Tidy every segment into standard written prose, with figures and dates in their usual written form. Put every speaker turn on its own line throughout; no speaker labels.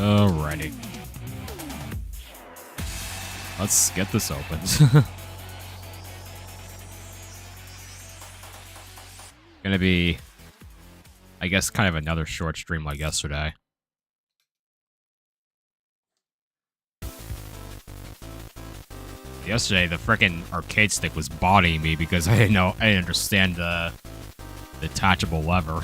Alrighty. Let's get this opened. Gonna be, I guess, kind of another short stream like yesterday. Yesterday, the frickin' arcade stick was bodying me because I didn't understand the detachable lever.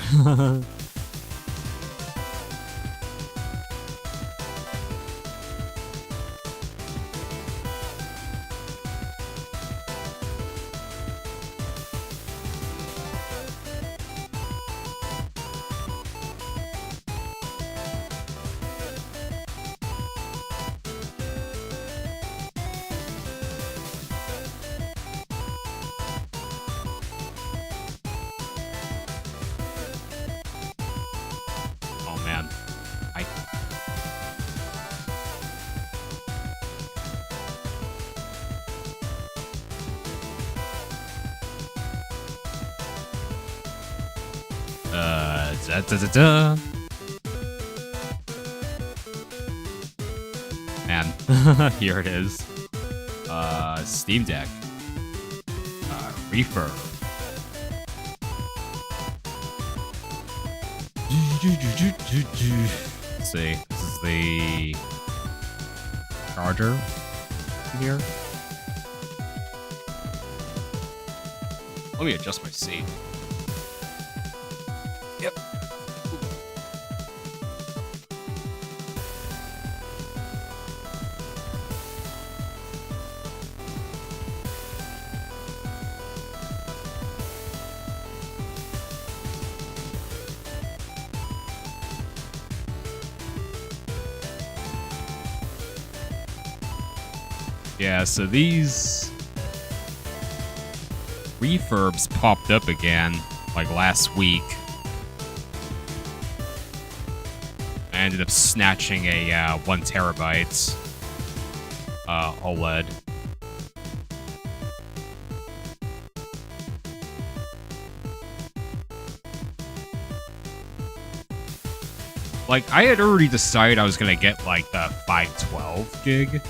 Man, here it is. Steam Deck. Refurb. Let's see. This is the charger here. Let me adjust my seat. Yep. Yeah, so these refurbs popped up again, like last week. I ended up snatching a 1 terabyte OLED. Like, I had already decided I was gonna get like the 512 gig.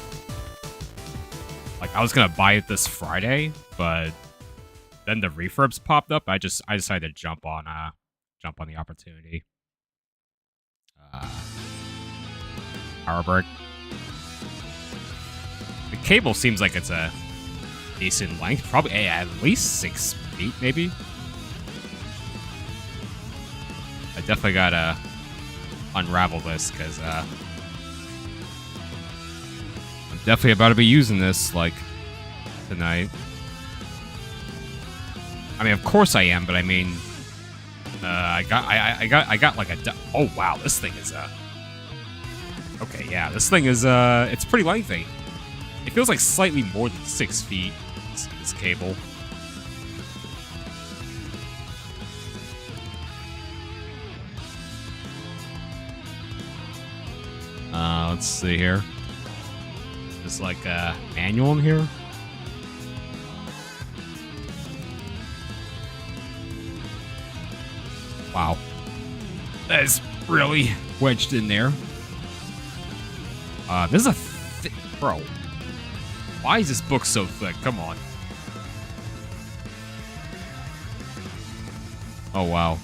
Like, I was gonna buy it this Friday, but then the refurbs popped up. I decided to jump on the opportunity. Power brick. The cable seems like it's a decent length. Probably at least 6 feet, maybe. I definitely gotta unravel this because I'm definitely about to be using this like tonight. I mean, of course I am, but I mean, I got like a. Oh wow, this thing is okay, yeah, this thing is it's pretty lengthy. It feels like slightly more than 6 feet. This cable. Let's see here. There's like a manual in here. Wow. That is really wedged in there. This is a thick... Bro. Why is this book so thick? Come on. Oh, wow.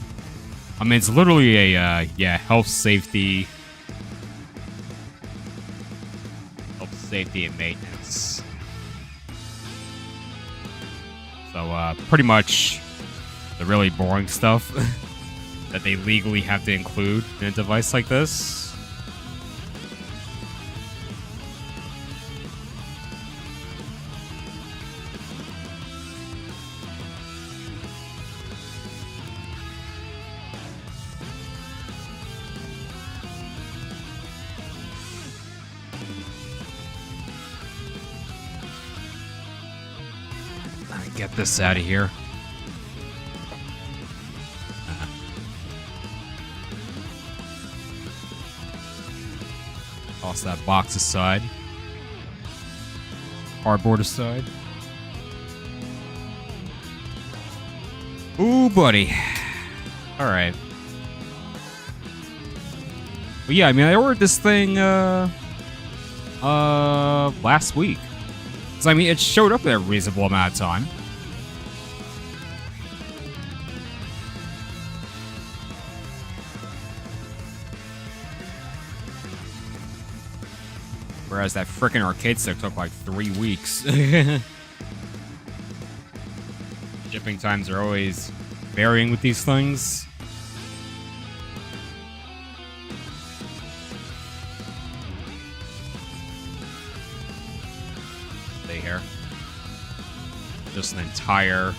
I mean, it's literally a, yeah, health, safety... Safety and maintenance. So, pretty much the really boring stuff that they legally have to include in a device like this. Get this out of here. Toss that box aside. Cardboard aside. Ooh, buddy. All right. But yeah, I mean, I ordered this thing last week. So I mean, it showed up in a reasonable amount of time. Whereas that frickin' arcade stick took like 3 weeks. Shipping times are always varying with these things. Stay here. Just an entire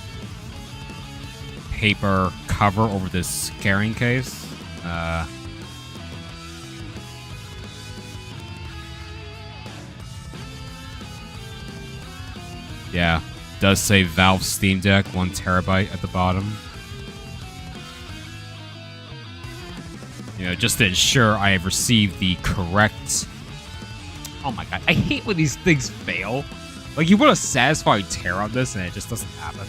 paper cover over this carrying case. Yeah, does say Valve Steam Deck, 1 terabyte at the bottom. You know, just to ensure I have received the correct... Oh my god, I hate when these things fail. Like, you put a satisfying tear on this and it just doesn't happen.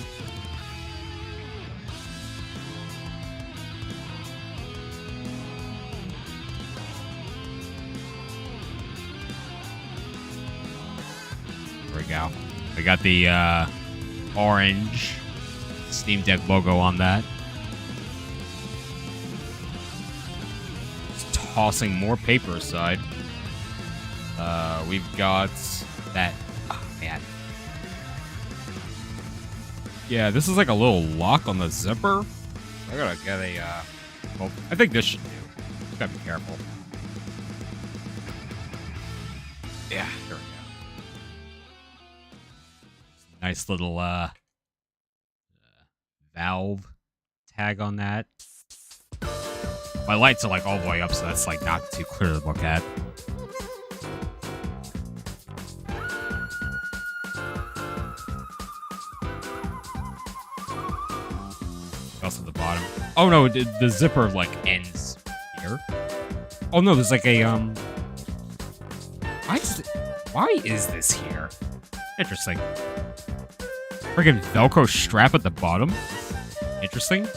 There we go. I got the orange Steam Deck logo on that. Just tossing more paper aside. We've got that. Oh, man. Yeah, this is like a little lock on the zipper. I gotta get a. Well, I think this should do. Just gotta be careful. Yeah, there we go. Nice little Valve tag on that. My lights are like all the way up, so that's like not too clear to look at. Else at the bottom. Oh no, the zipper like ends here. Oh no, there's like a why is this here? Interesting. Friggin' Velcro strap at the bottom. Interesting.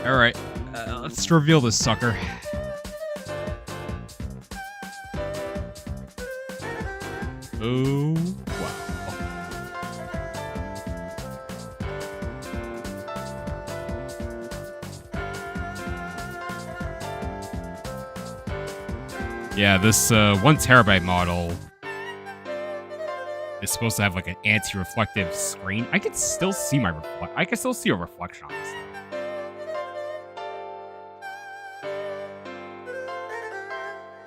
Alright, let's reveal this sucker. Oh, wow. Yeah, this 1 terabyte model is supposed to have like an anti-reflective screen. I can still see my I can still see a reflection on this thing.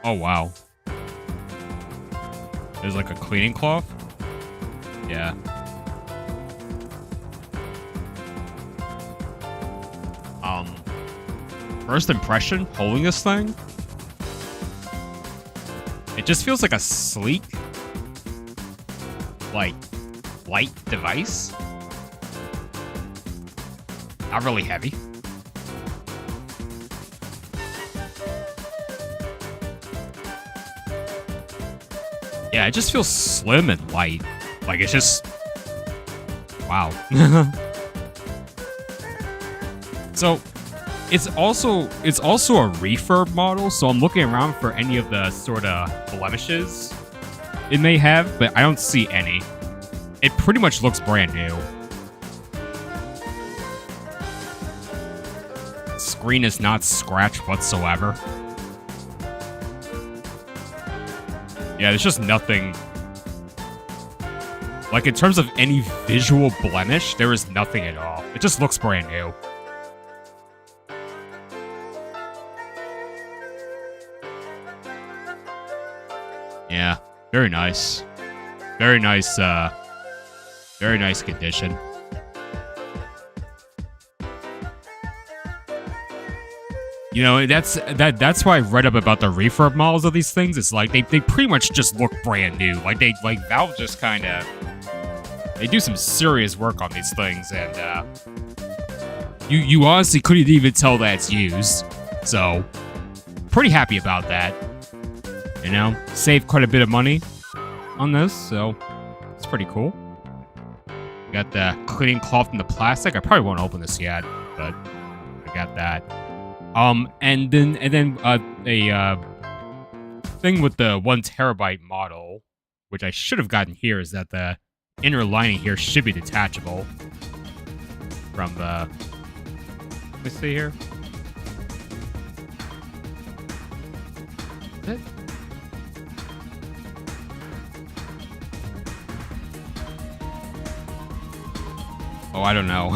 Oh wow. There's like a cleaning cloth. Yeah. First impression holding this thing. It just feels like a sleek, like, light device. Not really heavy. Yeah, it just feels slim and light. Like, it's just... Wow. So, it's also a refurb model, so I'm looking around for any of the sort of blemishes it may have, but I don't see any. It pretty much looks brand new. Screen is not scratched whatsoever. Yeah, there's just nothing. Like, in terms of any visual blemish, there is nothing at all. It just looks brand new. Yeah, very nice. Very nice condition. You know, that's why I read up about the refurb models of these things. It's like they pretty much just look brand new. Like Valve just kind of they do some serious work on these things, and you honestly couldn't even tell that it's used. So pretty happy about that. You know, saved quite a bit of money on this, so it's pretty cool. We got the cleaning cloth and the plastic. I probably won't open this yet, but I got that. And then a thing with the 1 TB model, which I should have gotten here, is that the inner lining here should be detachable from the. Let me see here. Is it? Oh, I don't know.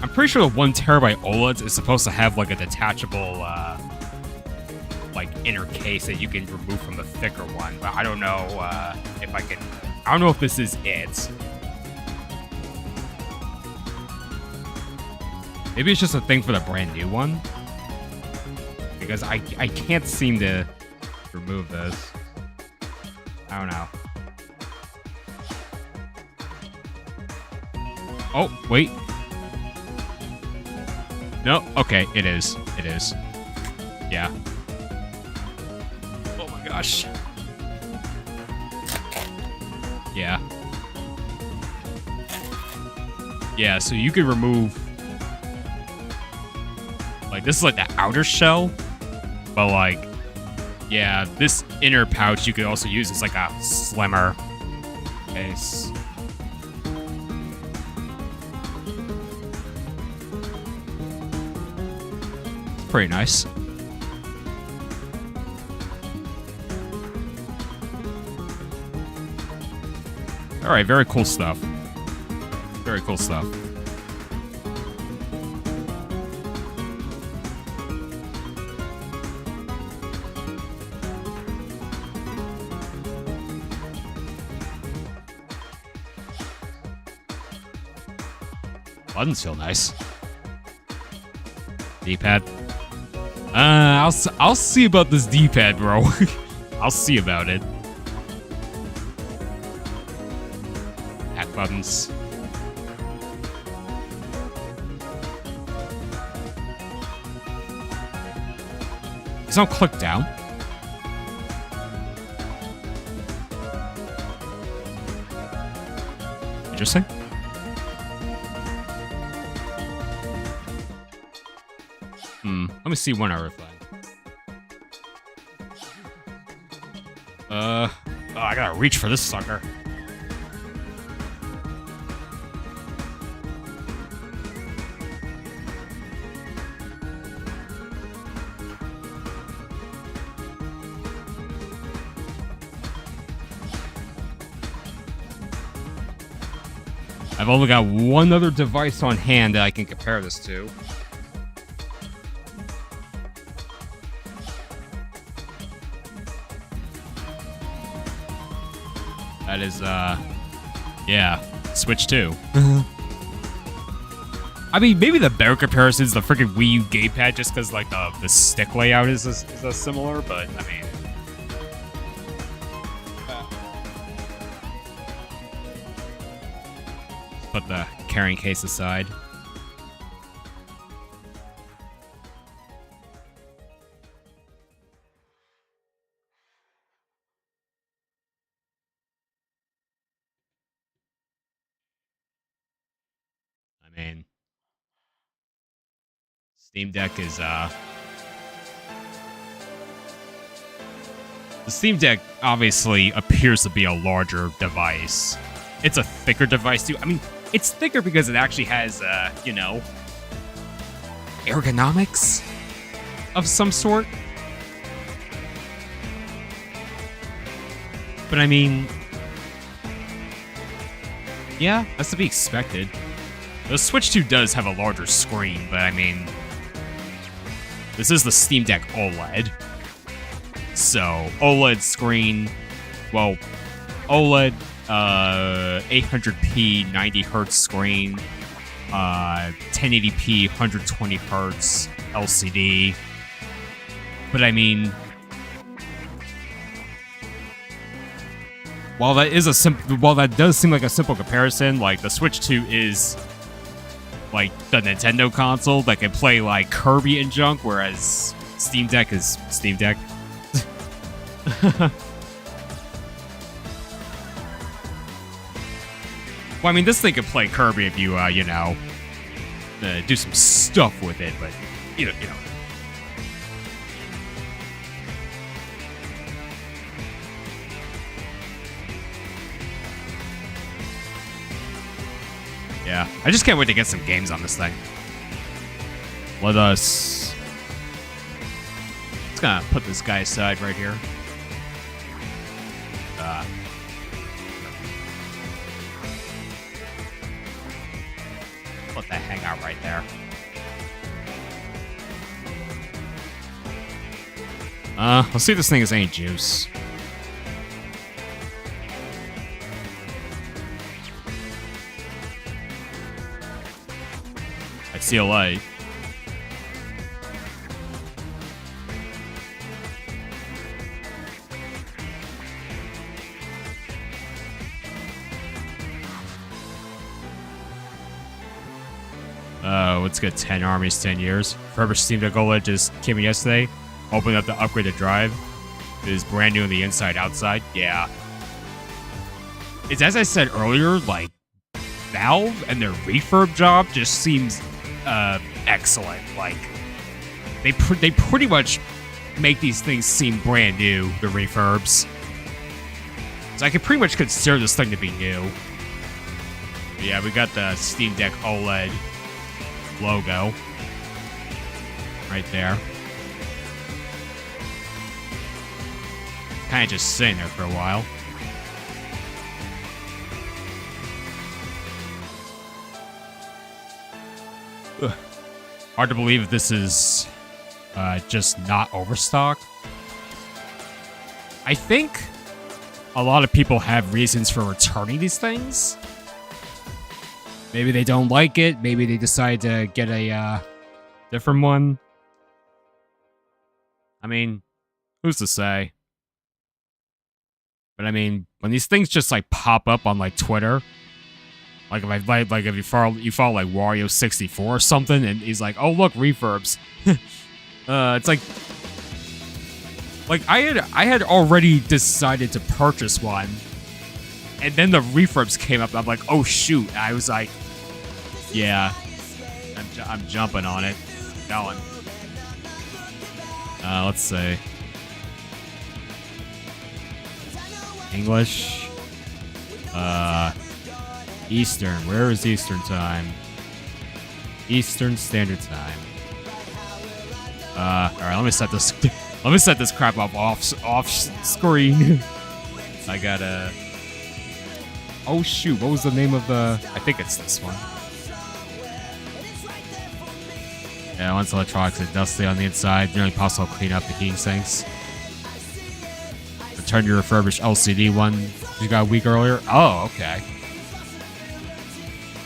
I'm pretty sure the 1 TB OLEDs is supposed to have like a detachable, like inner case that you can remove from the thicker one, but I don't know if I can. I don't know if this is it. Maybe it's just a thing for the brand new one, because I can't seem to remove this. I don't know. Oh, wait. No, okay, it is. It is. Yeah. Oh my gosh. Yeah. Yeah, so you could remove... Like, this is like the outer shell. But like, yeah, this inner pouch you could also use as like a slimmer case. Pretty nice. All right, very cool stuff. Very cool stuff. Buttons feel nice. D-pad. I'll see about this D-pad, bro. I'll see about it. Back buttons. It's not click down. Interesting. Let me see one other thing. Oh, I gotta reach for this sucker. I've only got one other device on hand that I can compare this to. That is, yeah, Switch 2. I mean, maybe the better comparison is the freaking Wii U gamepad, just because, like, the stick layout is similar, but, I mean... Put the carrying case aside. I mean, Steam Deck is, the Steam Deck obviously appears to be a larger device. It's a thicker device, too. I mean, it's thicker because it actually has, you know, ergonomics of some sort. But I mean, yeah, that's to be expected. The Switch 2 does have a larger screen, but I mean, this is the Steam Deck OLED. So, OLED screen, well, OLED, 800p, 90Hz screen, 1080p, 120Hz LCD. But I mean, while that does seem like a simple comparison, like the Switch 2 is like the Nintendo console that can play like Kirby and junk, whereas Steam Deck is Steam Deck. Well, I mean, this thing could play Kirby if you, you know, do some stuff with it, but you know. Yeah, I just can't wait to get some games on this thing. Let's gonna put this guy aside right here. Let that hang out right there. Let's see if this thing has any juice. I see a light. Let's get 10 armies, 10 years. Refurbished Steam Deck OLED just came in yesterday. Opened up the upgraded drive. It is brand new on the inside, outside. Yeah. It's as I said earlier, like, Valve and their refurb job just seems excellent. Like, they pretty much make these things seem brand new, the refurbs. So I can pretty much consider this thing to be new. But yeah, we got the Steam Deck OLED logo right there. Kind of just sitting there for a while. Ugh. Hard to believe this is just not overstock. I think a lot of people have reasons for returning these things. Maybe they don't like it. Maybe they decide to get a different one. I mean, who's to say? But I mean, when these things just like pop up on like Twitter, like if you follow like Wario64 or something, and he's like, "Oh look, refurbs." It's like I had already decided to purchase one, and then the refurbs came up. And I'm like, "Oh shoot!" And I was like, "Yeah, I'm jumping on it, going." Let's see. English. Eastern. Where is Eastern time? Eastern Standard Time. All right. Let me set this. Let me set this crap up off screen. I gotta. Oh shoot! What was the name of the? I think it's this one. Yeah, once electronics is dusty on the inside, nearly impossible to clean up the heating sinks. Return your refurbished LCD one you got a week earlier. Oh, okay.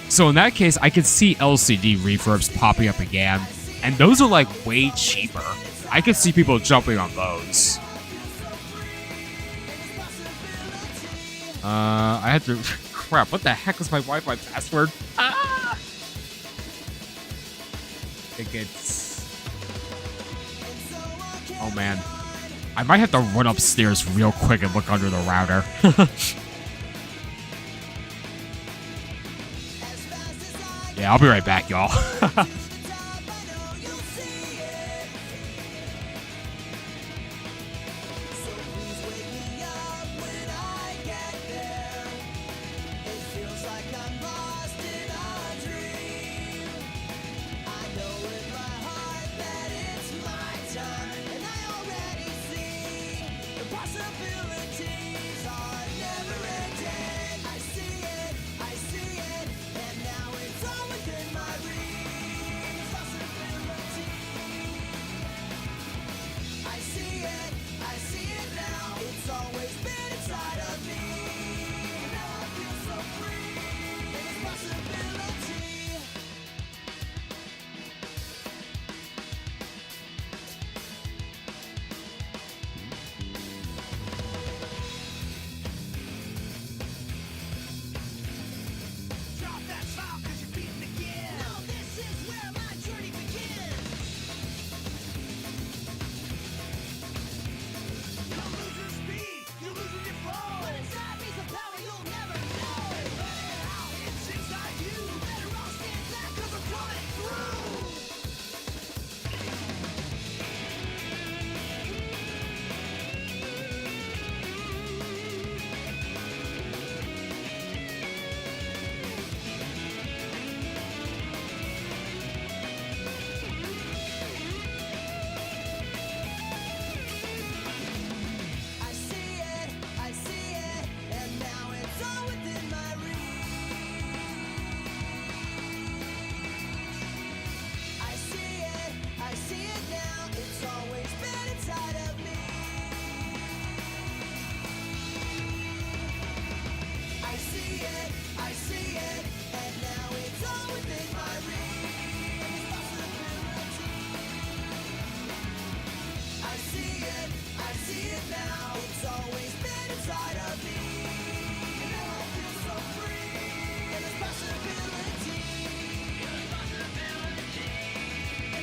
So in that case, I could see LCD refurbs popping up again, and those are like way cheaper. I could see people jumping on those. I had to. Crap! What the heck is my Wi-Fi password? Ah! I think it's. Oh man. I might have to run upstairs real quick and look under the router. Yeah, I'll be right back, y'all.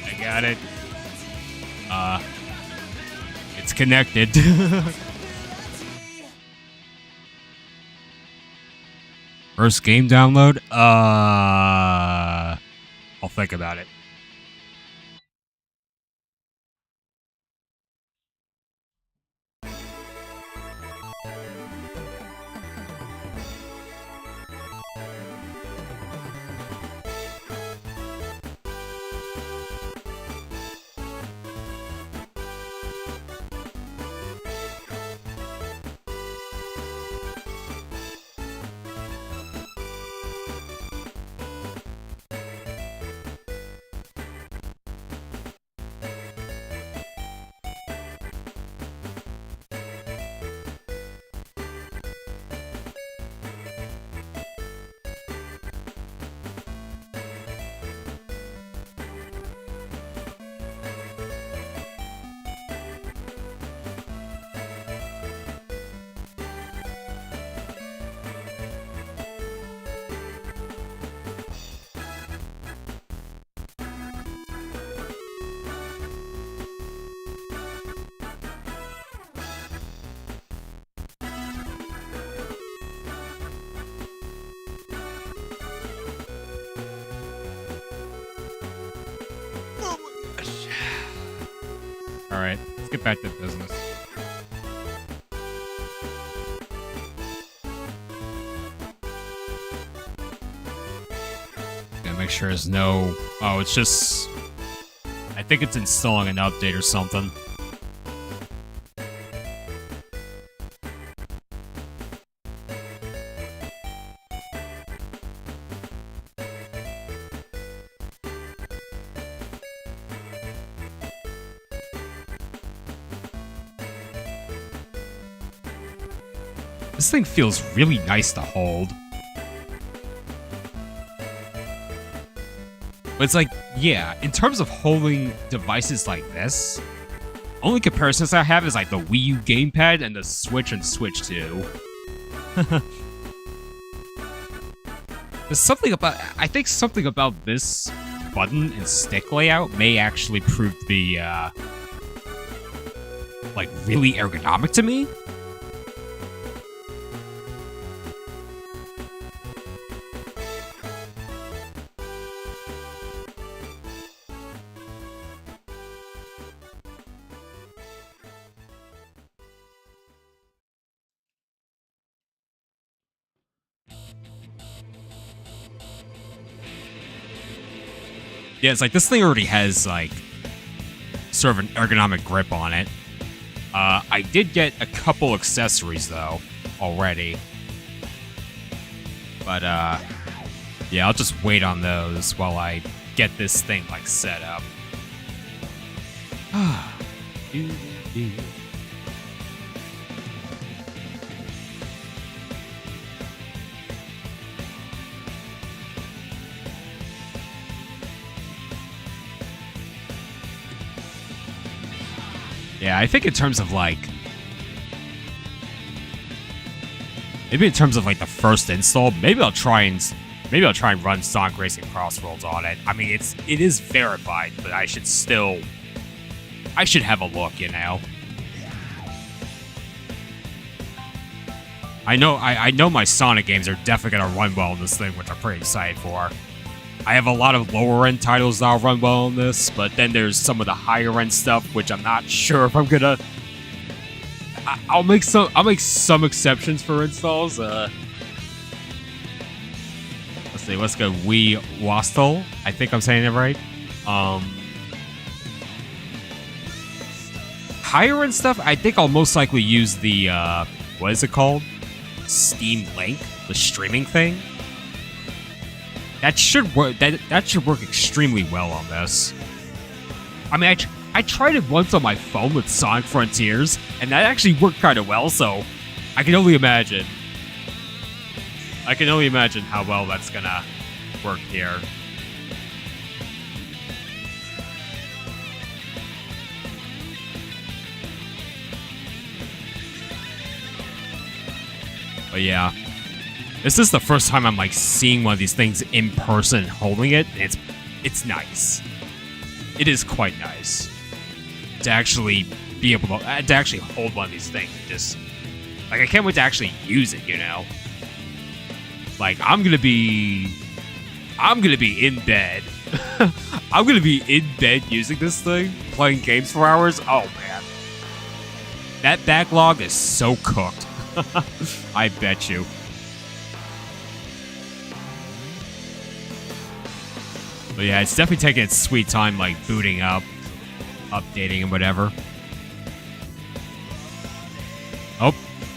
I got it. It's connected. First game download? I'll think about it. Alright, let's get back to business. Gotta make sure there's no... Oh, it's just... I think it's installing an update or something. This thing feels really nice to hold. But it's like, yeah, in terms of holding devices like this, only comparisons I have is like the Wii U gamepad and the Switch and Switch 2. There's something about, I think something about this button and stick layout may actually prove to be, like, really ergonomic to me. Yeah, it's like this thing already has like sort of an ergonomic grip on it. I did get a couple accessories though already. But yeah, I'll just wait on those while I get this thing like set up. Yeah, I think in terms of like... Maybe in terms of like the first install, maybe I'll try and run Sonic Racing Crossroads on it. I mean, it is verified, but I should have a look, you know. I know my Sonic games are definitely gonna run well on this thing, which I'm pretty excited for. I have a lot of lower-end titles that'll run well on this, but then there's some of the higher-end stuff, which I'm not sure if I'm gonna... I'll make some exceptions for installs. Let's see, let's go Wii Wastel. I think I'm saying it right. Higher-end stuff, I think I'll most likely use the, what is it called? Steam Link, the streaming thing. That should work. That should work extremely well on this. I mean, I tried it once on my phone with Sonic Frontiers, and that actually worked kind of well. So I can only imagine. I can only imagine how well that's gonna work here. But yeah, this is the first time I'm like seeing one of these things in person and holding it. It's nice. It is quite nice to actually be able to actually hold one of these things. Just like I can't wait to actually use it. You know, like I'm gonna be in bed. I'm gonna be in bed using this thing, playing games for hours. Oh man, that backlog is so cooked. I bet you. But yeah, it's definitely taking its sweet time, like booting up, updating, and whatever. Oh,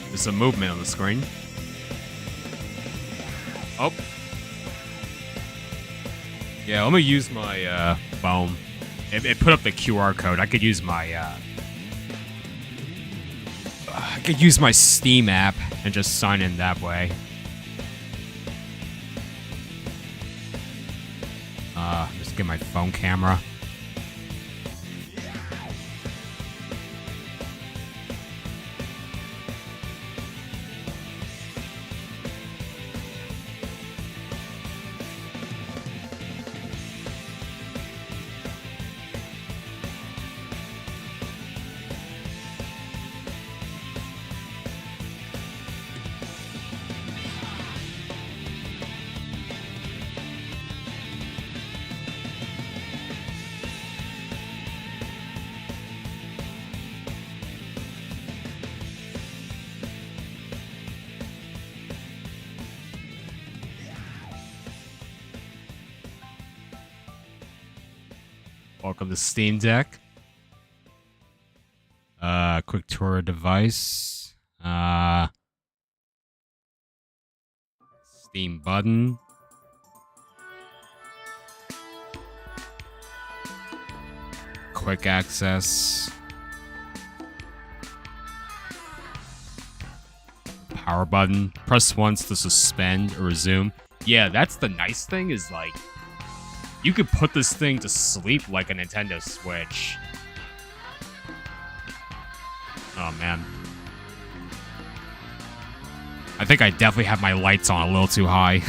there's some movement on the screen. Oh. Yeah, let me use my phone. It put up the QR code. I could use my Steam app and just sign in that way. Just get my phone camera. Welcome to Steam Deck. Quick tour of device. Steam button. Quick access. Power button. Press once to suspend or resume. Yeah, that's the nice thing is like you could put this thing to sleep like a Nintendo Switch. Oh, man. I think I definitely have my lights on a little too high.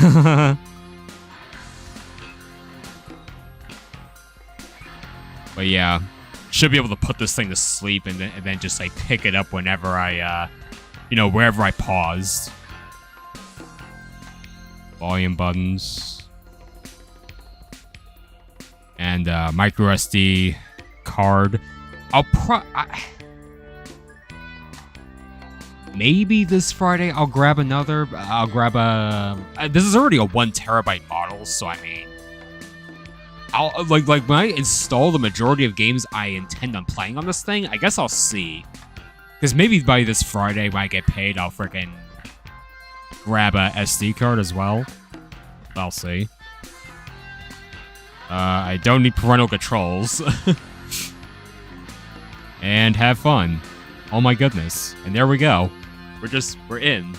But yeah, should be able to put this thing to sleep and then just like pick it up whenever I, wherever I paused. Volume buttons. And micro SD card. Maybe this Friday I'll grab another. I'll grab this is already a 1 terabyte model, so I mean, I'll like when I install the majority of games I intend on playing on this thing. I guess I'll see, because maybe by this Friday when I get paid, I'll freaking grab a SD card as well. I'll see. I don't need parental controls. And have fun. Oh my goodness. And there we go. We're in.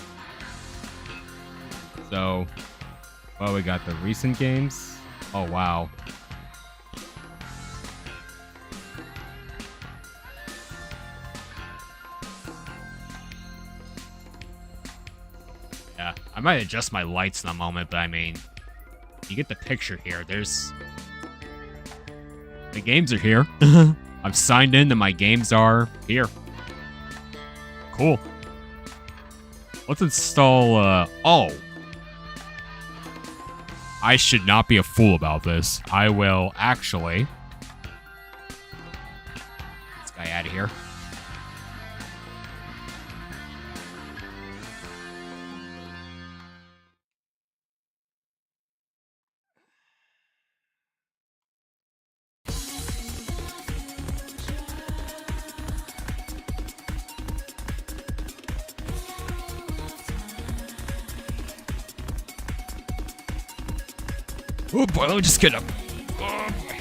So, well, we got the recent games. Oh, wow. Yeah, I might adjust my lights in a moment, but I mean, you get the picture here. The games are here. I've signed in and my games are here. Cool. Let's install, oh. I should not be a fool about this. I will actually... Get this guy out of here. Oh boy, let me just get up. Oh boy.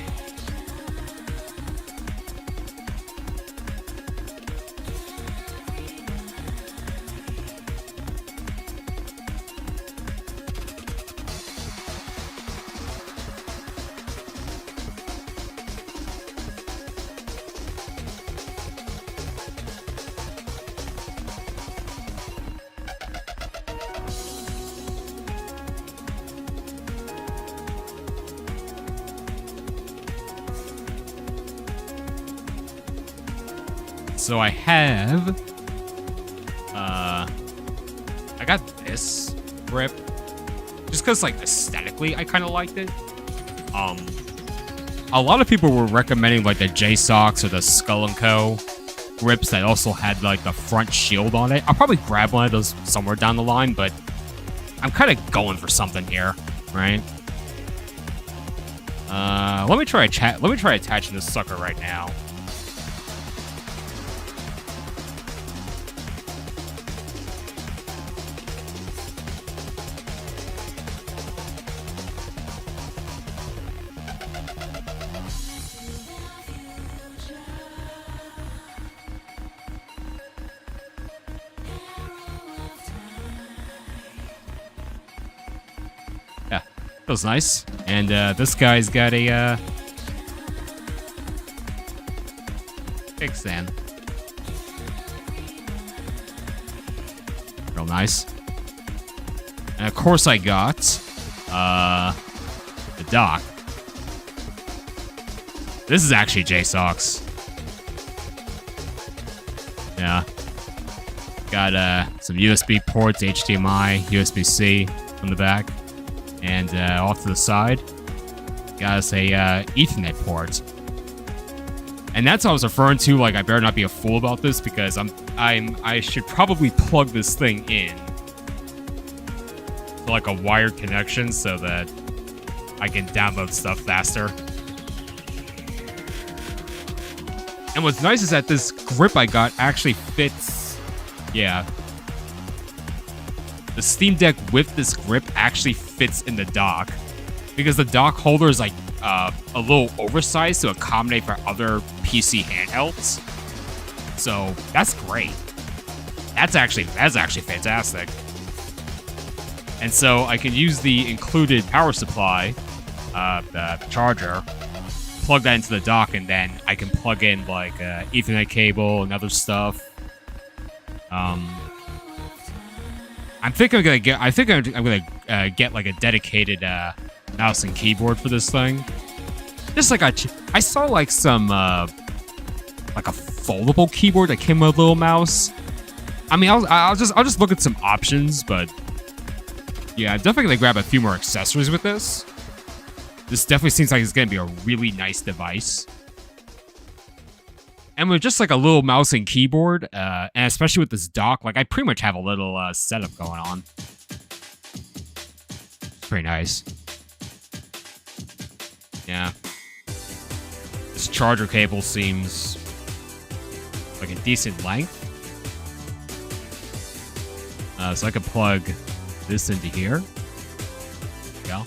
So I have, I got this grip just because, like, aesthetically, I kind of liked it. A lot of people were recommending like the J-Sox or the Skull & Co. grips that also had like the front shield on it. I'll probably grab one of those somewhere down the line, but I'm kind of going for something here, right? Let me try attaching this sucker right now. Feels nice. And this guy's got a kickstand. Real nice. And of course I got the dock. This is actually J-Sox. Yeah. Got some USB ports, HDMI, USB-C on the back. And off to the side, got us a Ethernet port. And that's what I was referring to. Like, I better not be a fool about this because I should probably plug this thing in to like a wired connection so that I can download stuff faster. And what's nice is that this grip I got actually fits. Yeah. The Steam Deck with this grip actually fits in the dock because the dock holder is like a little oversized to accommodate for other PC handhelds. So that's great. That's actually fantastic. And so I can use the included power supply, the charger, plug that into the dock, and then I can plug in like Ethernet cable and other stuff. I'm gonna get like a dedicated mouse and keyboard for this thing. Just like I saw like some like a foldable keyboard that came with a little mouse. I mean, I'll just look at some options, but yeah, I'm definitely gonna grab a few more accessories with this. This definitely seems like it's gonna be a really nice device. And with just like a little mouse and keyboard, and especially with this dock, like I pretty much have a little setup going on. It's pretty nice. Yeah. This charger cable seems like a decent length. So I can plug this into here. There we go.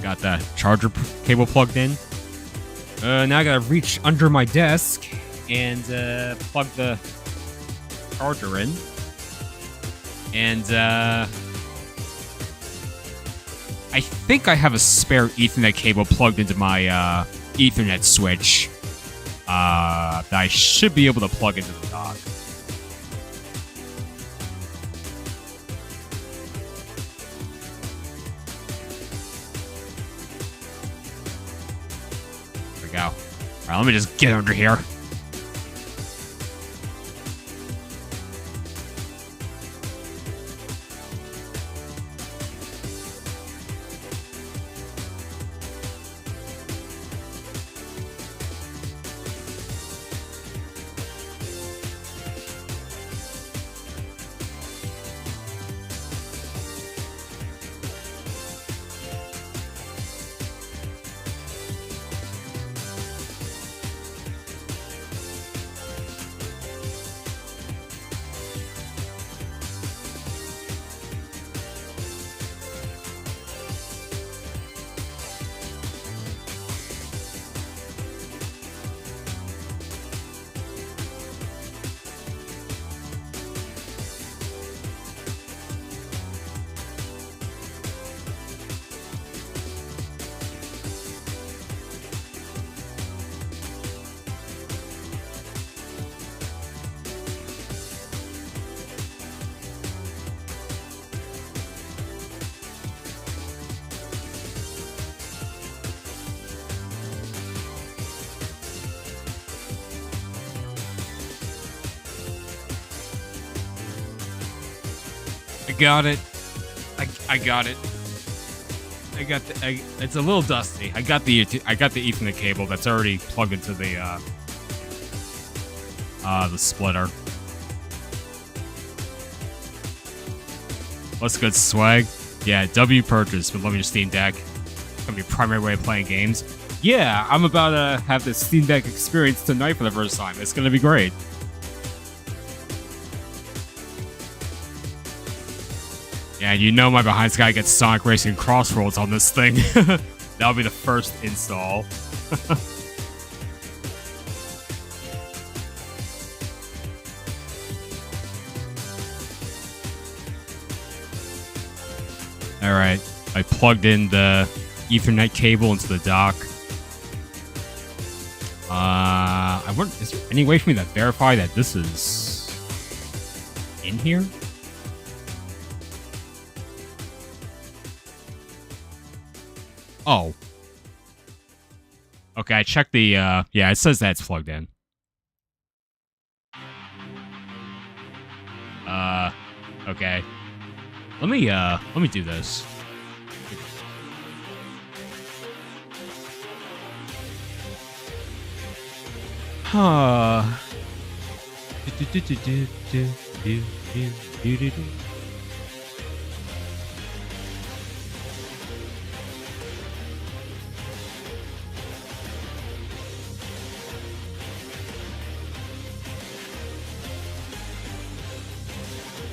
Got the charger cable plugged in. Now I gotta reach under my desk and plug the charger in. And I think I have a spare Ethernet cable plugged into my Ethernet switch that I should be able to plug into the dock. Go. All right, let me just get under here. got it. I got it. It's a little dusty. I got the Ethernet cable that's already plugged into the splitter. What's good, swag? Yeah, W purchase for loving your Steam Deck. It's gonna be your primary way of playing games. Yeah, I'm about to have this Steam Deck experience tonight for the first time. It's gonna be great. Yeah, you know my behind guy gets Sonic Racing Crossroads on this thing. That'll be the first install. Alright, I plugged in the Ethernet cable into the dock. I wonder, is there any way for me to verify that this is in here? Oh. Okay, I checked the, yeah, it says that it's plugged in. Okay. Let me do this. Huh.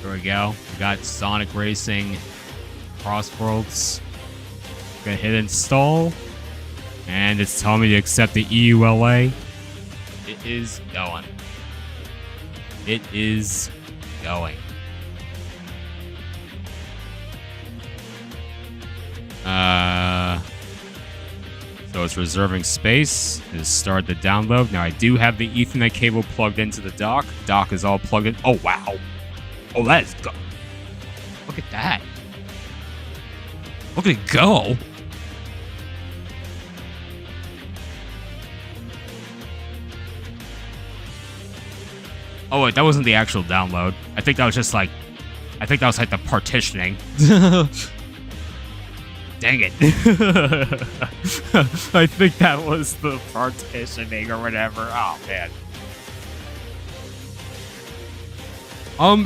There we go. We got Sonic Racing Crossworlds. Gonna hit install. And it's telling me to accept the EULA. It is going. It is going. So it's reserving space. It's start the download. Now I do have the Ethernet cable plugged into the dock. Dock is all plugged in. Oh wow. Oh, that is go. Look at that. Look at it go. Oh wait, that wasn't the actual download. I think that was just like, I think that was like the partitioning. Dang it. I think that was the partitioning or whatever. Oh man.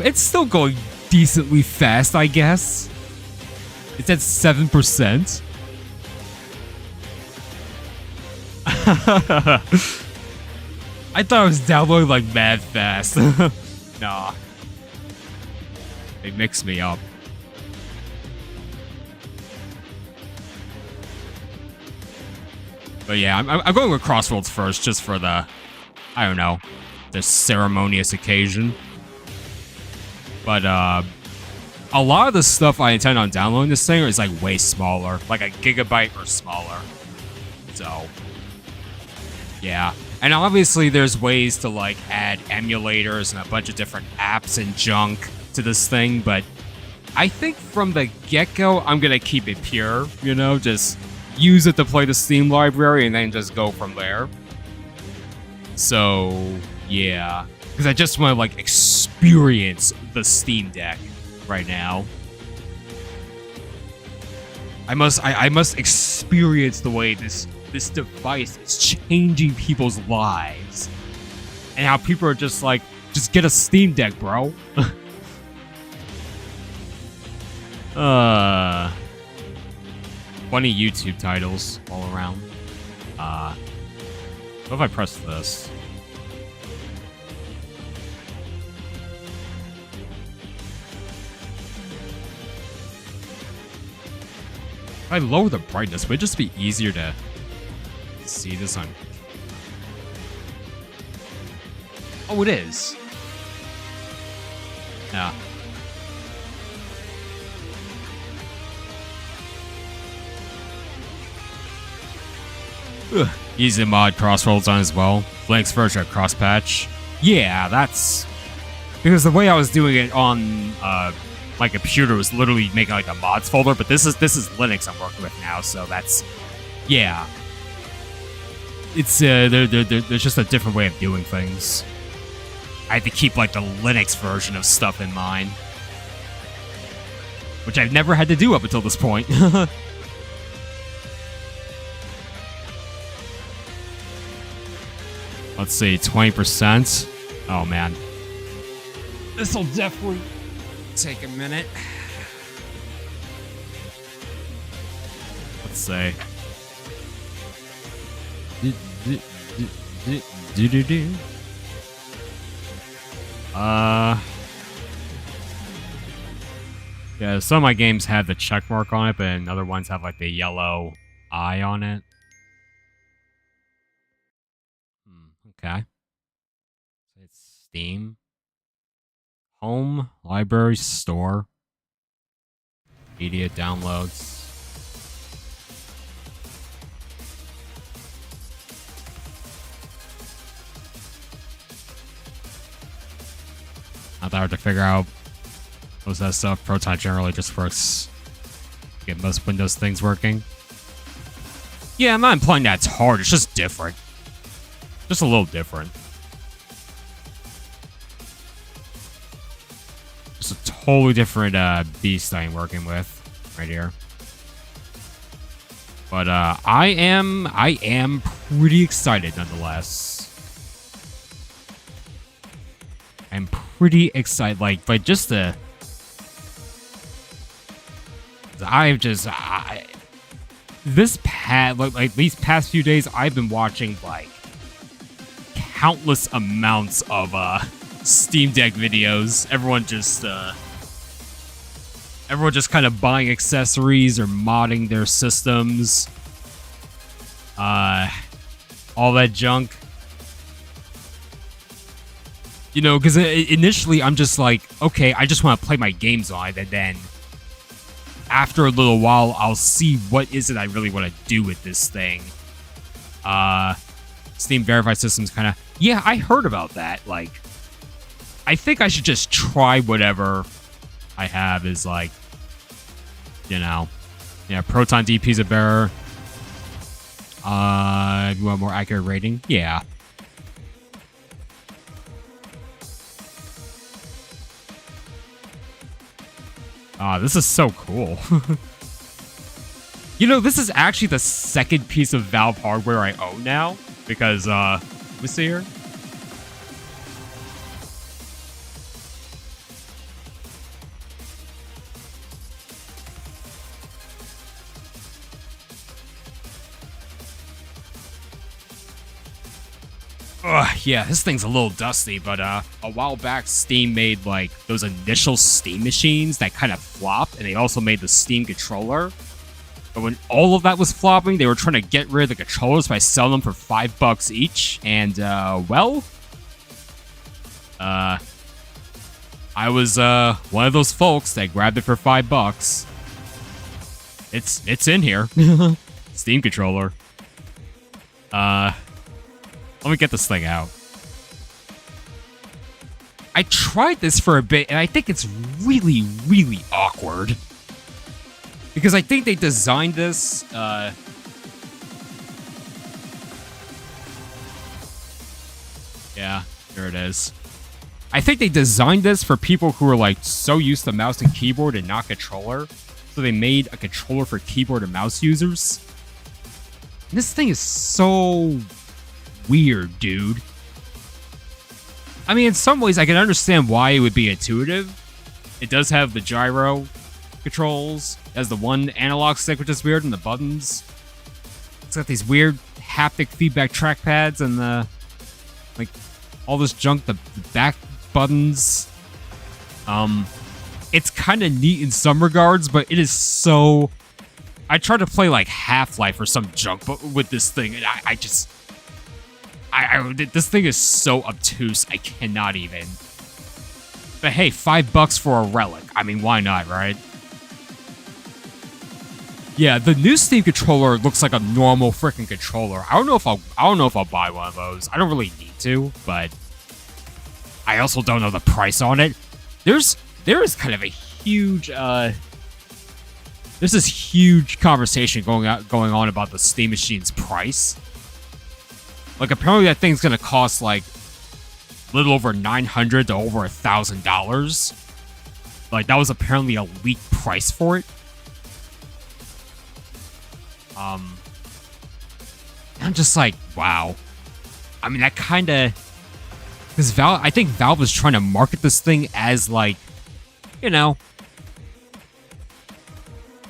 It's still going decently fast, I guess. It's at 7%. I thought it was downloading like mad fast. Nah. They mixed me up. But yeah, I'm going with Crossroads first, just for the, I don't know, the ceremonious occasion. But a lot of the stuff I intend on downloading this thing is like way smaller, like a gigabyte or smaller. So, yeah. And obviously there's ways to like add emulators and a bunch of different apps and junk to this thing, but I think from the get-go, I'm gonna keep it pure, you know, just use it to play the Steam library and then just go from there. So, yeah. Because I just want to, like, experience the Steam Deck right now. I must experience the way this device is changing people's lives. And how people are just like, just get a Steam Deck, bro. Funny YouTube titles all around. What if I press this? If I lower the brightness, would it just be easier to see this on? Oh, it is. Yeah. Ugh. Easy mod Crossroads on as well. Blank's version of Crosspatch. Yeah, that's because the way I was doing it on my computer was literally making like a mods folder, but this is Linux I'm working with now, so that's yeah. It's there's just a different way of doing things. I had to keep like the Linux version of stuff in mind. which I've never had to do up until this point. Let's see, 20%. Oh, man. This'll definitely take a minute. Let's say. Yeah, some of my games have the check mark on it, but other ones have like the yellow eye on it. Okay. It's Steam. Home, library, store. Media downloads. Not that hard to figure out. Most of that stuff, Proton generally just works. Get most Windows things working. Yeah, I'm not implying that it's hard. It's just different. Just a little different. Just a totally different beast I'm working with right here. But I am pretty excited nonetheless. I'm pretty excited, like just the. These past few days, I've been watching like countless amounts of Steam Deck videos. Everyone just kind of buying accessories or modding their systems. All that junk. You know, because initially I'm just like, okay, I just want to play my games on it, and then after a little while, I'll see what is it I really want to do with this thing. Steam Verified Systems kind of... Yeah, I heard about that. Like, I think I should just try whatever I have is like, you know... Yeah, Proton DP's a bearer. You want a more accurate rating? Yeah. This is so cool. You know, this is actually the second piece of Valve hardware I own now. Because, let me see here. Yeah, this thing's a little dusty, but a while back, Steam made, like, those initial Steam machines that kind of flopped, and they also made the Steam controller. But when all of that was flopping, they were trying to get rid of the controllers by selling them for $5 each, and, well... I was, one of those folks that grabbed it for $5. It's in here. Steam controller. Let me get this thing out. I tried this for a bit, and I think it's really, really awkward. Because I think they designed this, yeah, there it is. I think they designed this for people who are, like, so used to mouse and keyboard and not controller. So they made a controller for keyboard and mouse users. And this thing is so... weird, dude. I mean, in some ways, I can understand why it would be intuitive. It does have the gyro controls. It has the one analog stick, which is weird, and the buttons. It's got these weird haptic feedback trackpads and the, like, all this junk, the back buttons. It's kind of neat in some regards, but it is so... I tried to play, like, Half-Life or some junk but with this thing, and I just... this thing is so obtuse, I cannot even. But hey, $5 for a relic. I mean, why not, right? Yeah, the new Steam controller looks like a normal freaking controller. I don't know if I'll buy one of those. I don't really need to, but I also don't know the price on it. There is kind of a huge there's this huge conversation going on about the Steam machine's price. Like, apparently that thing's gonna cost, like, a little over $900 to over $1,000. Like, that was apparently a leaked price for it. I'm just like, wow. I mean, that kind of... Because I think Valve was trying to market this thing as, like, you know...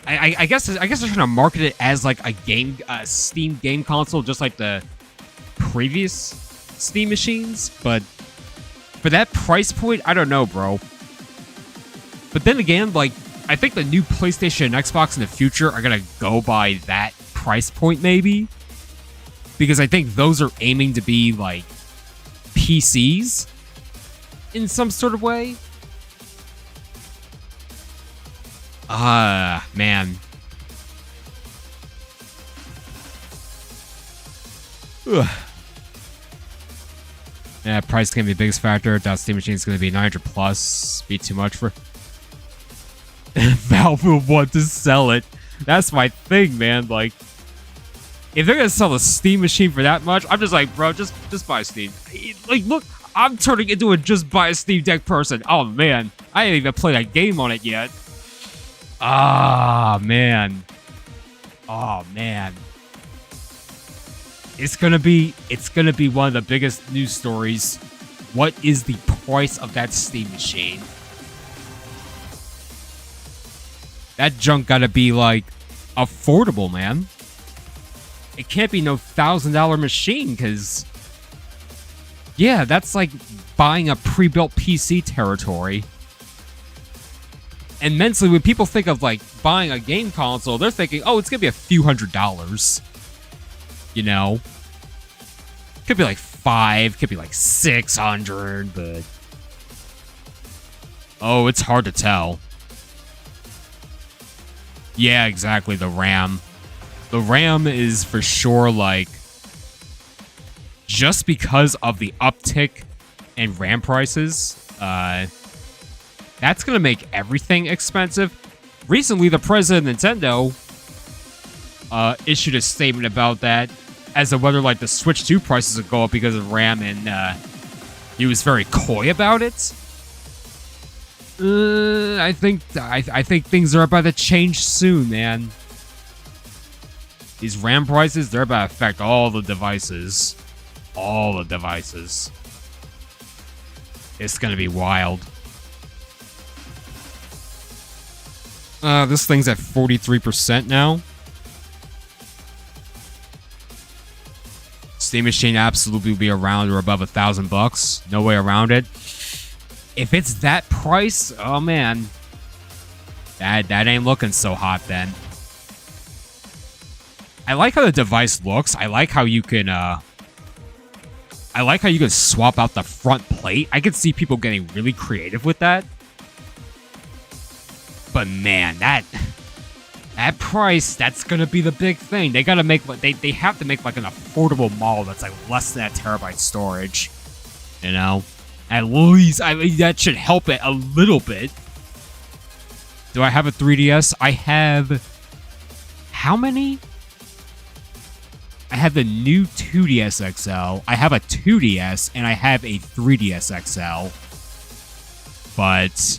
I guess they're trying to market it as, like, a Steam game console, just like the previous Steam machines. But for that price point, I don't know, bro. But then again, like, I think the new PlayStation and Xbox in the future are going to go by that price point, maybe. Because I think those are aiming to be, like, PCs in some sort of way. Man. Ugh. Yeah, price can be the biggest factor. That Steam machine is going to be 900 plus. Be too much for... Valve will want to sell it. That's my thing, man. Like, if they're gonna sell a Steam machine for that much, I'm just like, bro, just buy Steam. Like, look, I'm turning into a just buy a Steam Deck person. Oh man, I ain't even played a game on it yet. Ah man, oh man. It's gonna be one of the biggest news stories. What is the price of that Steam machine? That junk gotta be, like, affordable, man. It can't be no $1,000 machine, because... Yeah, that's like buying a pre-built PC territory. And mentally, when people think of, like, buying a game console, they're thinking, oh, it's gonna be a few $100s. You know? Could be like 5, could be like 600, but... Oh, it's hard to tell. Yeah, exactly, the RAM. The RAM is for sure, like, just because of the uptick in RAM prices, that's going to make everything expensive. Recently, the president of Nintendo issued a statement about that as to whether, like, the Switch 2 prices would go up because of RAM, and he was very coy about it. I think things are about to change soon, man. These RAM prices, they're about to affect all the devices. All the devices. It's gonna be wild. This thing's at 43% now. Steam machine absolutely will be around or above $1,000. No way around it. If it's that price, oh man, that ain't looking so hot then. I like how the device looks. I like how you can swap out the front plate. I could see people getting really creative with that. But man, that price, that's gonna be the big thing. They gotta make they have to make like an affordable model that's like less than a terabyte storage. You know? At least, I mean, that should help it a little bit. Do I have a 3DS? I have... How many? I have the new 2DS XL. I have a 2DS, and I have a 3DS XL. But...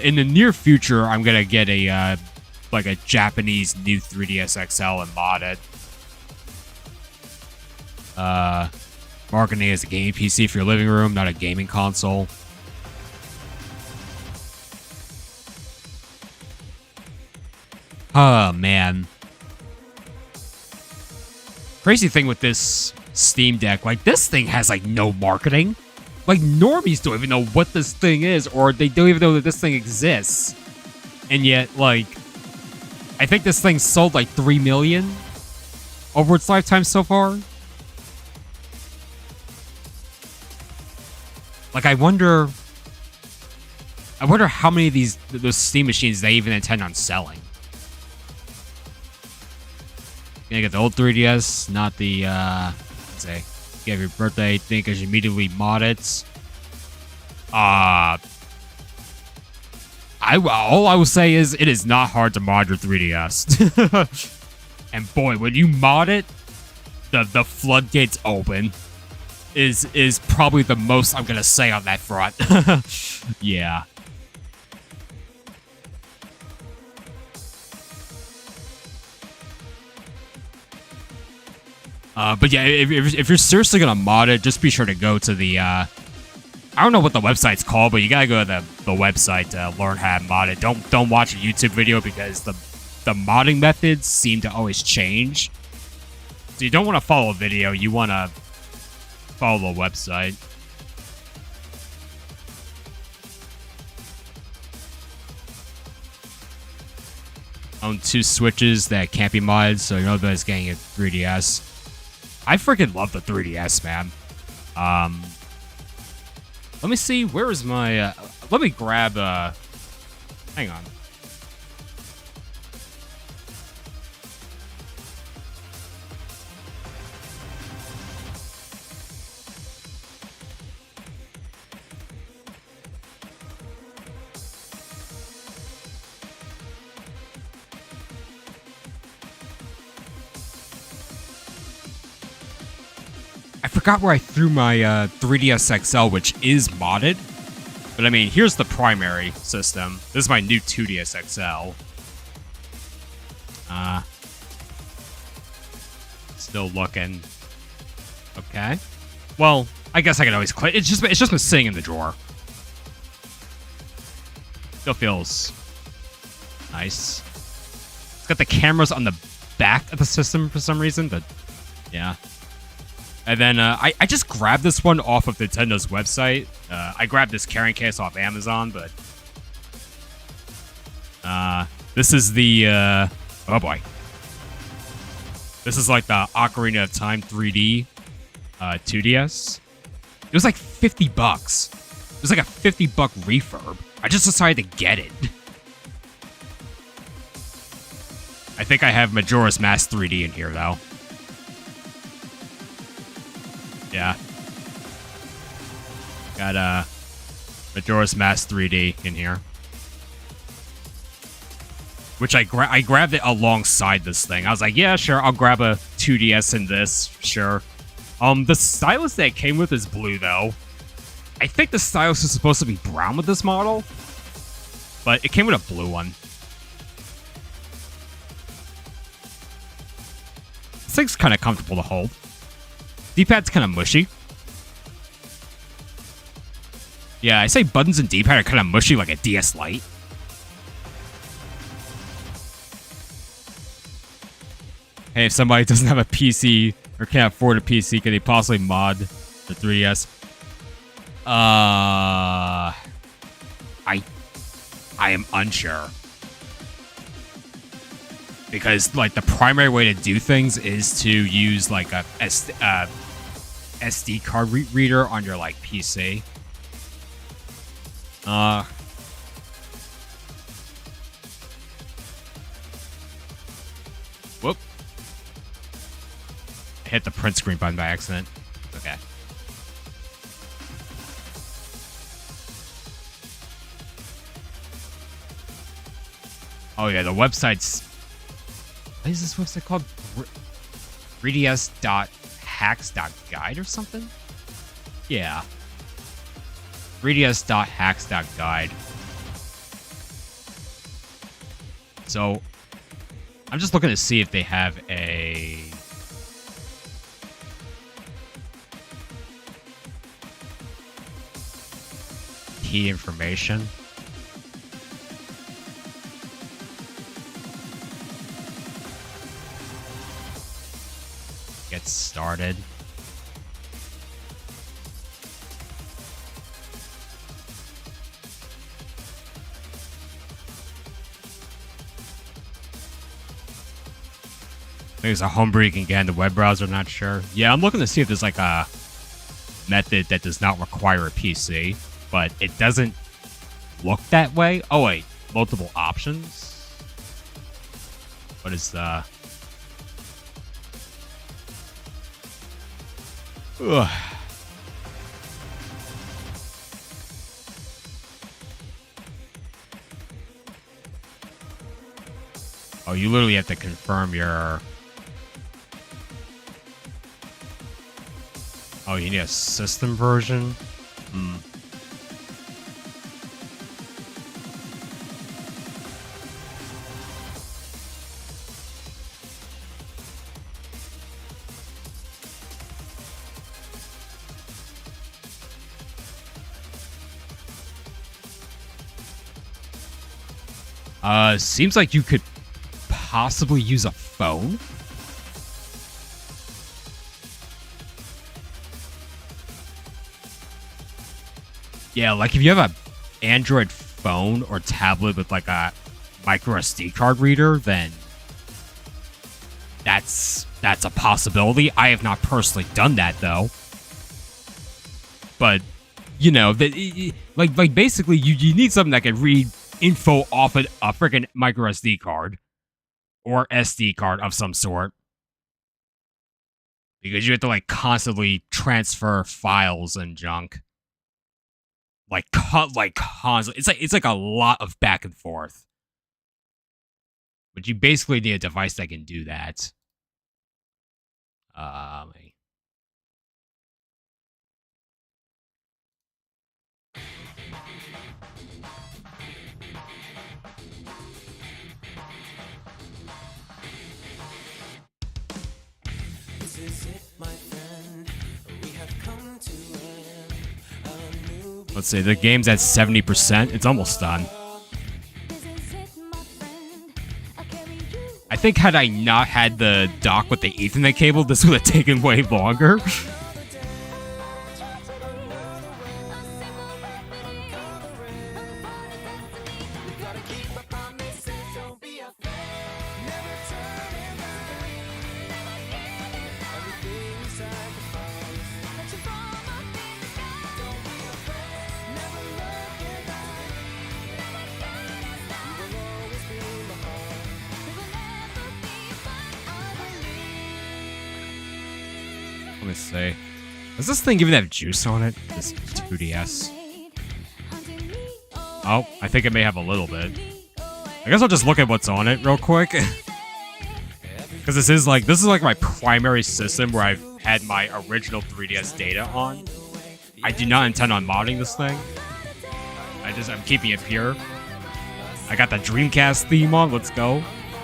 in the near future, I'm gonna get a, like a Japanese new 3DS XL and mod it. Marketing as a gaming PC for your living room, not a gaming console. Oh, man. Crazy thing with this Steam Deck, like, this thing has, like, no marketing. Like, normies don't even know what this thing is, or they don't even know that this thing exists. And yet, like, I think this thing sold, like, 3 million over its lifetime so far. Like, I wonder how many of those Steam machines they even intend on selling. Gonna get the old 3DS, not the, let's say, you have your birthday thing because you immediately mod it. All I will say is it is not hard to mod your 3DS. And boy, when you mod it, the floodgates open. Is probably the most I'm gonna say on that front. Yeah. But yeah, if you're seriously gonna mod it, just be sure to go to the I don't know what the website's called, but you gotta go to the website to learn how to mod it. Don't watch a YouTube video because the modding methods seem to always change. So you don't want to follow a video, you want to follow the website. Own 2 Switches that can't be modded, so you know that getting a 3DS. I freaking love the 3DS, man. Let me see, where is my... let me grab... hang on. I forgot where I threw my 3DS XL, which is modded. But I mean, here's the primary system. This is my new 2DS XL. Still looking. Okay. Well, I guess I can always click. It's just been sitting in the drawer. Still feels nice. It's got the cameras on the back of the system for some reason, but yeah. And then I just grabbed this one off of Nintendo's website. I grabbed this carrying case off Amazon, but this is the oh boy, this is like the Ocarina of Time 3D 2DS. It was like $50. It was like a $50 refurb. I just decided to get it. I think I have Majora's Mask 3D in here though. Yeah. Got Majora's Mask 3D in here. Which I grabbed it alongside this thing. I was like, yeah, sure, I'll grab a 2DS in this, sure. The stylus that it came with is blue though. I think the stylus is supposed to be brown with this model, but it came with a blue one. This thing's kind of comfortable to hold. D-pad's kind of mushy. Yeah, I say buttons and D-pad are kind of mushy like a DS Lite. Hey, if somebody doesn't have a PC or can't afford a PC, can they possibly mod the 3DS? I am unsure. Because, like, the primary way to do things is to use, like, a SD card reader on your, like, PC. Whoop. I hit the print screen button by accident. Okay. Oh, yeah, the website's... What is this website called? 3ds.hacks.guide or something? Yeah. 3ds.hacks.guide. So, I'm just looking to see if they have a... key information. Get started. Maybe it's a homebrew you can get in the web browser, not sure. Yeah, I'm looking to see if there's like a method that does not require a PC, but it doesn't look that way. Oh wait, multiple options? What is the... Ugh. Oh, you literally have to confirm your... Oh, you need a system version? Hmm. Seems like you could possibly use a phone. Yeah, like if you have a Android phone or tablet with like a micro SD card reader, then that's a possibility. I have not personally done that though. But you know, like basically you need something that can read info off a freaking micro SD card or SD card of some sort. Because you have to like constantly transfer files and junk. Like constantly. It's like a lot of back and forth. But you basically need a device that can do that. Let's see, the game's at 70%. It's almost done. I think had I not had the dock with the Ethernet cable, this would have taken way longer. Let me see. Does this thing even have juice on it? This 2DS. Oh, I think it may have a little bit. I guess I'll just look at what's on it real quick. Because this is like my primary system where I've had my original 3DS data on. I do not intend on modding this thing. I'm keeping it pure. I got the Dreamcast theme on. Let's go.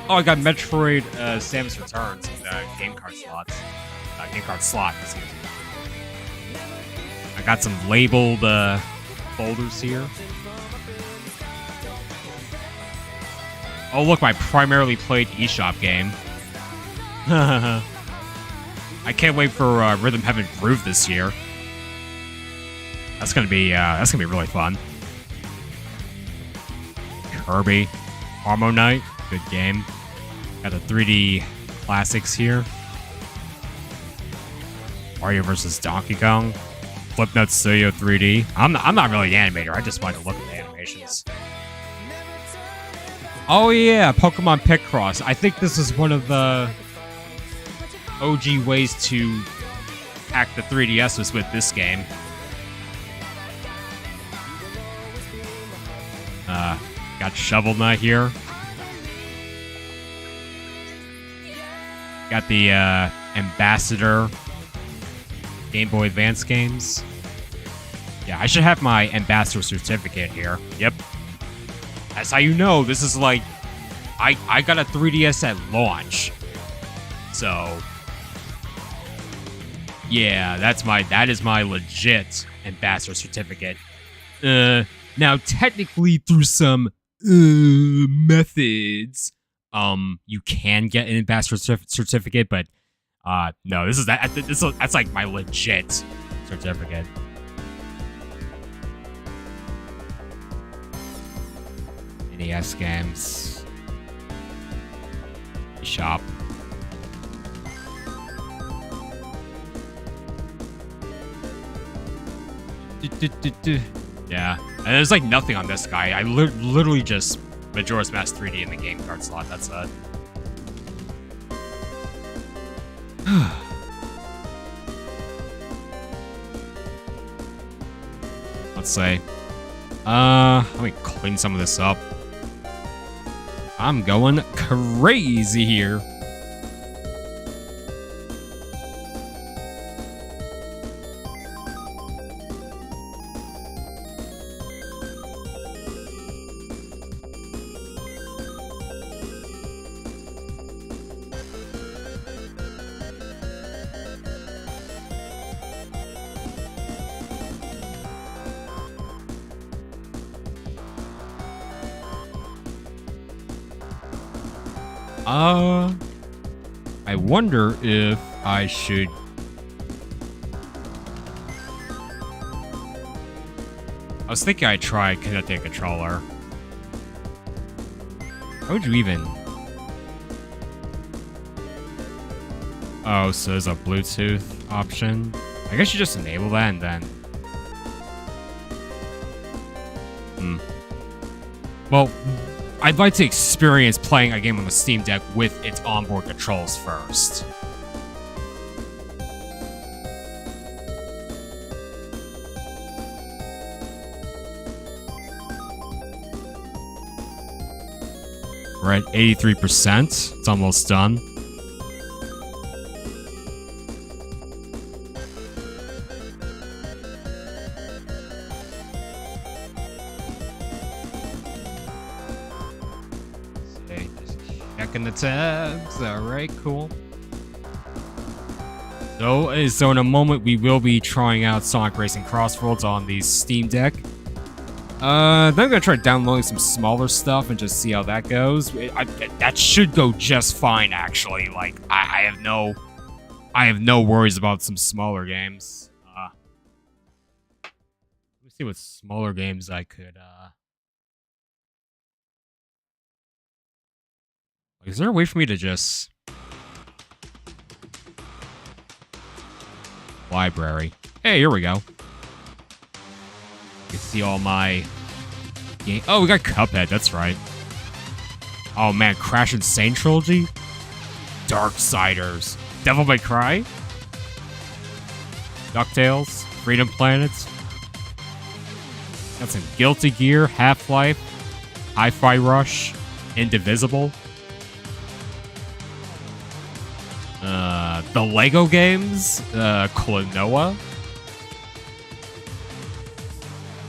Oh, I got Metroid Samus Returns in the game card slots. Game card slot, excuse me. I got some labeled folders here. Oh, look, my primarily played eShop game. I can't wait for Rhythm Heaven Groove this year. That's gonna be really fun. Kirby, Harmonite, good game. Got the 3D classics here. Mario vs. Donkey Kong, Flipnote Studio 3D. I'm not really an animator. I just like to look at the animations. Oh yeah, Pokemon Picross. I think this is one of the OG ways to hack the 3DS was with this game. Got Shovel Knight here. Got the Ambassador Game Boy Advance games. Yeah, I should have my Ambassador certificate here. Yep. That's how you know this is like... I got a 3DS at launch. So... yeah, that is my legit Ambassador certificate. Now, technically, through some methods, you can get an Ambassador certificate, but no, that's like my legit certificate. NES games. Shop. Yeah, and there's like nothing on this guy. I literally just Majora's Mask 3D in the game card slot. That's it. Let's say, let me clean some of this up. I'm going crazy here. Uh, I wonder if I should. I was thinking I'd try connecting a controller. How would you even? Oh, so there's a Bluetooth option. I guess you just enable that and then. Well, I'd like to experience playing a game on the Steam Deck with its onboard controls first. We're at 83%. It's almost done. Okay, just checking the tabs. Alright, cool. So in a moment, we will be trying out Sonic Racing Crossroads on the Steam Deck. Then I'm gonna try downloading some smaller stuff and just see how that goes. That should go just fine, actually. Like, I have no worries about some smaller games. Let me see what smaller games I could. Is there a way for me to just library? Hey, here we go. You can see all my game. Oh, we got Cuphead. That's right. Oh man, Crash Insane Trilogy, Darksiders, Devil May Cry, DuckTales, Freedom Planet. Got some Guilty Gear, Half-Life, Hi-Fi Rush, Indivisible. The Lego games, Klonoa,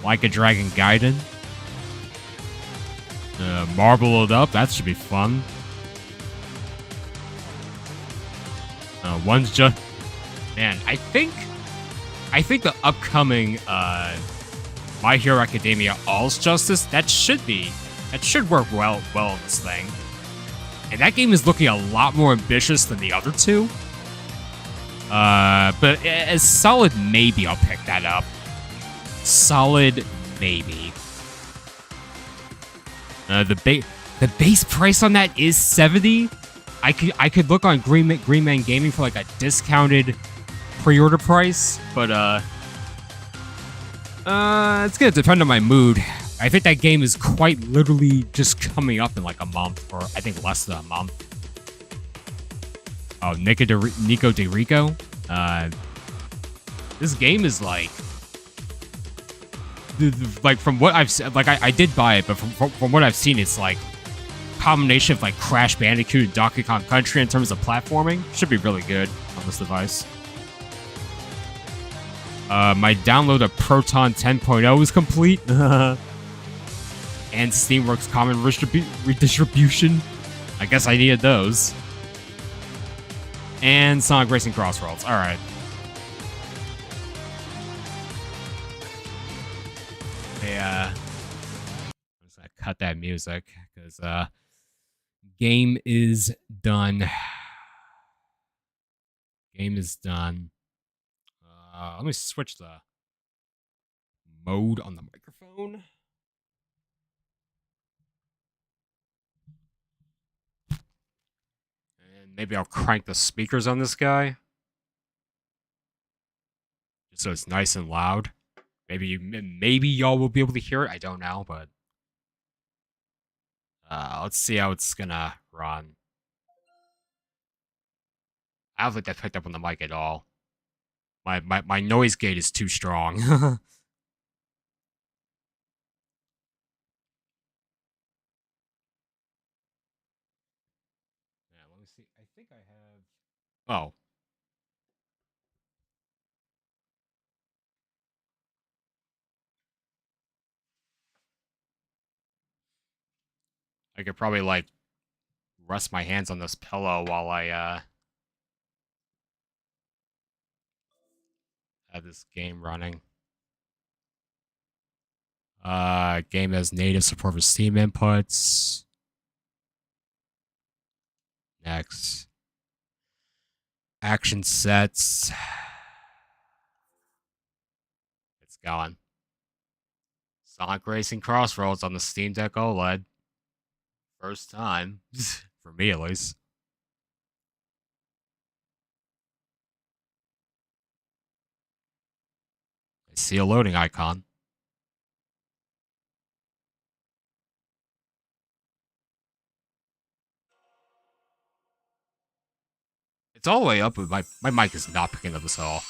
Like a Dragon Gaiden, Marble It Up, that should be fun. One's just, man, I think the upcoming My Hero Academia All's Justice, that should work well in this thing. And that game is looking a lot more ambitious than the other two. But as solid maybe I'll pick that up. Solid maybe. The base price on that is $70. I could look on Green Man Gaming for like a discounted pre-order price, but it's gonna depend on my mood. I think that game is quite literally just coming up in like a month, or I think less than a month. Oh, Nico de Rico. This game is like from what I've seen, like I did buy it, but from what I've seen, it's like combination of like Crash Bandicoot and Donkey Kong Country in terms of platforming. Should be really good on this device. My download of Proton 10.0 is complete. And Steamworks Common Redistribution. I guess I needed those. And Sonic Racing Crossroads. Alright. I'm just gonna cut that music, because game is done. Game is done. Let me switch the mode on the microphone. And maybe I'll crank the speakers on this guy, just so it's nice and loud. Maybe y'all will be able to hear it. I don't know, but let's see how it's gonna run. I don't think that picked up on the mic at all. My noise gate is too strong. Yeah, let me see. I think I have. Oh. I could probably like rest my hands on this pillow while I have this game running. Game has native support for Steam inputs. Next. Action sets. It's going. Sonic Racing Crossroads on the Steam Deck OLED. First time. For me, at least. I see a loading icon. It's all the way up, but my mic is not picking up this at all.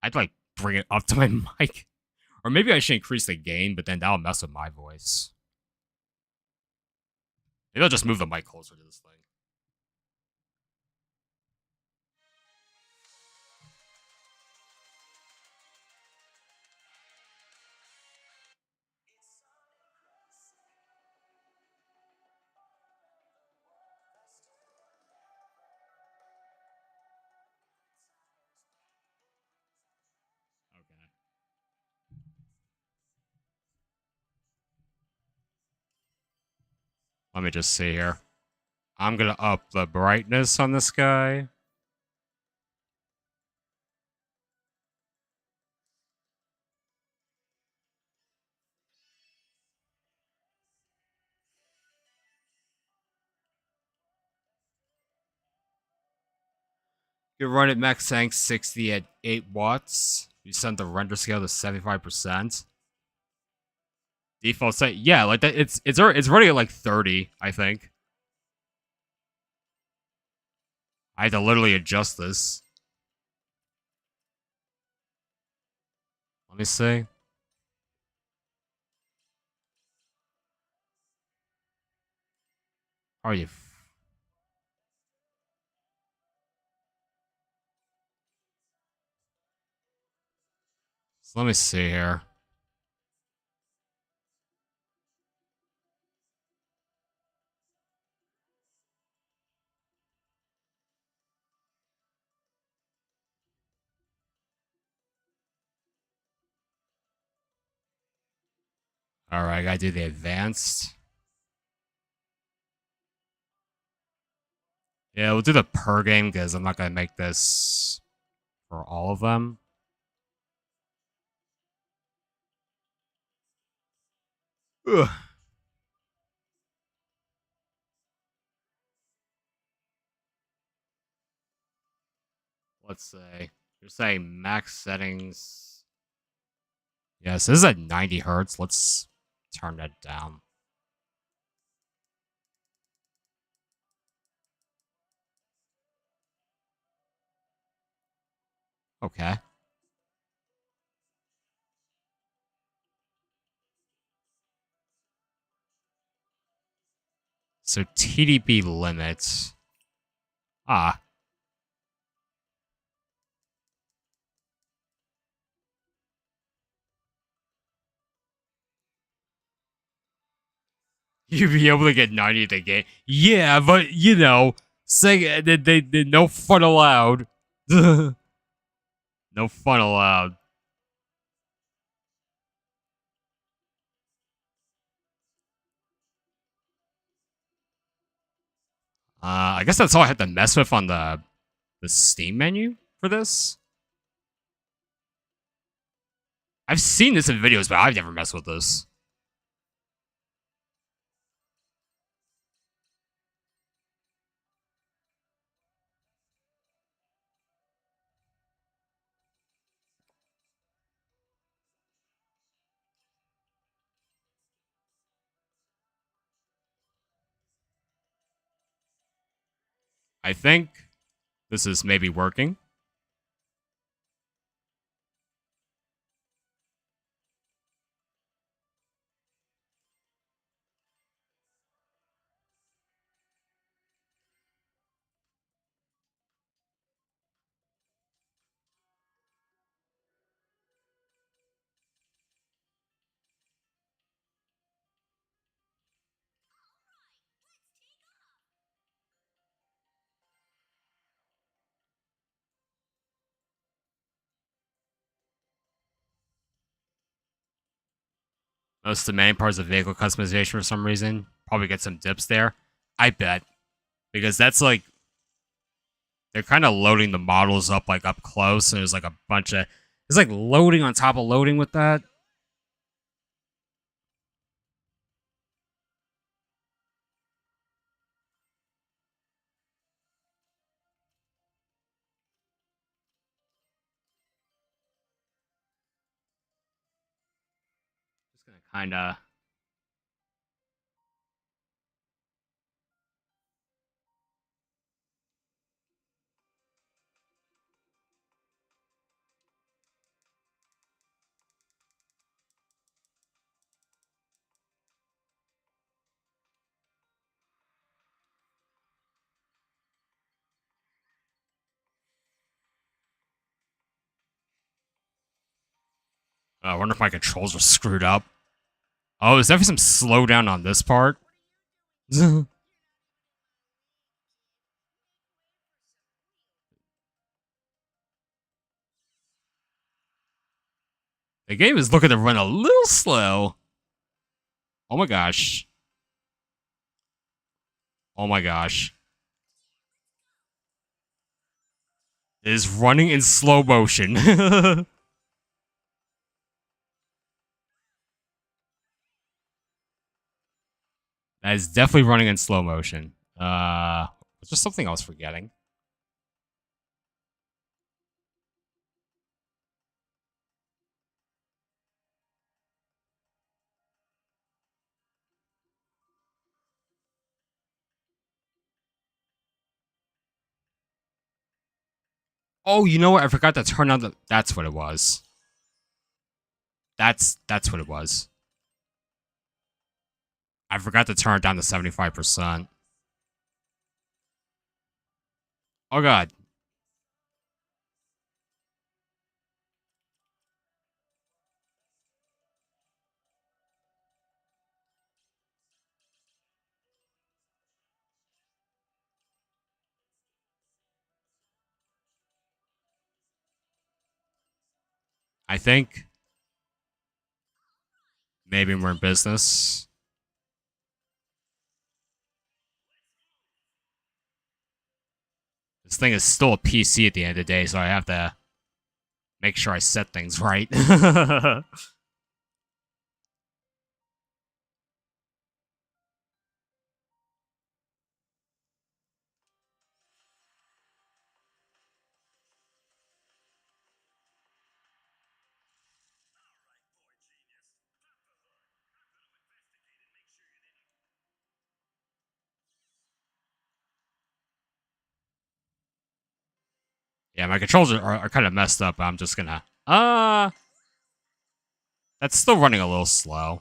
I'd like bring it up to my mic. Or maybe I should increase the gain, but then that'll mess with my voice. Maybe I'll just move the mic closer to this thing. Okay. Let me just see here. I'm gonna up the brightness on this guy. You run it max tank 60 at 8 watts. You set the render scale to 75%. Default set, yeah, like that. It's already at like 30, I think. I had to literally adjust this. Let me see. How are you? So let me see here. Alright, I gotta do the advanced. Yeah, we'll do the per game because I'm not gonna make this for all of them. Ugh. Let's say you're saying max settings. Yes, this is at 90 hertz. Let's turn that down. Okay. So TDP limits. Ah. You'd be able to get 90 at the game. Yeah, but you know, say they no fun allowed. No fun allowed. I guess that's all I had to mess with on the Steam menu for this. I've seen this in videos, but I've never messed with this. I think this is maybe working. Most of the main parts of vehicle customization for some reason. Probably get some dips there. I bet. Because that's like they're kind of loading the models up like up close, and there's like a bunch of it's like loading on top of loading with that. Just gonna kind of. I wonder if my controls are screwed up. Oh, is there some slowdown on this part? The game is looking to run a little slow. Oh my gosh. Oh my gosh. It is running in slow motion. That is definitely running in slow motion. Was there something I was forgetting? Oh, you know what? I forgot to turn on the. That's what it was. That's what it was. I forgot to turn it down to 75%. Oh god. I think maybe we're in business. This thing is still a PC at the end of the day, so I have to make sure I set things right. Yeah, my controls are kind of messed up. I'm just gonna. That's still running a little slow.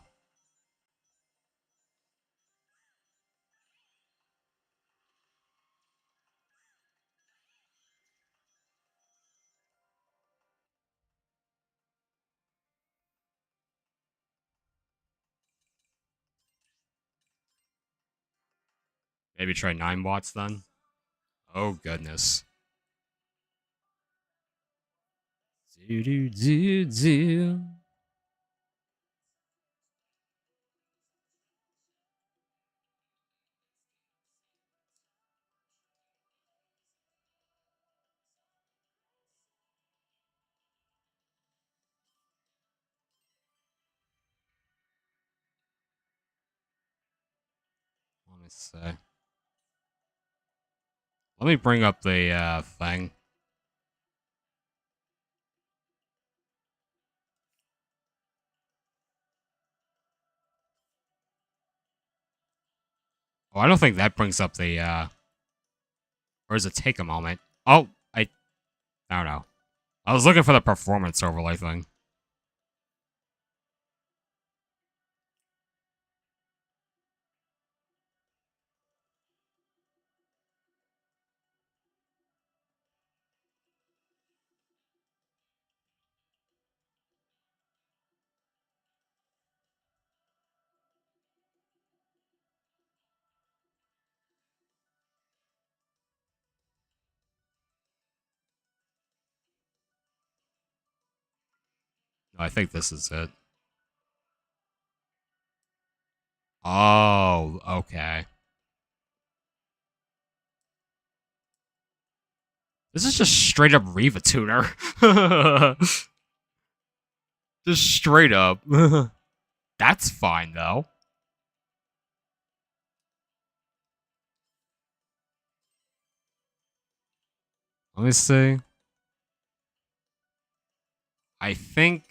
Maybe try 9 watts then. Oh goodness. Do do do do. Let me see. Let me bring up the thing. Oh, I don't think that brings up the or does it take a moment? Oh, I don't know. I was looking for the performance overlay thing. No, I think this is it. Oh, okay. This is just straight up Riva tuner. Just straight up. That's fine though. Let me see. I think.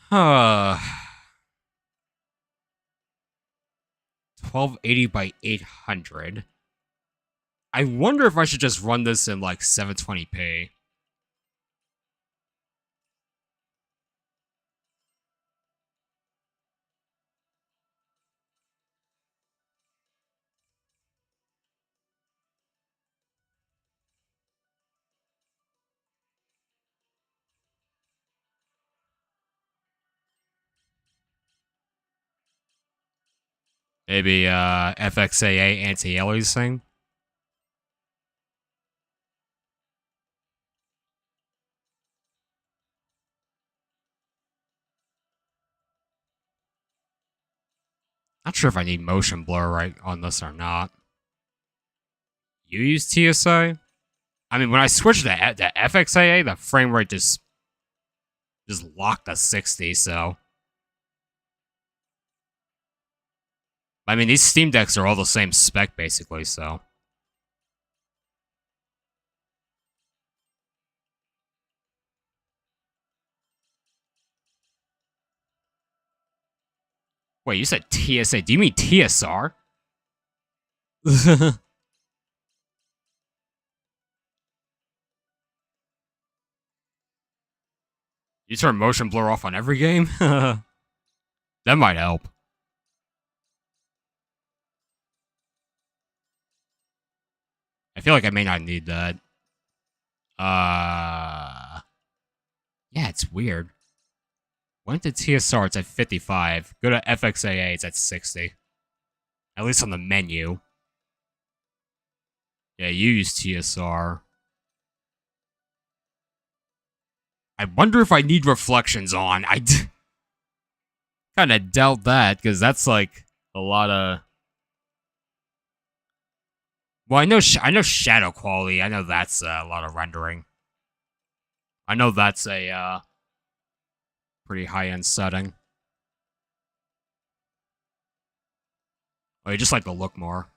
1280 by 800. I wonder if I should just run this in like 720p. Maybe FXAA anti-aliasing. Not sure if I need motion blur right on this or not. You use TSI? I mean, when I switched to FXAA, the frame rate just locked at 60. So, I mean, these Steam Decks are all the same spec basically. So, wait, you said TSA? Do you mean TSR? You turn motion blur off on every game? That might help. I feel like I may not need that. Yeah, it's weird. Went to TSR, it's at 55. Go to FXAA, it's at 60. At least on the menu. Yeah, you use TSR. I wonder if I need reflections on. I kind of doubt that, because that's like a lot of. Well, I know shadow quality. I know that's a lot of rendering. I know that's a pretty high end setting. Oh, you just like the look more.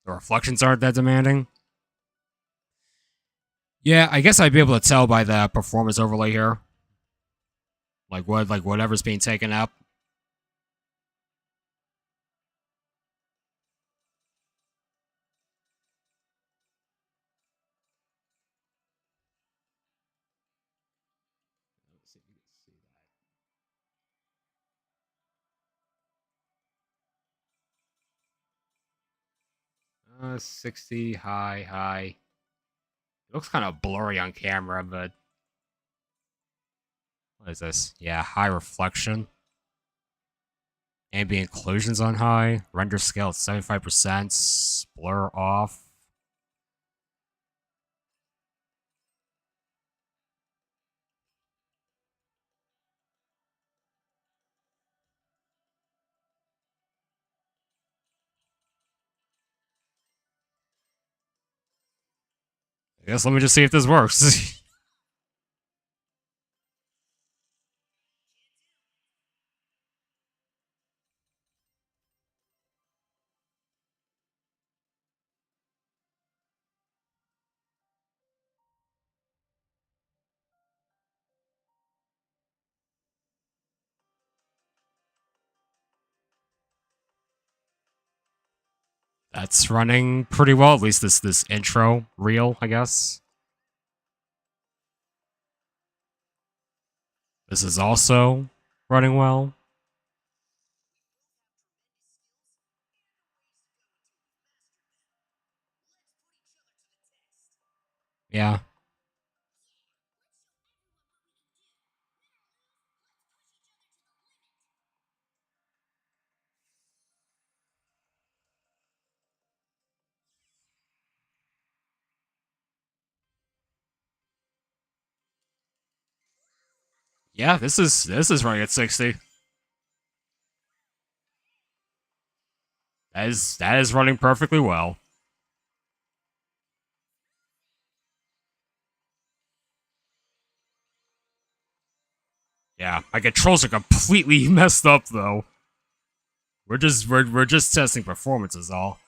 The reflections aren't that demanding. Yeah, I guess I'd be able to tell by the performance overlay here. Like whatever's being taken up. Let's see if you can see that. 60 high. It looks kind of blurry on camera, but what is this? Yeah, high reflection. Ambient occlusions on high. Render scale at 75%. Blur off. I guess let me just see if this works. That's running pretty well, at least this intro reel, I guess. This is also running well. Yeah. Yeah, this is running at 60. That is running perfectly well. Yeah, my controls are completely messed up though. We're just testing performance is all.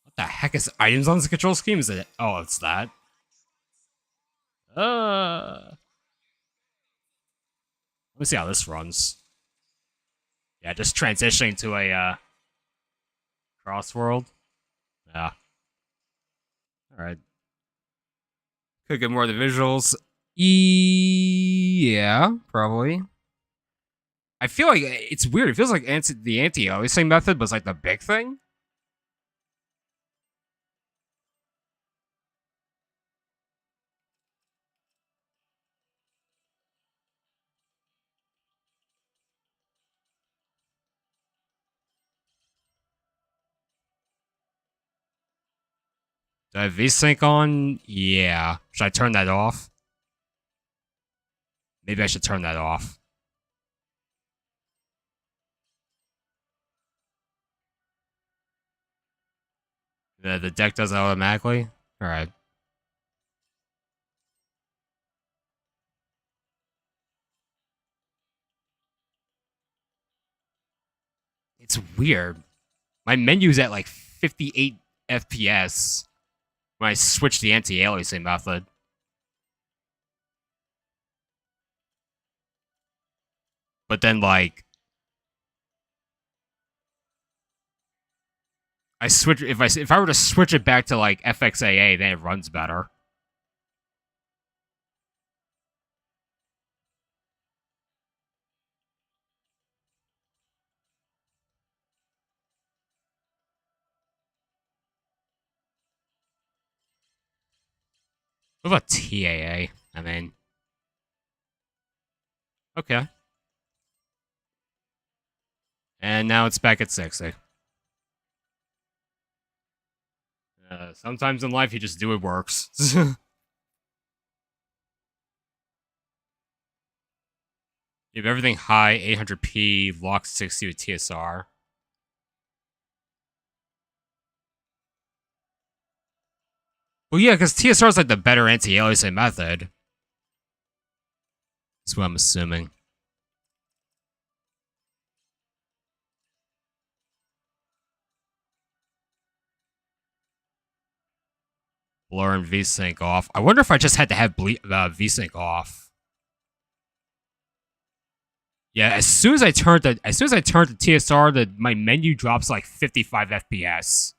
What the heck is items on this control scheme? Is it? Oh, it's that. Let me see how this runs. Yeah, just transitioning to a cross world. Yeah. All right. Could get more of the visuals. Yeah, probably. I feel like it's weird. It feels like the anti-aliasing method was like the big thing. Do I have VSync on? Yeah. Should I turn that off? Maybe I should turn that off. The deck does it automatically? Alright. It's weird. My menu's at like 58 FPS when I switch the anti-aliasing method. But then, like, I switch if I were to switch it back to like FXAA, then it runs better. What about TAA? I mean, okay. And now it's back at 60. Sometimes in life, you just do it works. You have everything high, 800p, lock 60 with TSR. Well, yeah, because TSR is like the better anti-aliasing method. That's what I'm assuming. Blur and VSync off. I wonder if I just had to have VSync off. Yeah, as soon as I turned the TSR, my menu drops like 55 FPS.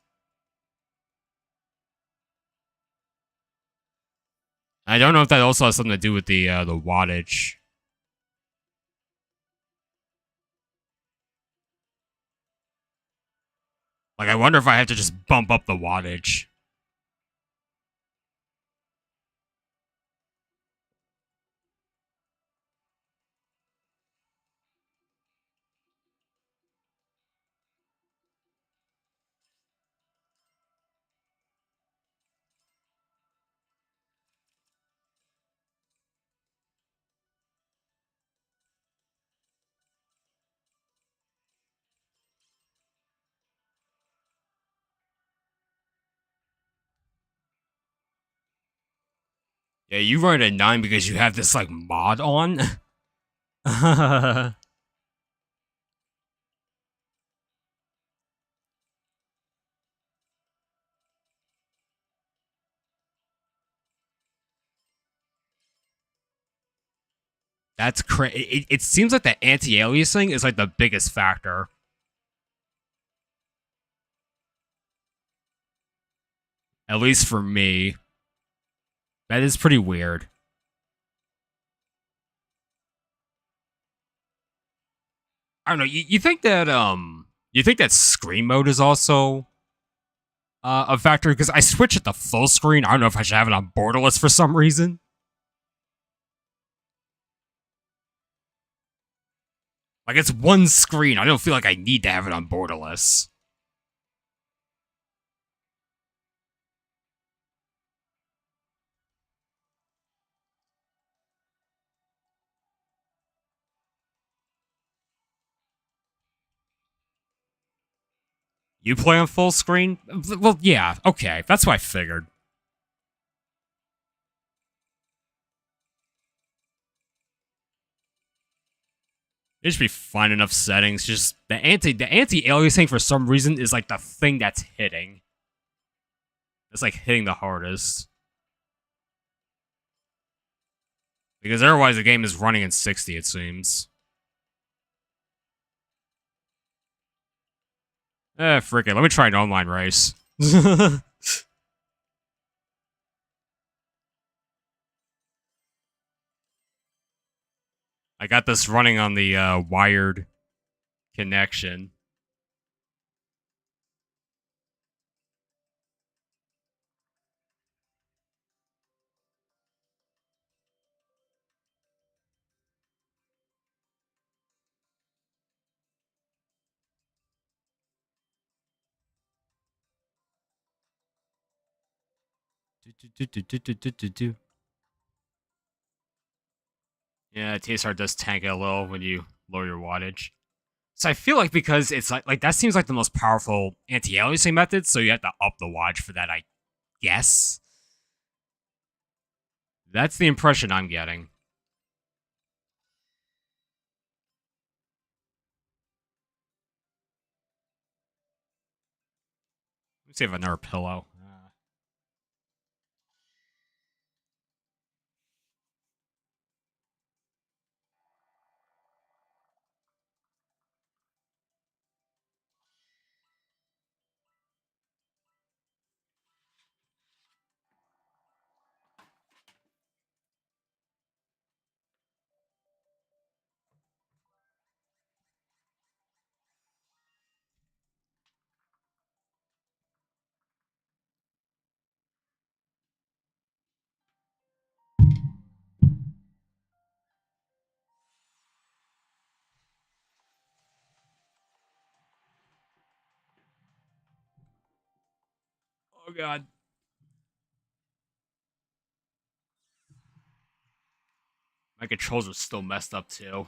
I don't know if that also has something to do with the wattage. Like, I wonder if I have to just bump up the wattage. Yeah, you run it at 9 because you have this, like, mod on? That's crazy. It seems like the anti-aliasing is, like, the biggest factor. At least for me. That is pretty weird. I don't know. You think that screen mode is also a factor? Because I switch it to full screen. I don't know if I should have it on borderless for some reason. Like, it's one screen. I don't feel like I need to have it on borderless. You play on full screen? Well, yeah, okay. That's what I figured. It should be fine enough settings. Just the anti-aliasing for some reason is like the thing that's hitting. It's like hitting the hardest. Because otherwise the game is running in 60, it seems. Frick it. Let me try an online race. I got this running on the wired connection. Yeah, TSR does tank it a little when you lower your wattage. So I feel like because it's like that seems like the most powerful anti-aliasing method, so you have to up the wattage for that, I guess. That's the impression I'm getting. Let me see if I have another pillow. Oh god. My controls are still messed up too.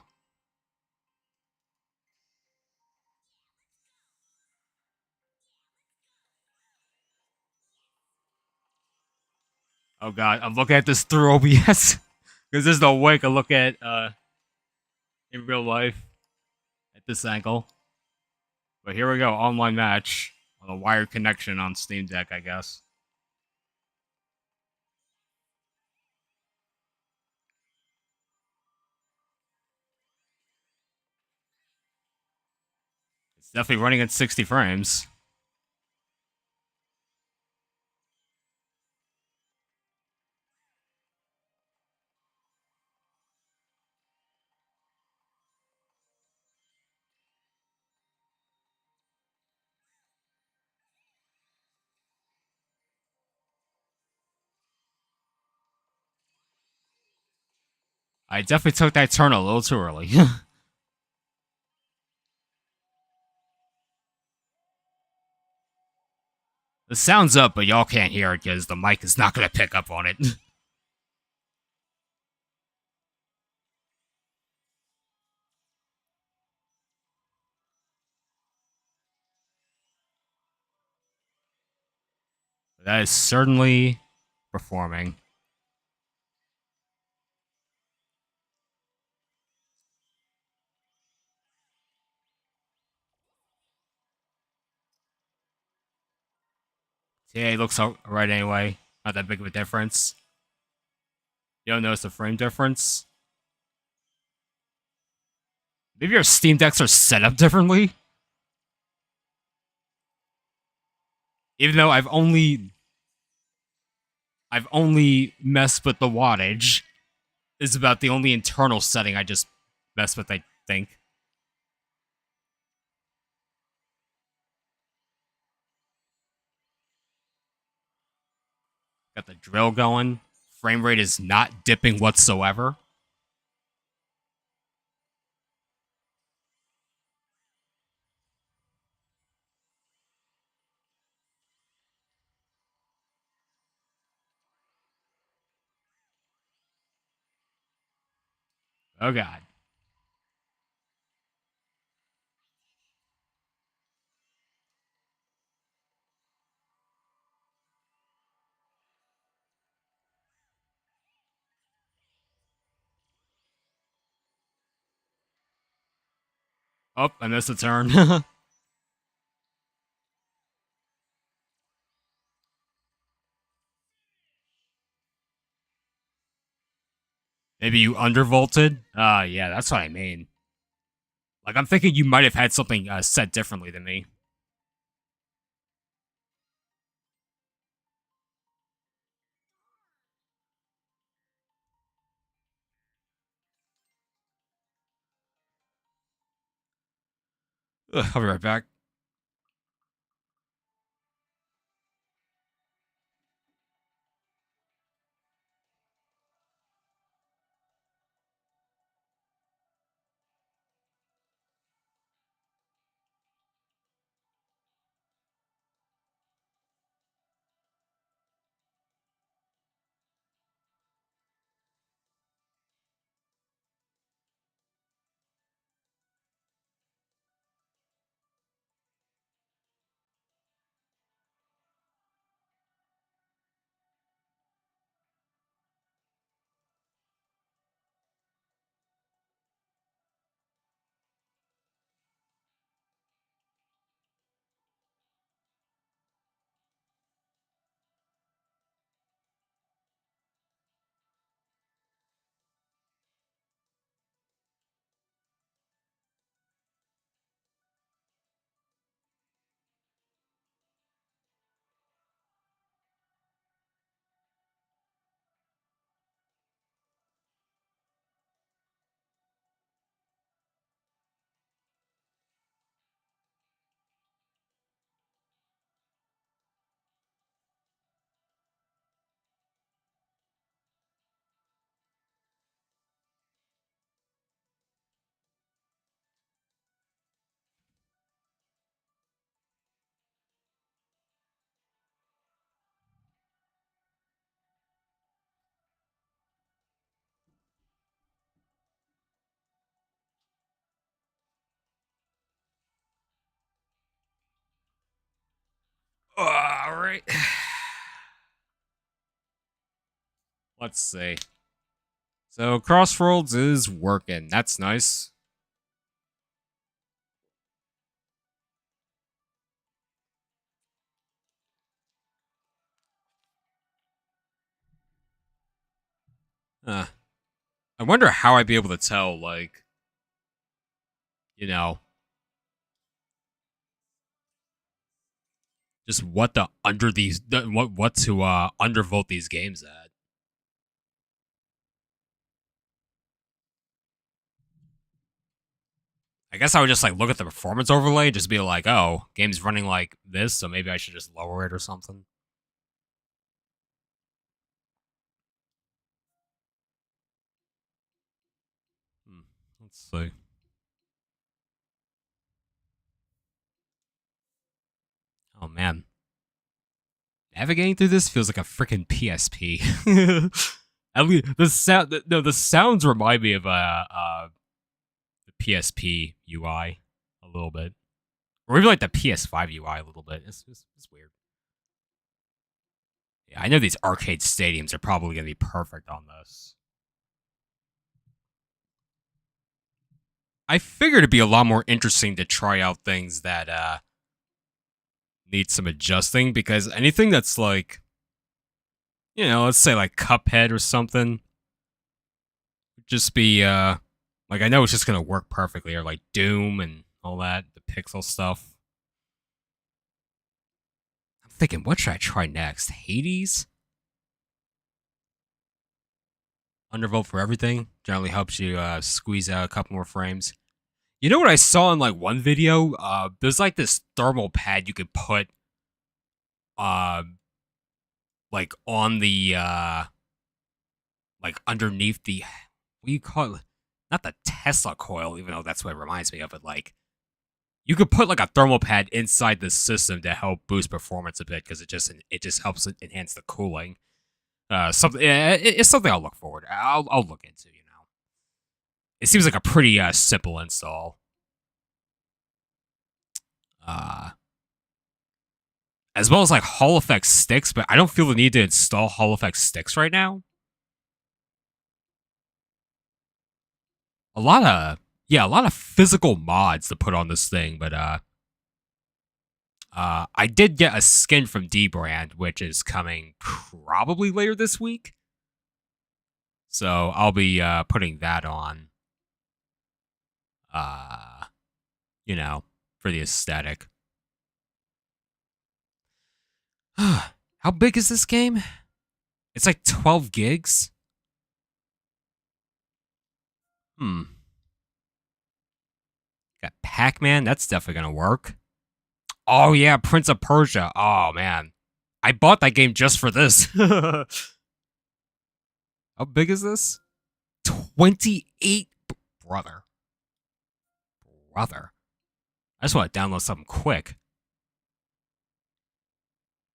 Oh god, I'm looking at this through OBS. Because there's no way I can look at in real life at this angle. But here we go, online match on a wired connection on Steam Deck, I guess. It's definitely running at 60 frames. I definitely took that turn a little too early. The sound's up, but y'all can't hear it because the mic is not going to pick up on it. That is certainly performing. Yeah, it looks alright anyway. Not that big of a difference. You don't notice the frame difference? Maybe your Steam Decks are set up differently? Even though I've only messed with the wattage. Is about the only internal setting I just messed with, I think. Got the drill going. Frame rate is not dipping whatsoever. Oh god. Oh, I missed a turn. Maybe you undervolted? Yeah, that's what I mean. Like, I'm thinking you might have had something set differently than me. Ugh, I'll be right back. All right. Let's see. So Crossroads is working. That's nice. Uh, I wonder how I'd be able to tell, like, you know, just what to undervote these games at. I guess I would just like look at the performance overlay, and just be like, oh, game's running like this, so maybe I should just lower it or something. Hmm. Let's see. Oh man, navigating through this feels like a freaking PSP. At least the sound, no, the sounds remind me of the PSP UI a little bit, or even like the PS5 UI a little bit. It's weird. Yeah, I know these arcade stadiums are probably gonna be perfect on this. I figured it'd be a lot more interesting to try out things that need some adjusting, because anything that's like, let's say like Cuphead or something, would just be like, I know it's just gonna work perfectly, or like Doom and all that, the pixel stuff. I'm thinking, what should I try next? Hades? Undervolt for everything generally helps you squeeze out a couple more frames. You know what I saw in like one video? There's like this thermal pad you could put uh like on the like underneath the, what do you call it? Not the Tesla coil, even though that's what it reminds me of it. Like, you could put like a thermal pad inside the system to help boost performance a bit, because it just helps enhance the cooling. Something, it's something I'll look forward. I'll look into. It seems like a pretty simple install. Uh, as well as like Hall Effect sticks, but I don't feel the need to install Hall Effect sticks right now. A lot of a lot of physical mods to put on this thing, but I did get a skin from D Brand, which is coming probably later this week. So I'll be putting that on. You know, for the aesthetic. How big is this game? It's like 12 gigs. Got Pac-Man. That's definitely gonna work. Oh yeah, Prince of Persia. Oh man, I bought that game just for this. How big is this? 28. Brother. I just want to download something quick.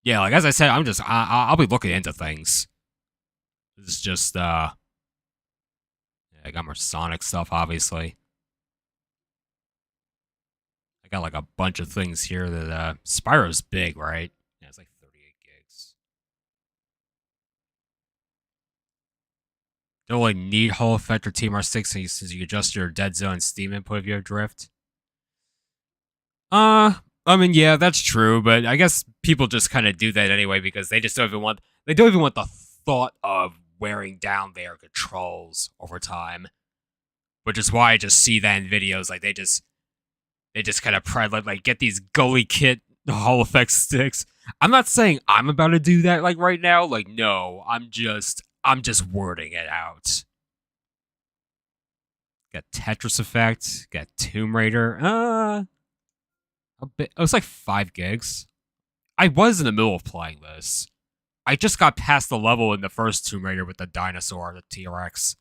Yeah, like as I said, I'll be looking into things. This is just I got more Sonic stuff, obviously. I got like a bunch of things here that Spyro's big, right? Yeah, it's like 38 gigs. Don't really need Hall Effect or TMR6 since you adjust your dead zone Steam input if you have drift. I mean, yeah, that's true, but I guess people just kind of do that anyway because they just don't even want the thought of wearing down their controls over time. Which is why I just see that in videos, like they just kind of pride like get these gully kit Hall Effect sticks. I'm not saying I'm about to do that like right now. Like no, I'm just wording it out. Got Tetris Effect, got Tomb Raider. A bit. It was like 5 gigs. I was in the middle of playing this. I just got past the level in the first Tomb Raider with the dinosaur, the T-Rex.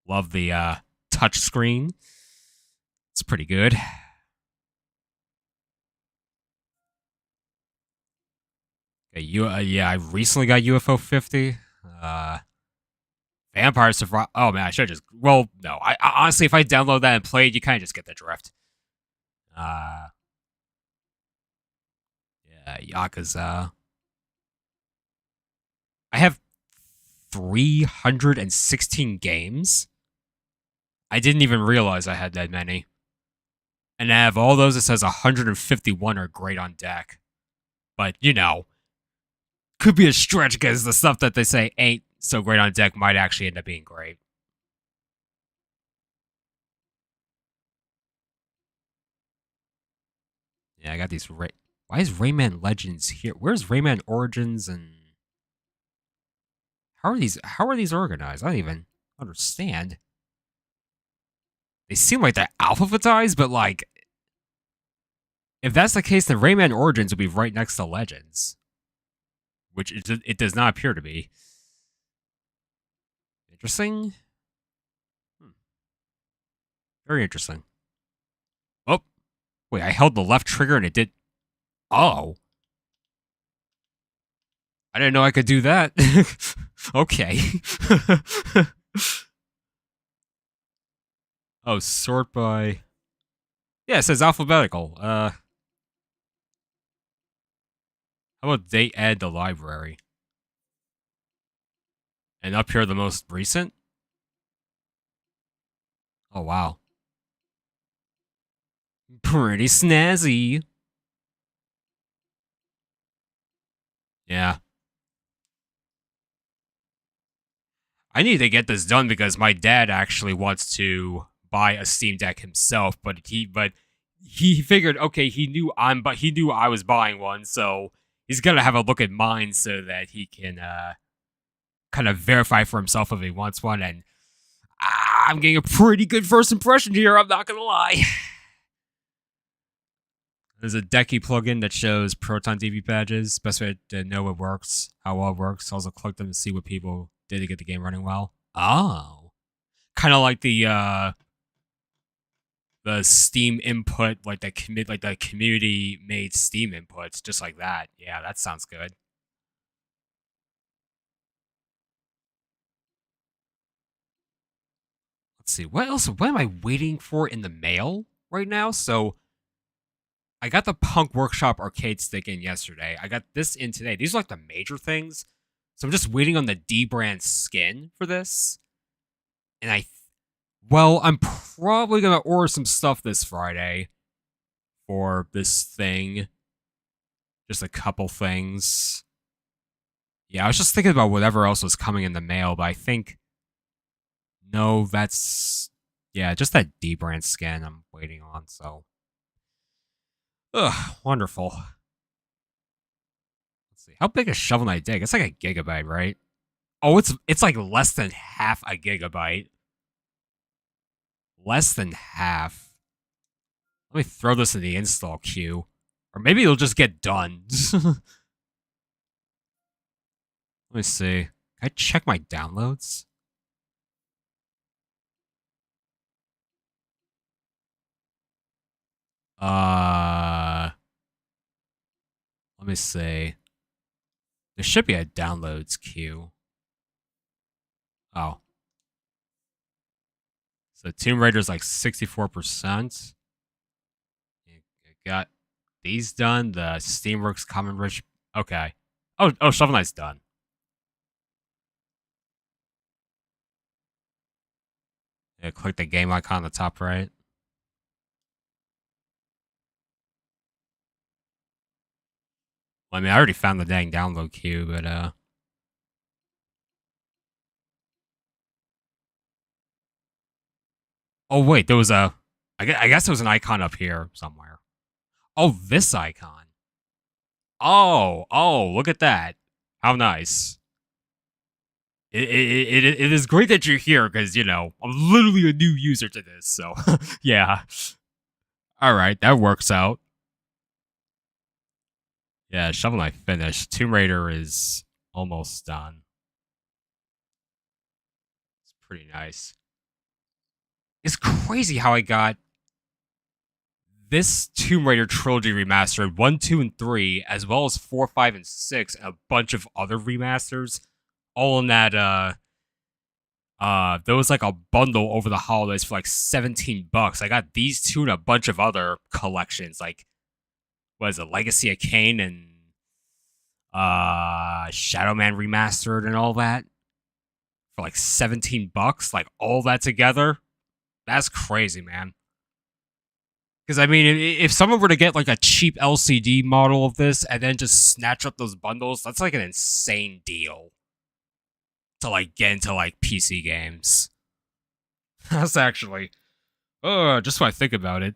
Love the touch screen. It's pretty good. Okay, yeah, I recently got UFO 50. Vampire Survivor. Oh man, I should just. Well, no. I honestly, if I download that and play it, you kind of just get the drift. Yeah, Yakuza. I have 316 games. I didn't even realize I had that many. And I have all those, it says 151 are great on deck. But, could be a stretch because the stuff that they say ain't so great on deck might actually end up being great. Yeah, I got these. Why is Rayman Legends here? Where's Rayman Origins and how are these organized? I don't even understand. They seem like they're alphabetized, but like if that's the case, then Rayman Origins would be right next to Legends, which it does not appear to be. Interesting. Very interesting. Oh, wait, I held the left trigger and it did. Oh. I didn't know I could do that. Okay. Oh, sort by. Yeah, it says alphabetical. How about they add the library? And up here, the most recent? Oh, wow. Pretty snazzy. Yeah. I need to get this done because my dad actually wants to buy a Steam Deck himself, but he figured okay, he knew I was buying one, so he's gonna have a look at mine so that he can kind of verify for himself if he wants one. And I'm getting a pretty good first impression here. I'm not gonna lie. There's a Decky plugin that shows Proton DB badges. Best way to know it works, how well it works. Also click them to see what people did to get the game running well. Oh, kind of like the Steam input, like the community made Steam inputs, just like that. Yeah, that sounds good. let's see, what else? What am I waiting for in the mail right now? So I got the Punk Workshop arcade stick in yesterday. I got this in today. These are like the major things. So I'm just waiting on the D brand skin for this. And well, I'm probably gonna order some stuff this Friday for this thing. Just a couple things. Yeah, I was just thinking about whatever else was coming in the mail, but I think no, that's yeah, just that D brand skin I'm waiting on. So, wonderful. Let's see, how big is Shovel Knight Dig? It's like a gigabyte, right? Oh, it's like less than half a gigabyte. Less than half. Let me throw this in the install queue, or maybe it'll just get done. Let me see. Can I check my downloads? Uh, let me see. There should be a downloads queue. Oh, so Tomb Raider's like 64%. Got these done. The Steamworks Common Rich. Okay. Oh, Shovel Knight's done. Yeah, click the game icon on the top right. Well, I mean, I already found the dang download queue, but oh wait, there was a. I guess there was an icon up here somewhere. Oh, this icon. Oh, look at that. How nice. It is great that you're here because, you know, I'm literally a new user to this. So, yeah. All right, that works out. Yeah, Shovel Knight finished. Tomb Raider is almost done. It's pretty nice. It's crazy how I got this Tomb Raider trilogy remastered 1, 2, and 3, as well as 4, 5, and 6, and a bunch of other remasters, all in that there was like a bundle over the holidays for like $17. I got these two and a bunch of other collections, like what is it, Legacy of Kain and Shadow Man remastered and all that for like $17, like all that together. That's crazy, man. Because I mean, if someone were to get like a cheap LCD model of this and then just snatch up those bundles, that's like an insane deal to like get into like PC games. That's actually, just when I think about it.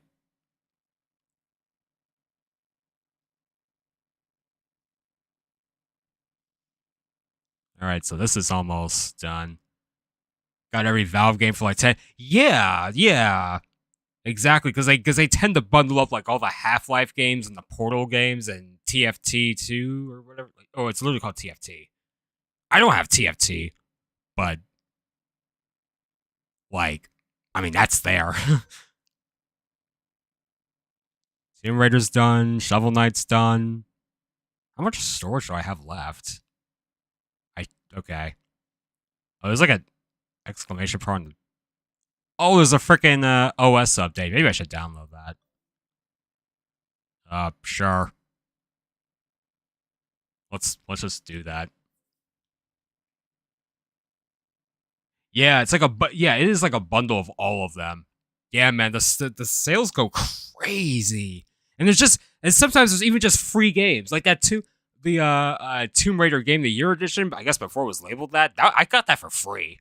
All right, so this is almost done. Got every Valve game for like 10. Yeah, exactly. Because they tend to bundle up like all the Half Life games and the Portal games and TFT 2 or whatever. Oh, it's literally called TFT. I don't have TFT, but like, I mean, that's there. Tomb Raider's done. Shovel Knight's done. How much storage do I have left? I okay. Oh, there's like a exclamation point. Oh, there's a freaking OS update. Maybe I should download that. Sure. Let's just do that. Yeah, it's like yeah, it is like a bundle of all of them. Yeah, man, the sales go crazy, and sometimes there's even just free games like that too. The Tomb Raider Game of the Year edition, I guess before it was labeled that I got that for free.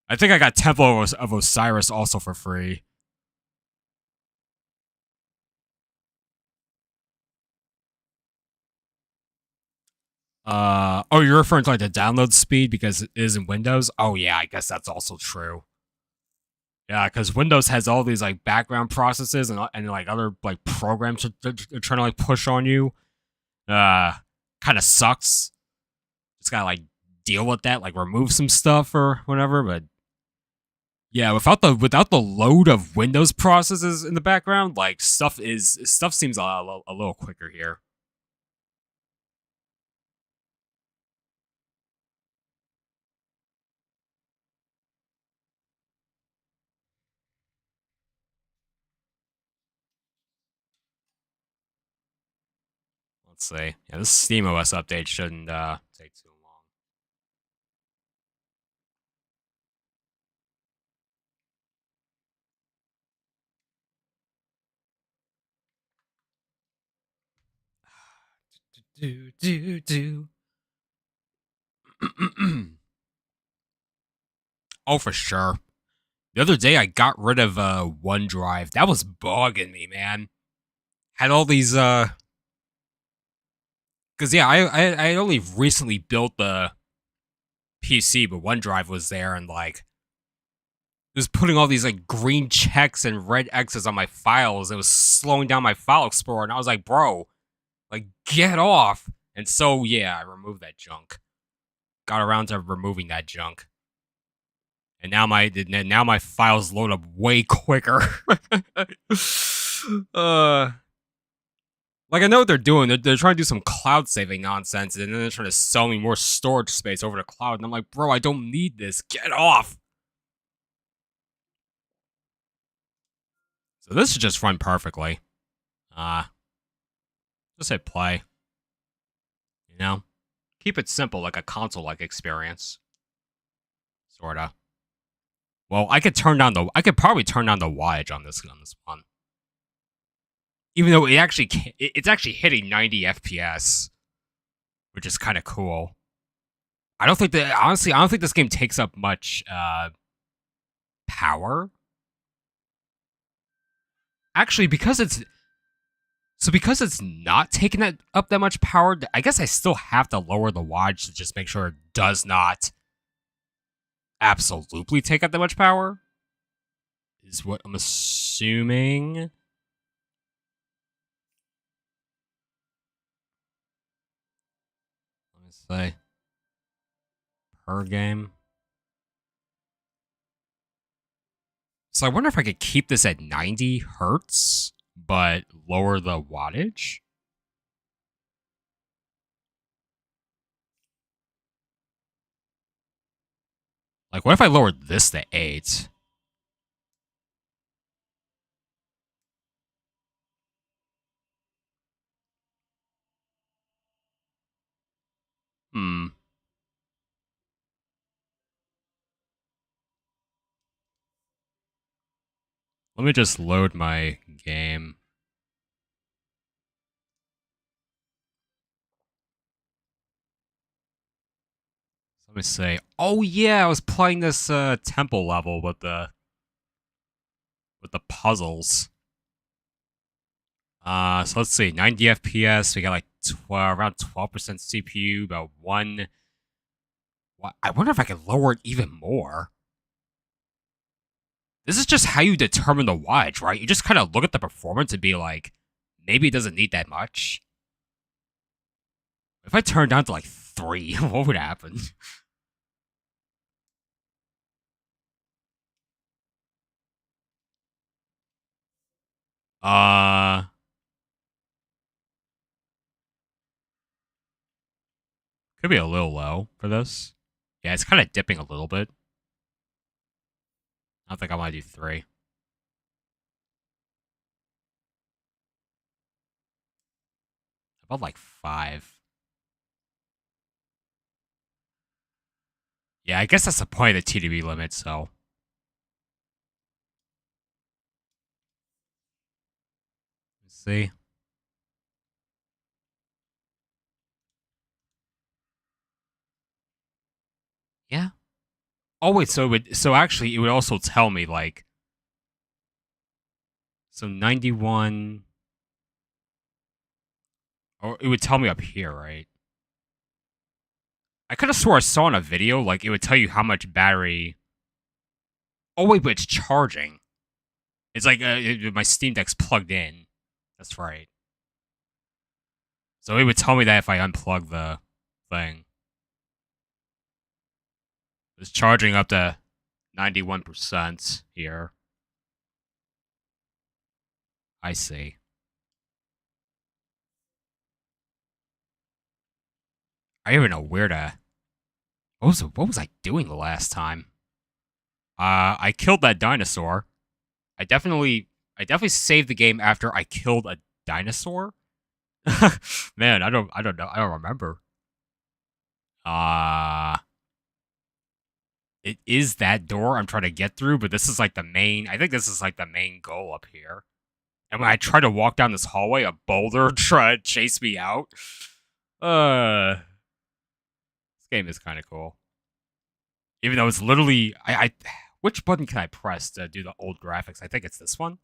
I think I got Temple of Osiris also for free. Oh, you're referring to like the download speed because it is in Windows? Oh yeah, I guess that's also true. Yeah, because Windows has all these like background processes and like other like programs they're trying to like push on you. Uh, Kind of sucks. Just gotta like deal with that, like remove some stuff or whatever. But yeah, without the load of Windows processes in the background, like stuff seems a little quicker here. Let's see. Yeah, this SteamOS update shouldn't take too long. Do. Oh, for sure. The other day I got rid of OneDrive. That was bugging me, man. Had all these because yeah, I only recently built the PC, but OneDrive was there, and like it was putting all these like green checks and red X's on my files. It was slowing down my file explorer, and I was like, bro, like get off. And so yeah, I removed that junk. Got around to removing that junk. And now my files load up way quicker. Like I know what they're doing. They're trying to do some cloud saving nonsense, and then they're trying to sell me more storage space over the cloud. And I'm like, bro, I don't need this. Get off. So this should just run perfectly. Just hit play. You know, keep it simple, like a console-like experience. Sorta. Well, I could probably turn down the wattage on this one. Even though it's actually hitting 90 FPS, which is kind of cool. I don't think this game takes up much power. Actually, because it's not taking up that much power, I guess I still have to lower the wattage to just make sure it does not absolutely take up that much power. Is what I'm assuming. Let me say per game. So I wonder if I could keep this at 90 hertz, but lower the wattage. Like, what if I lowered this to 8? Hmm. Let me just load my game. Let me say, oh yeah, I was playing this temple level with the puzzles. So let's see, 90 FPS. We got like around 12% CPU, about one. I wonder if I could lower it even more. This is just how you determine the wattage, right? You just kind of look at the performance and be like, maybe it doesn't need that much. If I turn down to like 3, what would happen? Uh, could be a little low for this. Yeah, it's kind of dipping a little bit. I don't think I want to do 3. About like 5. Yeah, I guess that's the point of the TDP limit, so. Let's see. Yeah. Oh wait, so actually it would also tell me like so 91 or it would tell me up here, right? I could have swore I saw in a video like it would tell you how much battery. Oh wait, but it's charging. It's like my Steam Deck's plugged in. That's right. So it would tell me that if I unplug the thing. It's charging up to 91% here. I see. I don't even know where to. What was I doing the last time? I killed that dinosaur. I definitely saved the game after I killed a dinosaur. Man, I don't know. I don't remember. Uh it is that door I'm trying to get through, but this is like the main. I think this is like the main goal up here. And when I try to walk down this hallway, a boulder try to chase me out. This game is kind of cool. Even though it's literally, which button can I press to do the old graphics? I think it's this one.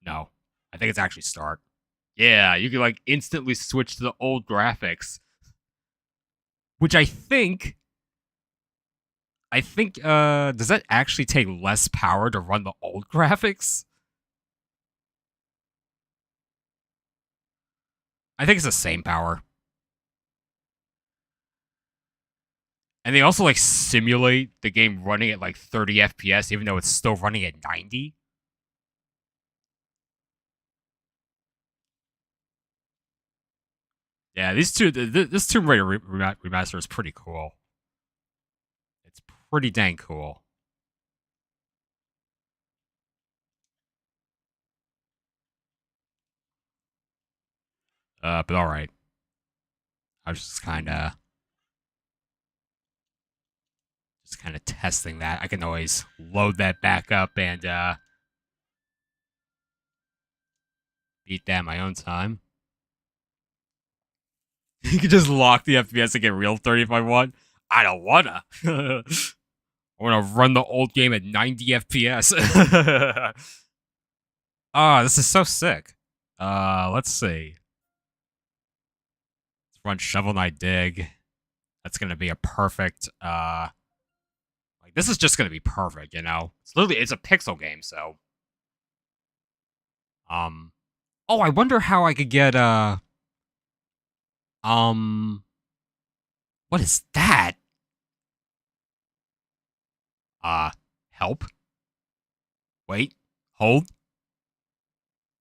No, I think it's actually start. Yeah, you can like instantly switch to the old graphics, which I think does that actually take less power to run the old graphics? I think it's the same power. And they also like simulate the game running at like 30 FPS, even though it's still running at 90. Yeah, this Tomb Raider remaster is pretty cool. It's pretty dang cool. But all right, I was just kind of testing that. I can always load that back up and beat that my own time. You can just lock the FPS and get real 30 if I want. I don't wanna. I wanna run the old game at 90 FPS. Ah, this is so sick. Let's see. Let's run Shovel Knight Dig. That's gonna be a perfect like this is just gonna be perfect, you know? It's a pixel game, so um oh, I wonder how I could get um what is that? Uh help? Wait, hold.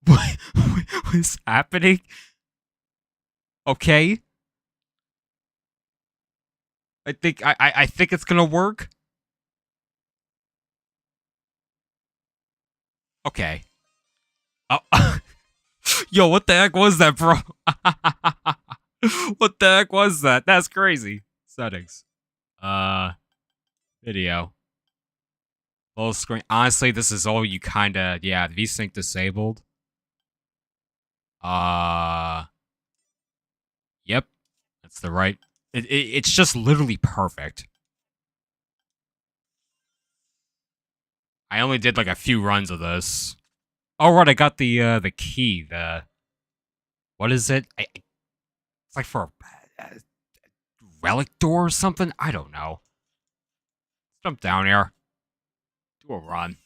What is happening? Okay. I think it's gonna work. Okay. Oh, yo, what the heck was that, bro? What the heck was that? That's crazy. Settings. Uh, video. Full screen. Honestly, this is all you kinda. Yeah, VSync disabled. Uh, yep. That's the right. It's just literally perfect. I only did like a few runs of this. Oh right, I got the key. The what is it? It's like for a relic door or something. I don't know. Let's jump down here. Do a run.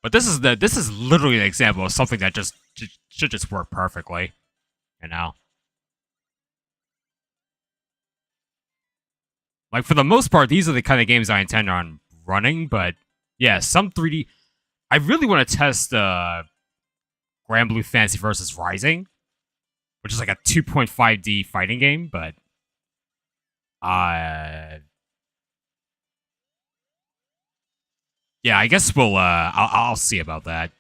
But this is literally an example of something that just should just work perfectly. You know, like for the most part, these are the kind of games I intend on running. But yeah, some 3D. I really want to test Grand Blue Fantasy versus Rising, which is like a 2.5D fighting game. But uh, yeah, I guess I'll see about that.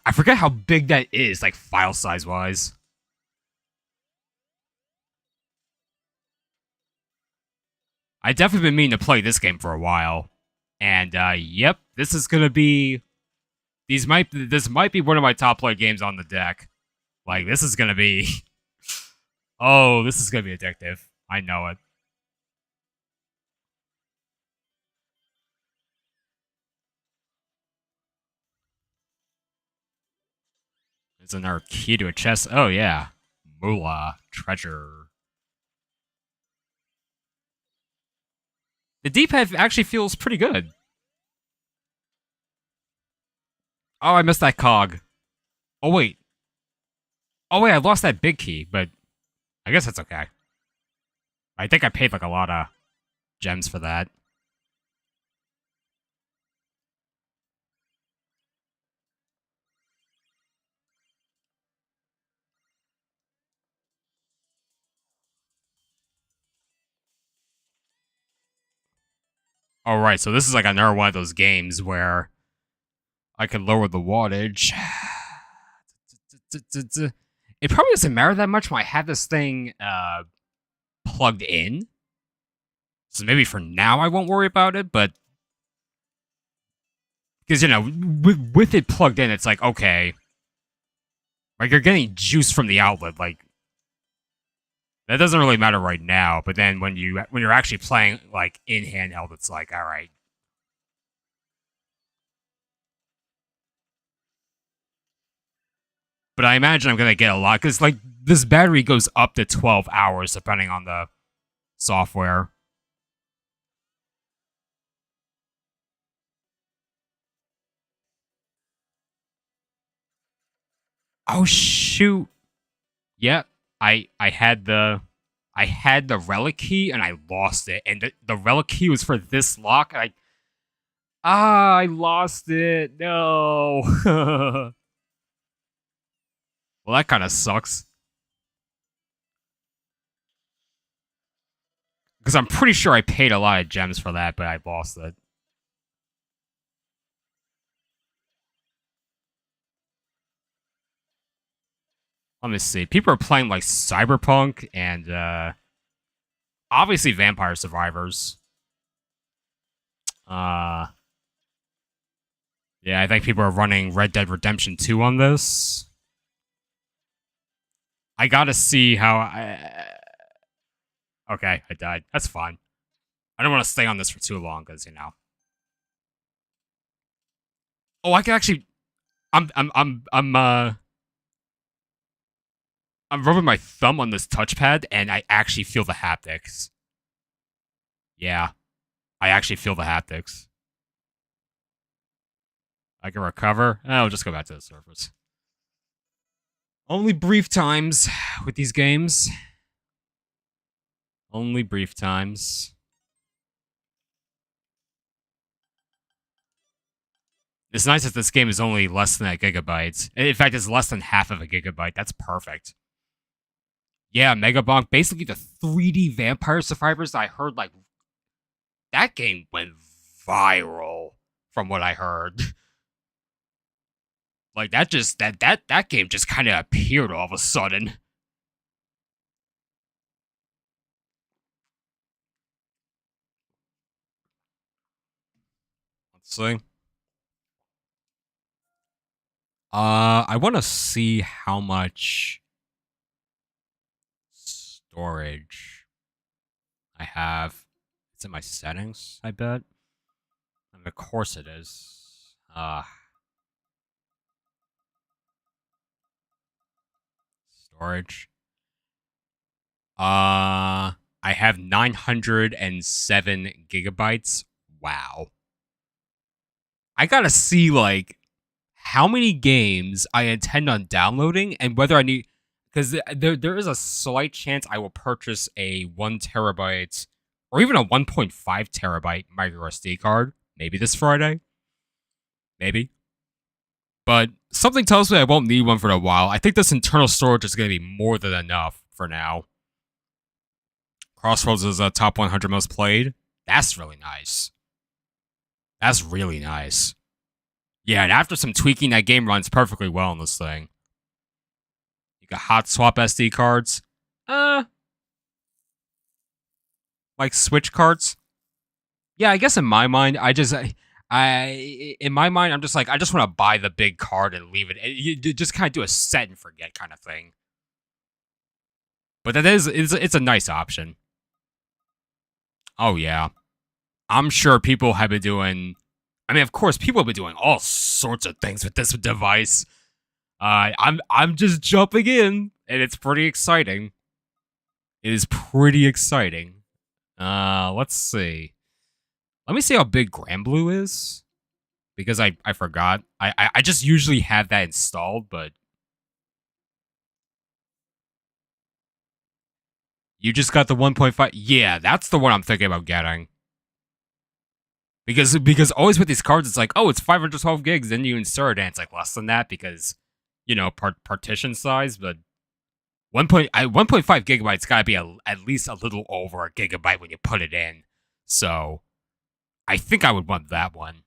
I forget how big that is, like file size wise. I definitely been meaning to play this game for a while, and yep, this is gonna be this might be one of my top played games on the deck. Like this is gonna be oh, this is gonna be addictive. I know it. There's another key to a chest. Oh yeah, moolah treasure. The D-pad actually feels pretty good. Oh, I missed that cog. Oh wait, I lost that big key, but I guess that's okay. I think I paid like a lot of gems for that. All right, so this is like another one of those games where I can lower the wattage. It probably doesn't matter that much when I have this thing plugged in. So maybe for now I won't worry about it, but because with it plugged in, it's like okay, like you're getting juice from the outlet, like that doesn't really matter right now. But then when you're actually playing like in handheld, it's like all right. But I imagine I'm gonna get a lot because like this battery goes up to 12 hours depending on the software. Oh shoot! Yeah, I had the relic key and I lost it, and the relic key was for this lock. And I lost it. No. Well, that kind of sucks because I'm pretty sure I paid a lot of gems for that, but I lost it. Let me see. People are playing like Cyberpunk and obviously Vampire Survivors. Uh, yeah, I think people are running Red Dead Redemption 2 on this. I gotta see how okay, I died. That's fine. I don't want to stay on this for too long because Oh, I can actually. I'm rubbing my thumb on this touchpad, and I actually feel the haptics. Yeah, I actually feel the haptics. I can recover. I'll just go back to the surface. Only brief times with these games. Only brief times. It's nice that this game is only less than a gigabyte. In fact, it's less than half of a gigabyte. That's perfect. Yeah, Megabonk. Basically, the 3D Vampire Survivors. I heard like that game went viral from what I heard. Like that game just kind of appeared all of a sudden. Let's see. I want to see how much storage I have. It's in my settings, I bet. And of course it is. Storage. I have 907 gigabytes. Wow. I gotta see like how many games I intend on downloading and whether I need because there is a slight chance I will purchase a 1 terabyte or even a 1.5 terabyte micro SD card. Maybe this Friday. Maybe. But something tells me I won't need one for a while. I think this internal storage is going to be more than enough for now. Crossroads is a top 100 most played. That's really nice. That's really nice. Yeah, and after some tweaking, that game runs perfectly well on this thing. You got hot swap SD cards. Like Switch cards. Yeah, I guess in my mind, in my mind, I'm just like, I just want to buy the big card and leave it. You just kind of do a set and forget kind of thing. But it's a nice option. Oh yeah, I'm sure people have been doing. I mean, of course, people have been doing all sorts of things with this device. I'm just jumping in, and it's pretty exciting. It is pretty exciting. Let's see. Let me see how big Granblue is. Because I forgot. I just usually have that installed, but you just got the 1.5. Yeah, that's the one I'm thinking about getting. Because always with these cards, it's like, oh, it's 512 gigs. Then you insert it, and it's like less than that because, partition size. But 1.5 gigabytes got to be at least a little over a gigabyte when you put it in. So I think I would want that one.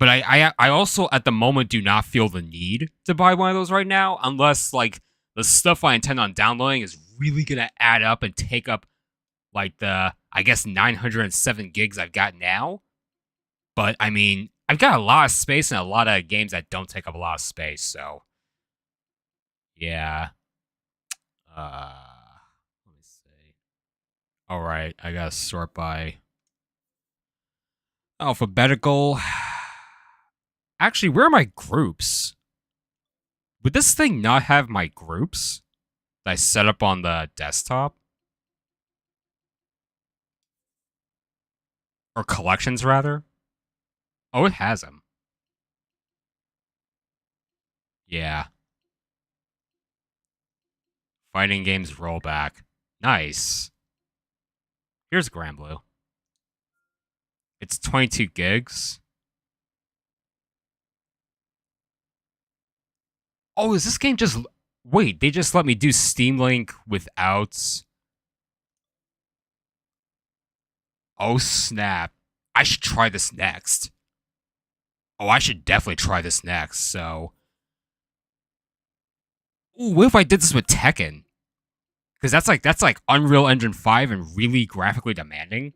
But I also at the moment do not feel the need to buy one of those right now, unless like the stuff I intend on downloading is really gonna add up and take up like the I guess 907 gigs I've got now. But I mean, I've got a lot of space and a lot of games that don't take up a lot of space, so yeah. Let me see. All right, I gotta sort by alphabetical. Actually, where are my groups? Would this thing not have my groups that I set up on the desktop? Or collections, rather? Oh, it has them. Yeah. Fighting games rollback. Nice. Here's Granblue. It's 22 gigs. Oh, is this game just... Wait, they just let me do Steam Link without... Oh, snap. I should try this next. Oh, I should definitely try this next, so... Ooh, what if I did this with Tekken? Because that's like Unreal Engine 5 and really graphically demanding.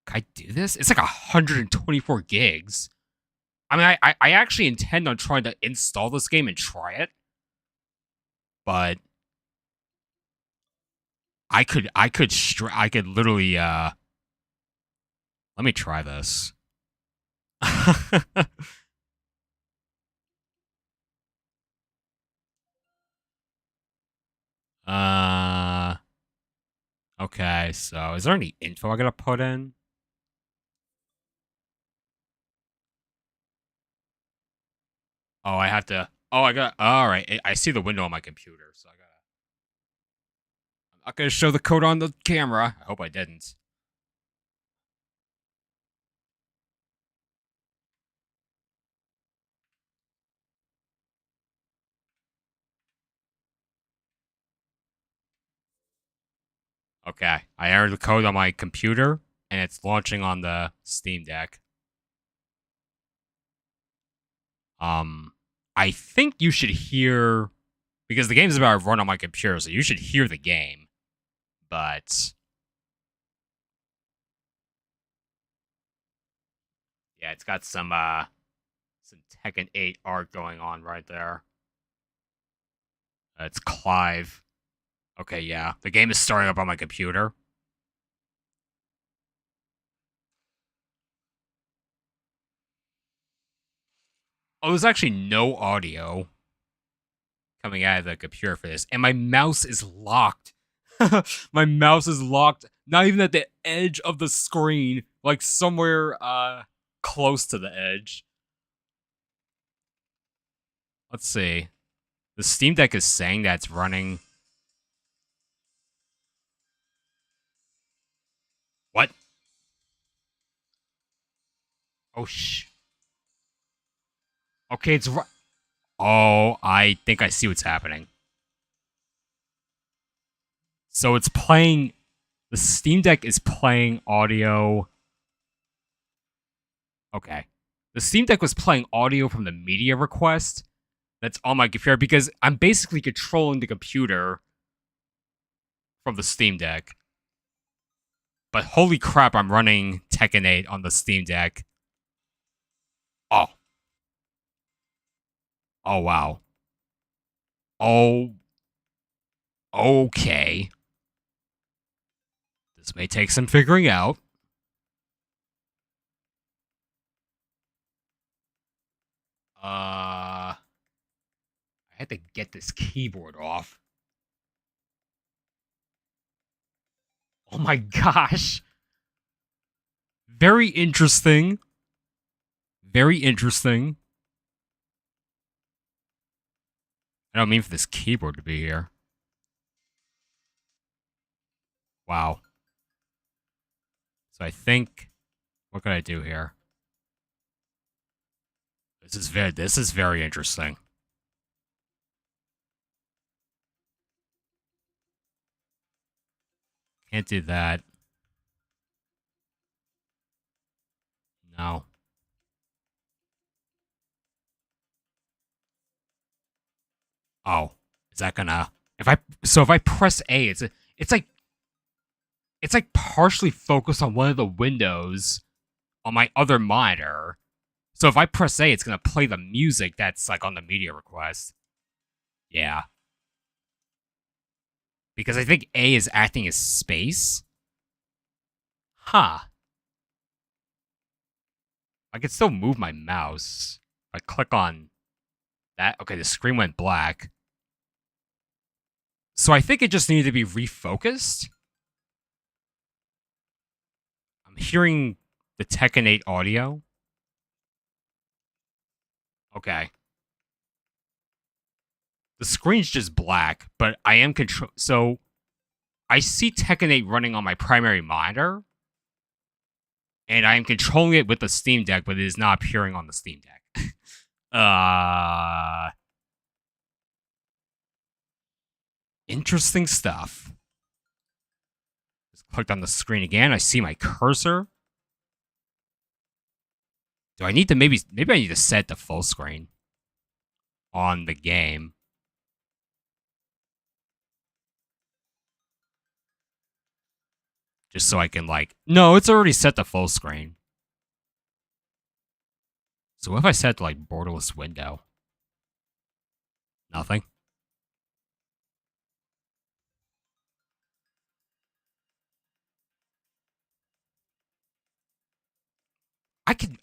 Can I do this? It's like 124 gigs. I mean, I actually intend on trying to install this game and try it, but I could literally let me try this. uh okay, so is there any info I gotta put in? Oh, I have to. Oh, I got. All right, I see the window on my computer, so I gotta. I'm not gonna show the code on the camera. I hope I didn't. Okay, I entered the code on my computer, and it's launching on the Steam Deck. Um, I think you should hear because the game's about to run on my computer, so you should hear the game. But yeah, it's got some Tekken 8 art going on right there. It's Clive. Okay, yeah, the game is starting up on my computer. Oh, there's actually no audio coming out of the computer for this, and my mouse is locked. My mouse is locked, not even at the edge of the screen, like somewhere close to the edge. Let's see. The Steam Deck is saying that it's running. What? Oh Okay, it's Oh, I think I see what's happening. So it's playing. The Steam Deck is playing audio. Okay. The Steam Deck was playing audio from the media request that's on my computer because I'm basically controlling the computer from the Steam Deck. But holy crap, I'm running Tekken 8 on the Steam Deck. Oh. Oh, wow. Oh. Okay. This may take some figuring out. I had to get this keyboard off. Oh my gosh. Very interesting. Very interesting. I don't mean for this keyboard to be here. Wow. So I think what can I do here? This is very interesting. Can't do that. No. Oh, is that gonna? If I press A, it's like it's like partially focused on one of the windows on my other monitor. So if I press A, it's gonna play the music that's like on the media request. Yeah, because I think A is acting as space. Huh. I can still move my mouse. If I click on that. Okay, the screen went black. So I think it just needed to be refocused. I'm hearing the Tekken 8 audio. Okay. The screen's just black, but I am control. So I see Tekken 8 running on my primary monitor, and I am controlling it with the Steam Deck, but it is not appearing on the Steam Deck. Interesting stuff. Just clicked on the screen again. I see my cursor. Do I need to maybe I need to set the full screen on the game? Just so I can like no, it's already set to full screen. So what if I set to like borderless window? Nothing.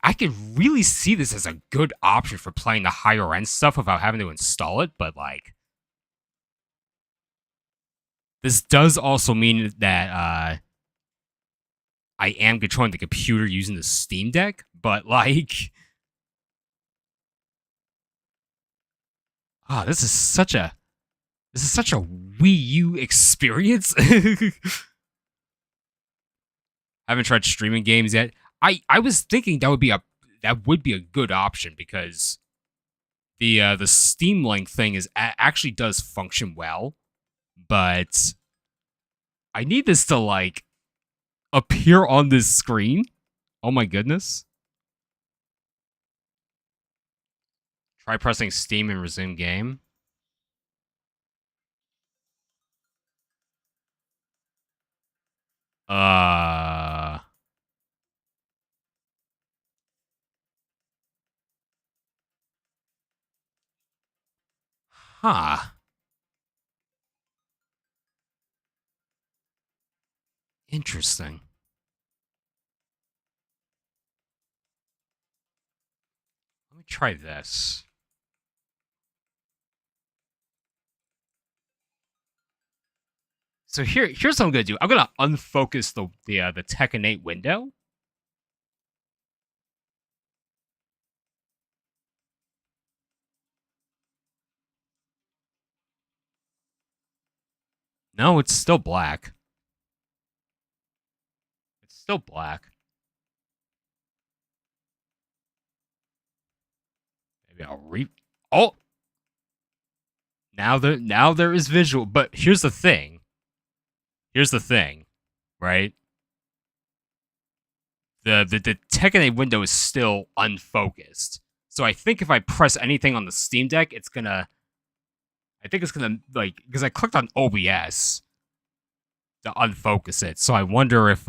I could really see this as a good option for playing the higher end stuff without having to install it, but like this does also mean that I am controlling the computer using the Steam Deck, but like this is such a Wii U experience. I haven't tried streaming games yet. I was thinking that would be a good option because the Steam Link thing actually does function well, but I need this to like appear on this screen. Oh my goodness. Try pressing Steam and resume game. Uh huh. Interesting. Let me try this. So here's what I'm gonna do. I'm gonna unfocus the Tekken 8 window. No, it's still black. It's still black. Maybe I'll Oh, now there is visual. But here's the thing. Here's the thing, right? The Tekken 8 window is still unfocused. So I think if I press anything on the Steam Deck, it's gonna. I think it's gonna like because I clicked on OBS to unfocus it. So I wonder if is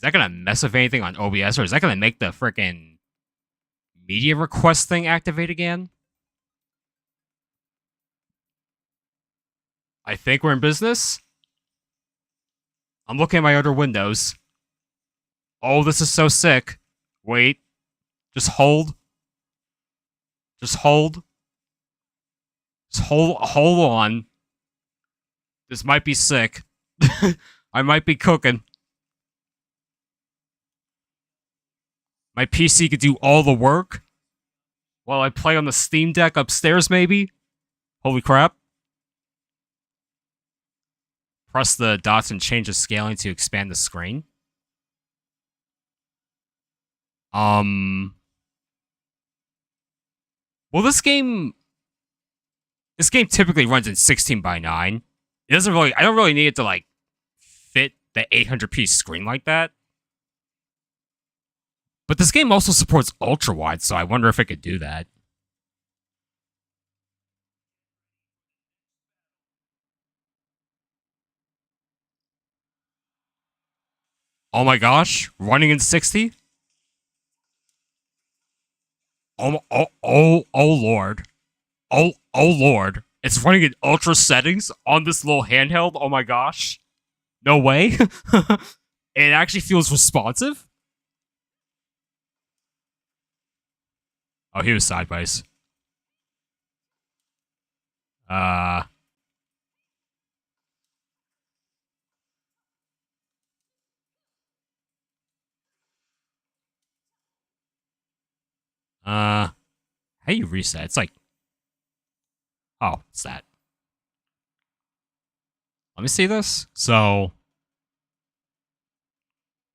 that gonna mess with anything on OBS or is that gonna make the freaking media request thing activate again? I think we're in business. I'm looking at my other windows. Oh, this is so sick. Wait. Just hold. Just hold. Just hold on. This might be sick. I might be cooking. My PC could do all the work while I play on the Steam Deck upstairs, maybe? Holy crap. Press the dots and change the scaling to expand the screen. Well, this game typically runs in 16:9. It doesn't really. I don't really need it to like fit the 800p screen like that. But this game also supports ultra wide, so I wonder if it could do that. Oh my gosh, running in 60? Oh lord. Oh lord. It's running in ultra settings on this little handheld. Oh my gosh. No way. It actually feels responsive. Oh, he was sideways. Uh, how you reset? It's like, oh, it's that. Let me see this. So,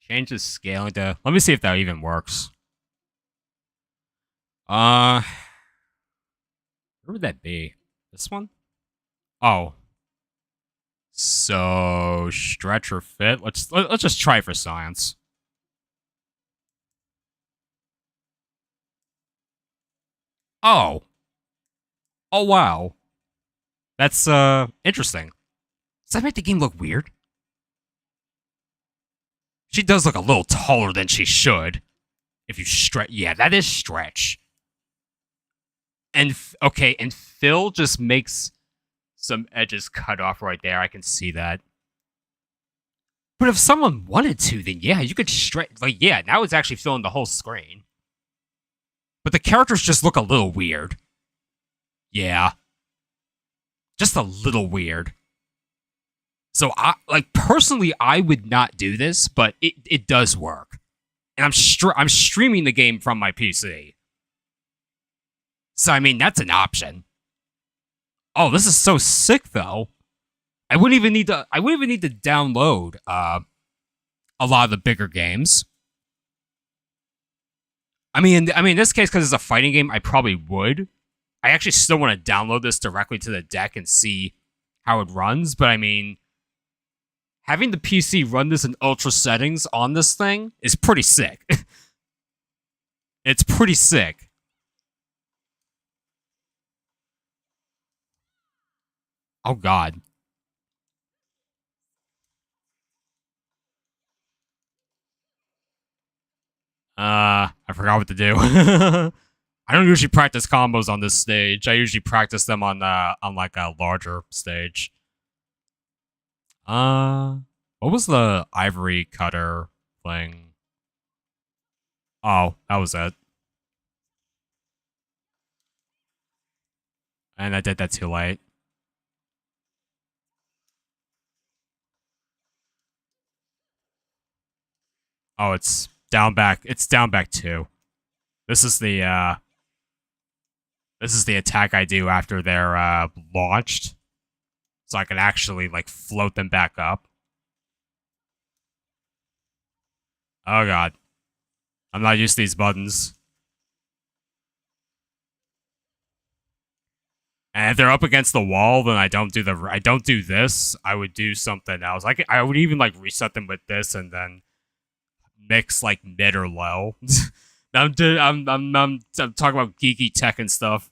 change the scaling to. Let me see if that even works. Where would that be? This one? Oh, so stretch or fit. Let's just try for science. Oh, oh wow, that's interesting. Does that make the game look weird? She does look a little taller than she should. If you stretch, yeah, that is stretch. And okay, and Phil just makes some edges cut off right there. I can see that. But if someone wanted to, then yeah, you could stretch. Like, yeah, now it's actually filling the whole screen. But the characters just look a little weird. Yeah, just a little weird. So I like personally, I would not do this, but it does work. And I'm streaming the game from my PC. So I mean, that's an option. Oh, this is so sick though. I wouldn't even need to download a lot of the bigger games. In this case, because it's a fighting game, I probably would. I actually still want to download this directly to the deck and see how it runs. But I mean, having the PC run this in ultra settings on this thing is pretty sick. It's pretty sick. Oh god. I forgot what to do. I don't usually practice combos on this stage. I usually practice them on like a larger stage. Uh, what was the ivory cutter thing? Oh, that was it. And I did that too late. Oh, it's down back. It's down back two. This is the this is the attack I do after they're launched, so I can actually like float them back up. Oh god, I'm not used to these buttons. And if they're up against the wall, then I don't do this. I would do something else. I would even like reset them with this and then mix like mid or low. I'm talking about geeky tech and stuff.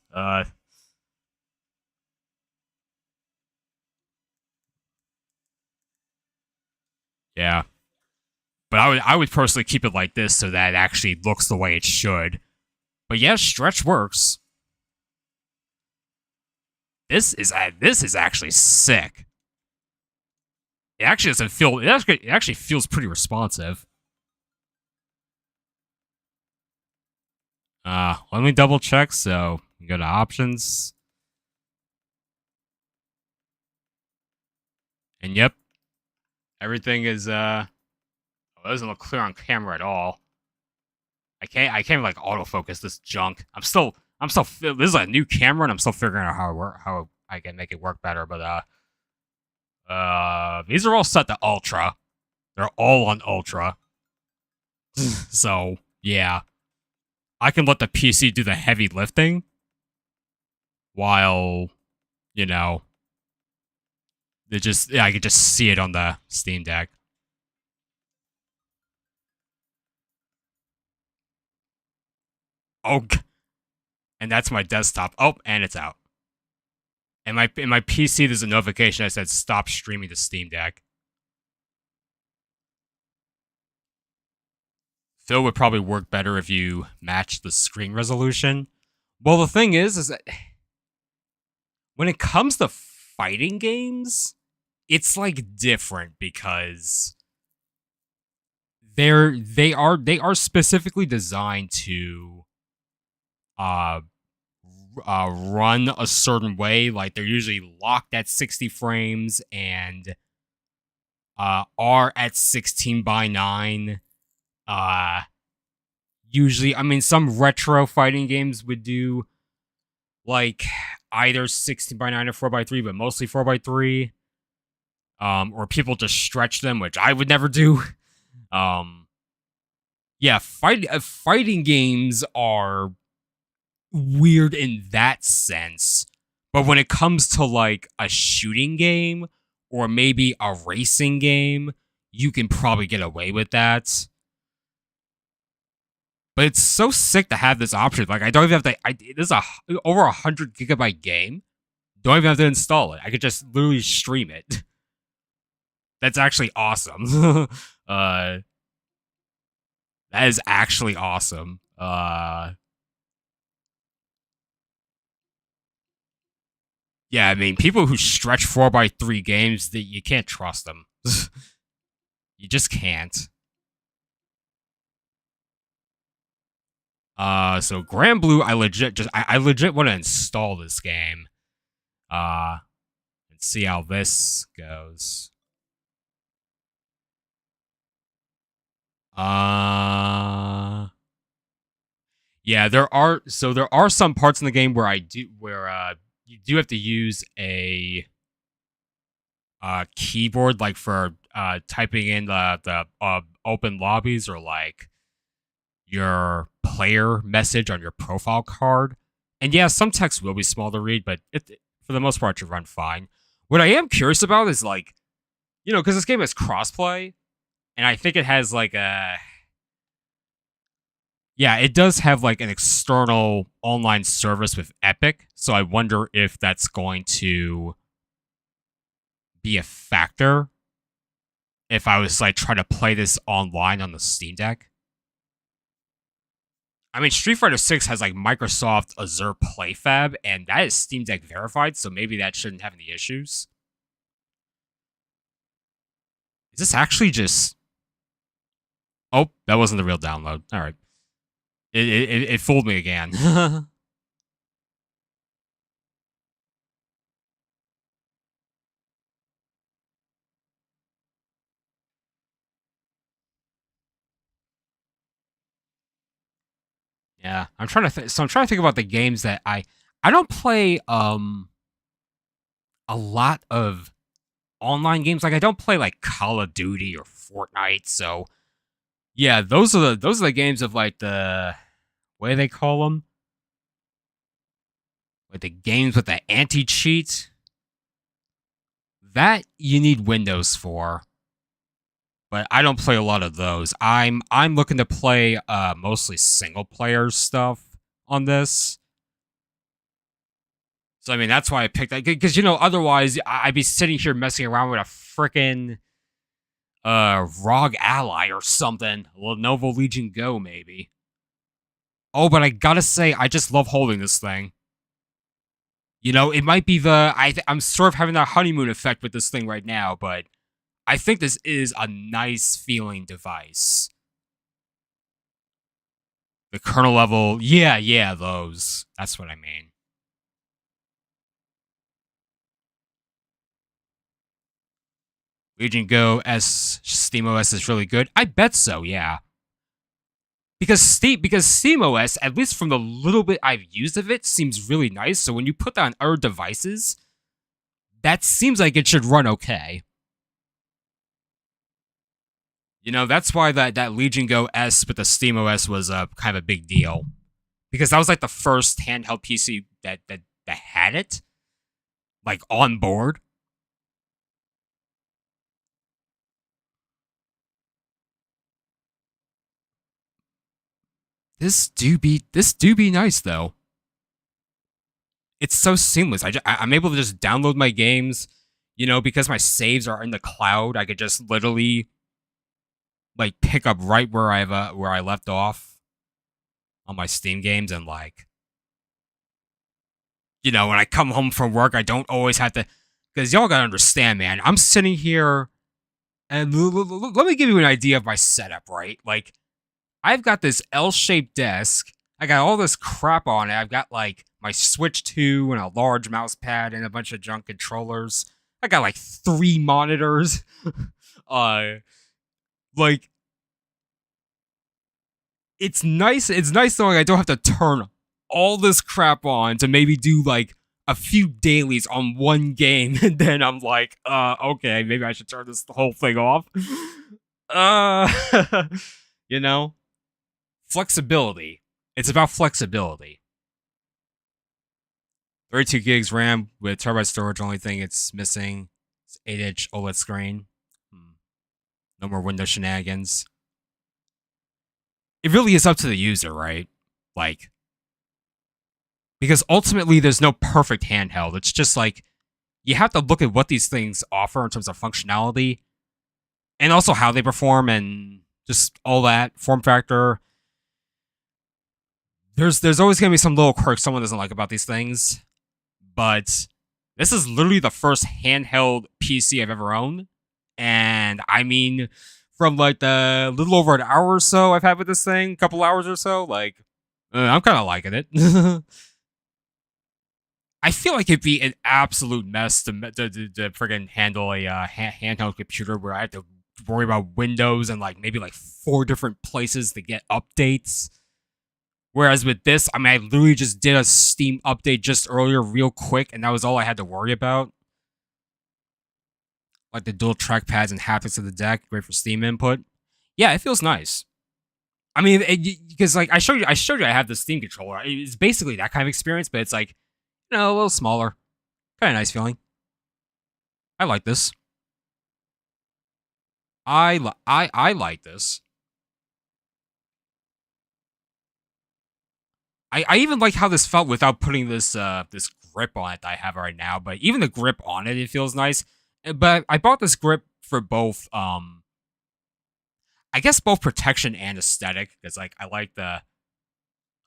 Yeah, but I would personally keep it like this so that it actually looks the way it should. But yeah, stretch works. This is actually sick. It actually doesn't feel. It actually feels pretty responsive. Let me double check. So you go to options, and yep, everything is it doesn't look clear on camera at all. I can't like autofocus this junk. This is a new camera and I'm still figuring out how I can make it work better. But these are all set to ultra. They're all on ultra. So yeah, I can let the PC do the heavy lifting while you know I can just see it on the Steam Deck. Oh, and that's my desktop. Oh, and it's out. And my in my PC, there's a notification that said stop streaming the Steam Deck. Phil would probably work better if you matched the screen resolution. Well, the thing is that when it comes to fighting games, it's like different because they are specifically designed to uh run a certain way. Like they're usually locked at 60 frames and are at 16 by 9. Uh Usually, I mean, some retro fighting games would do like either 16 by 9 or 4 by 3, but mostly 4 by 3. Or people just stretch them, which I would never do. Um, yeah, fighting games are weird in that sense. But when it comes to like a shooting game or maybe a racing game, you can probably get away with that. But it's so sick to have this option. Like I don't even have to. This is a over 100 gigabyte game. Don't even have to install it. I could just literally stream it. That's actually awesome. uh, that is actually awesome. Yeah, I mean, people who stretch 4 by 3 games, that you can't trust them. You just can't. So Grand Blue, I legit want to install this game. Uh, and see how this goes. Uh, yeah, there are some parts in the game where you do have to use a keyboard like for typing in the open lobbies or like your player message on your profile card. And yeah, some text will be small to read, but for the most part, you run fine. What I am curious about is like, because this game has crossplay, and I think it has like yeah, it does have like an external online service with Epic. So I wonder if that's going to be a factor if I was like trying to play this online on the Steam Deck. I mean, Street Fighter 6 has like Microsoft Azure PlayFab, and that is Steam Deck verified, so maybe that shouldn't have any issues. Is this actually just. Oh, that wasn't the real download. All right. It fooled me again. Yeah, I'm trying to so I'm trying to think about the games that I don't play a lot of online games. Like I don't play like Call of Duty or Fortnite. So yeah, those are the games of like the what do they call them? Like the games with the anti cheat that you need Windows for. But I don't play a lot of those. I'm looking to play mostly single player stuff on this. So I mean that's why I picked that because otherwise I'd be sitting here messing around with a freaking Rogue Ally or something. Lenovo Legion Go maybe. Oh, but I gotta say I just love holding this thing. It might be I'm sort of having that honeymoon effect with this thing right now, but I think this is a nice feeling device. The kernel level, yeah, those. That's what I mean. Legion Go S SteamOS is really good. I bet so, yeah. Because SteamOS, at least from the little bit I've used of it, seems really nice. So when you put that on other devices, that seems like it should run okay. That's why that Legion Go S with the SteamOS was a kind of a big deal. Because that was like the first handheld PC that had it, like on board. This do be nice though. It's so seamless. I'm able to just download my games, because my saves are in the cloud. I could just literally like pick up right where I left off on my Steam games, and like, when I come home from work, I don't always have to, because y'all gotta understand, man. I'm sitting here, and let me give you an idea of my setup, right? Like, I've got this L-shaped desk. I got all this crap on it. I've got like my Switch 2 and a large mouse pad and a bunch of junk controllers. I got like 3 monitors. uh like it's nice knowing I don't have to turn all this crap on to maybe do like a few dailies on one game, and then I'm like, okay, maybe I should turn this whole thing off. Uh you know? Flexibility. It's about flexibility. 32 gigs RAM with terabyte storage. Only thing it's missing is 8-inch OLED screen. No more Windows shenanigans. It really is up to the user, right? Like, because ultimately there's no perfect handheld. It's just like you have to look at what these things offer in terms of functionality and also how they perform and just all that form factor. There's always gonna be some little quirk someone doesn't like about these things, but this is literally the first handheld PC I've ever owned. And I mean, from like the little over an hour or so I've had with this thing, couple hours or so, like, I'm kind of liking it. I feel like it'd be an absolute mess to friggin' handle a handheld computer where I have to worry about Windows and like maybe like 4 different places to get updates. Whereas with this, I mean, I literally just did a Steam update just earlier, real quick, and that was all I had to worry about. Like the dual trackpads and haptics of the deck, great for Steam input. Yeah, it feels nice. I mean, because like I showed you I have the Steam controller. It's basically that kind of experience, but it's like, a little smaller. Kind of nice feeling. I like this. I like this. I even like how this felt without putting this grip on it that I have right now. But even the grip on it, it feels nice. But I bought this grip for both I guess both protection and aesthetic, because like I like the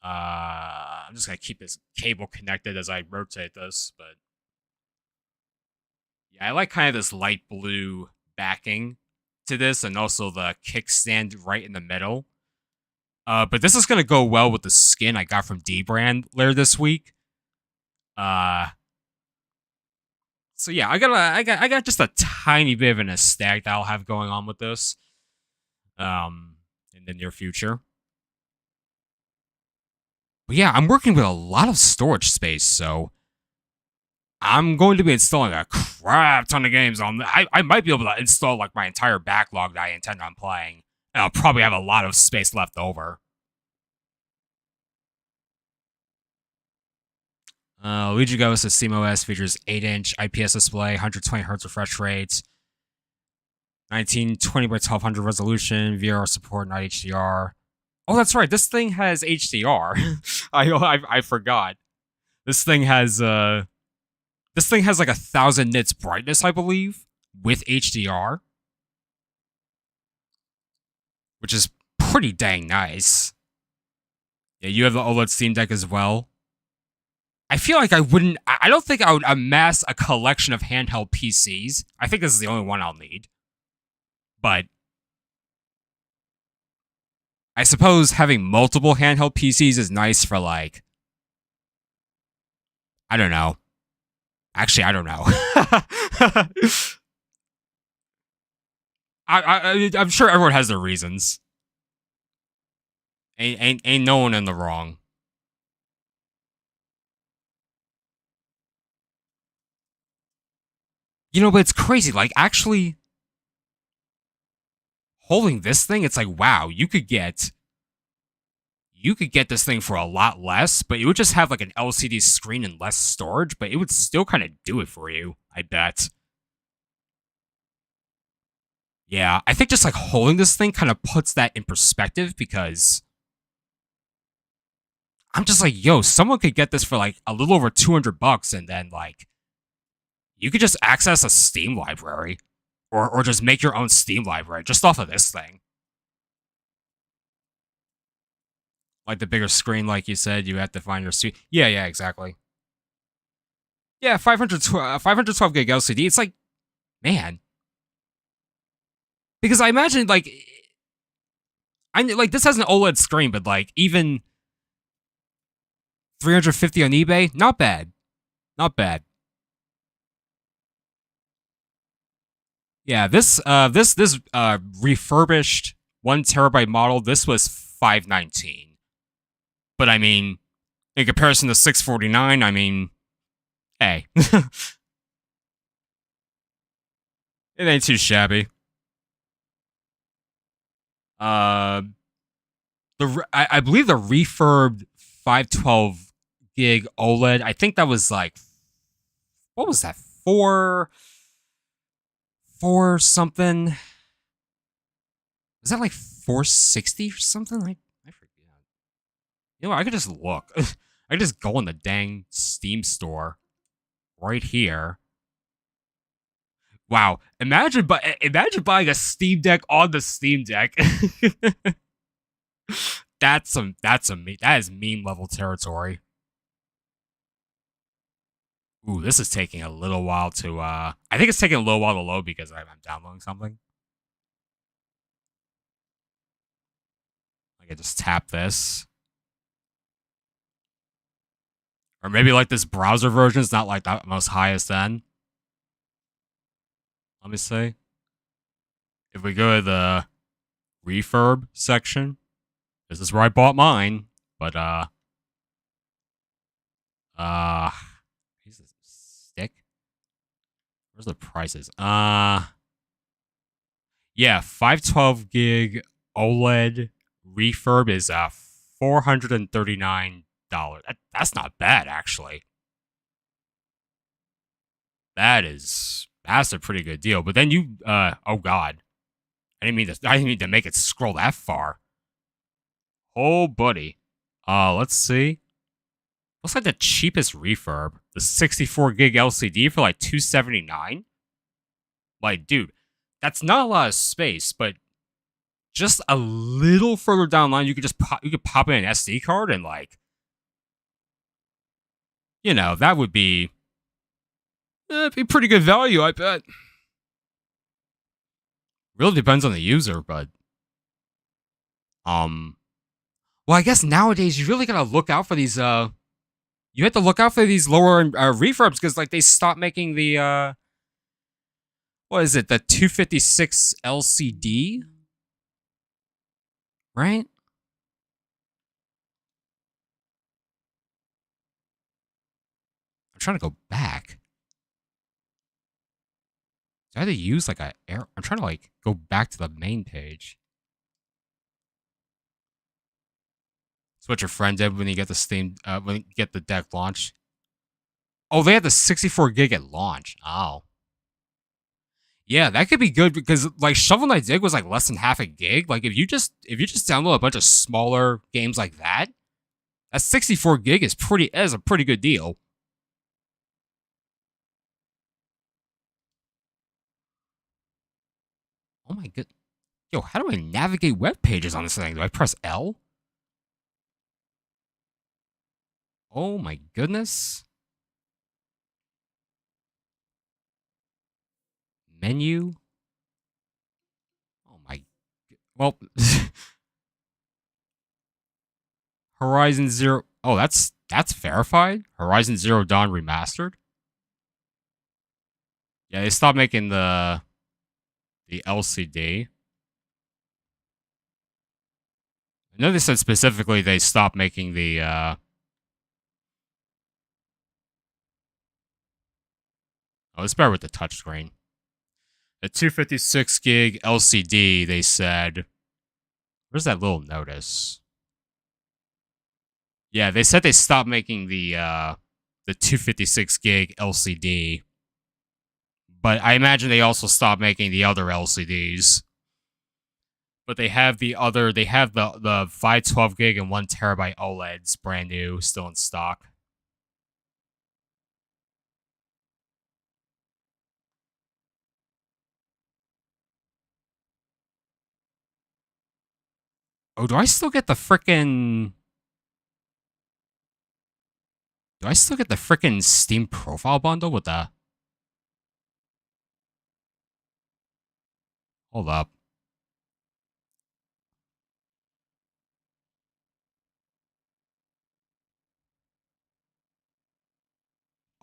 I'm just gonna keep this cable connected as I rotate this, but yeah, I like kind of this light blue backing to this, and also the kickstand right in the middle. But this is gonna go well with the skin I got from D Brand later this week. Uh, so yeah, I got just a tiny bit of an aesthetic that I'll have going on with this, in the near future. But yeah, I'm working with a lot of storage space, so I'm going to be installing a crap ton of games on. I might be able to install like my entire backlog that I intend on playing, and I'll probably have a lot of space left over. Luigi Ghost of SteamOS features 8-inch IPS display, 120 hertz refresh rate, 1920 by 1200 resolution, VR support, not HDR. Oh, that's right. This thing has HDR. I forgot. This thing has like 1,000 nits brightness, I believe, with HDR, which is pretty dang nice. Yeah, you have the OLED Steam Deck as well. I feel like I wouldn't. I don't think I would amass a collection of handheld PCs. I think this is the only one I'll need. But I suppose having multiple handheld PCs is nice for like, I don't know. Actually, I don't know. I'm sure everyone has their reasons. Ain't no one in the wrong. But it's crazy. Like, actually holding this thing, it's like, wow, you could get this thing for a lot less, but it would just have like an LCD screen and less storage, but it would still kind of do it for you, I bet. Yeah, I think just like holding this thing kind of puts that in perspective, because I'm just like, yo, someone could get this for like a little over $200, and then like you could just access a Steam library, or just make your own Steam library just off of this thing. Like the bigger screen, like you said, you have to find your suite. Yeah, yeah, exactly. Yeah, 512 gig LCD. It's like, man, because I imagine like I like this has an OLED screen, but like even 350 on eBay, not bad, not bad. Yeah, this refurbished 1 terabyte model. This was 519, but I mean, in comparison to 649, I mean, hey, it ain't too shabby. Uh, I believe the refurbed 512 gig OLED. I think that was like, what was that, four something? Was that like 460 or something? I forget. You know what? I could just look. I could just go in the dang Steam store right here. Wow! Imagine buying a Steam Deck on the Steam Deck. That is meme level territory. Ooh, this is taking a little while to. I think it's taking a little while to load because I'm downloading something. Like I just tap this, or maybe like this browser version is not like the most highest end. Let me see. If we go to the refurb section, this is where I bought mine. But uh, piece of stick. Where's the prices? Yeah, 512 gig OLED refurb is $439. That's not bad actually. That's a pretty good deal. But then you oh god, I didn't mean to make it scroll that far. Oh buddy. Let's see. Looks like the cheapest refurb, the 64 gig LCD for like 279. Like, dude, that's not a lot of space, but just a little further down the line, you could pop in an SD card and like, that would be pretty good value, I bet. Really depends on the user, but um, well, I guess nowadays you really gotta look out for these. You have to look out for these lower refurbs because like they stopped making the what is it, the 256 LCD, right? I'm trying to go back. So I had to use like I'm trying to like go back to the main page. That's what your friend did when you get the when you get the deck launch. Oh, they had the 64 gig at launch. Oh. Yeah, that could be good because like Shovel Knight Dig was like less than half a gig. Like if you just download a bunch of smaller games like that, that 64 gig is a pretty good deal. Oh my god. Yo, how do I navigate web pages on this thing? Do I press L? Oh my goodness. Menu. Oh my. Well, Horizon Zero. Oh, that's verified. Horizon Zero Dawn remastered. Yeah, they stopped making the LCD. I know they said specifically they stopped making the oh, it's better with the touchscreen. The 256 gig LCD, they said. Where's that little notice? Yeah, they said they stopped making the 256 gig LCD. But I imagine they also stopped making the other LCDs. but they have the 512 gig and 1 terabyte OLEDs, brand new, still in stock. Oh, do I still get the frickin'? Do I still get the frickin' Steam profile bundle with the? Hold up.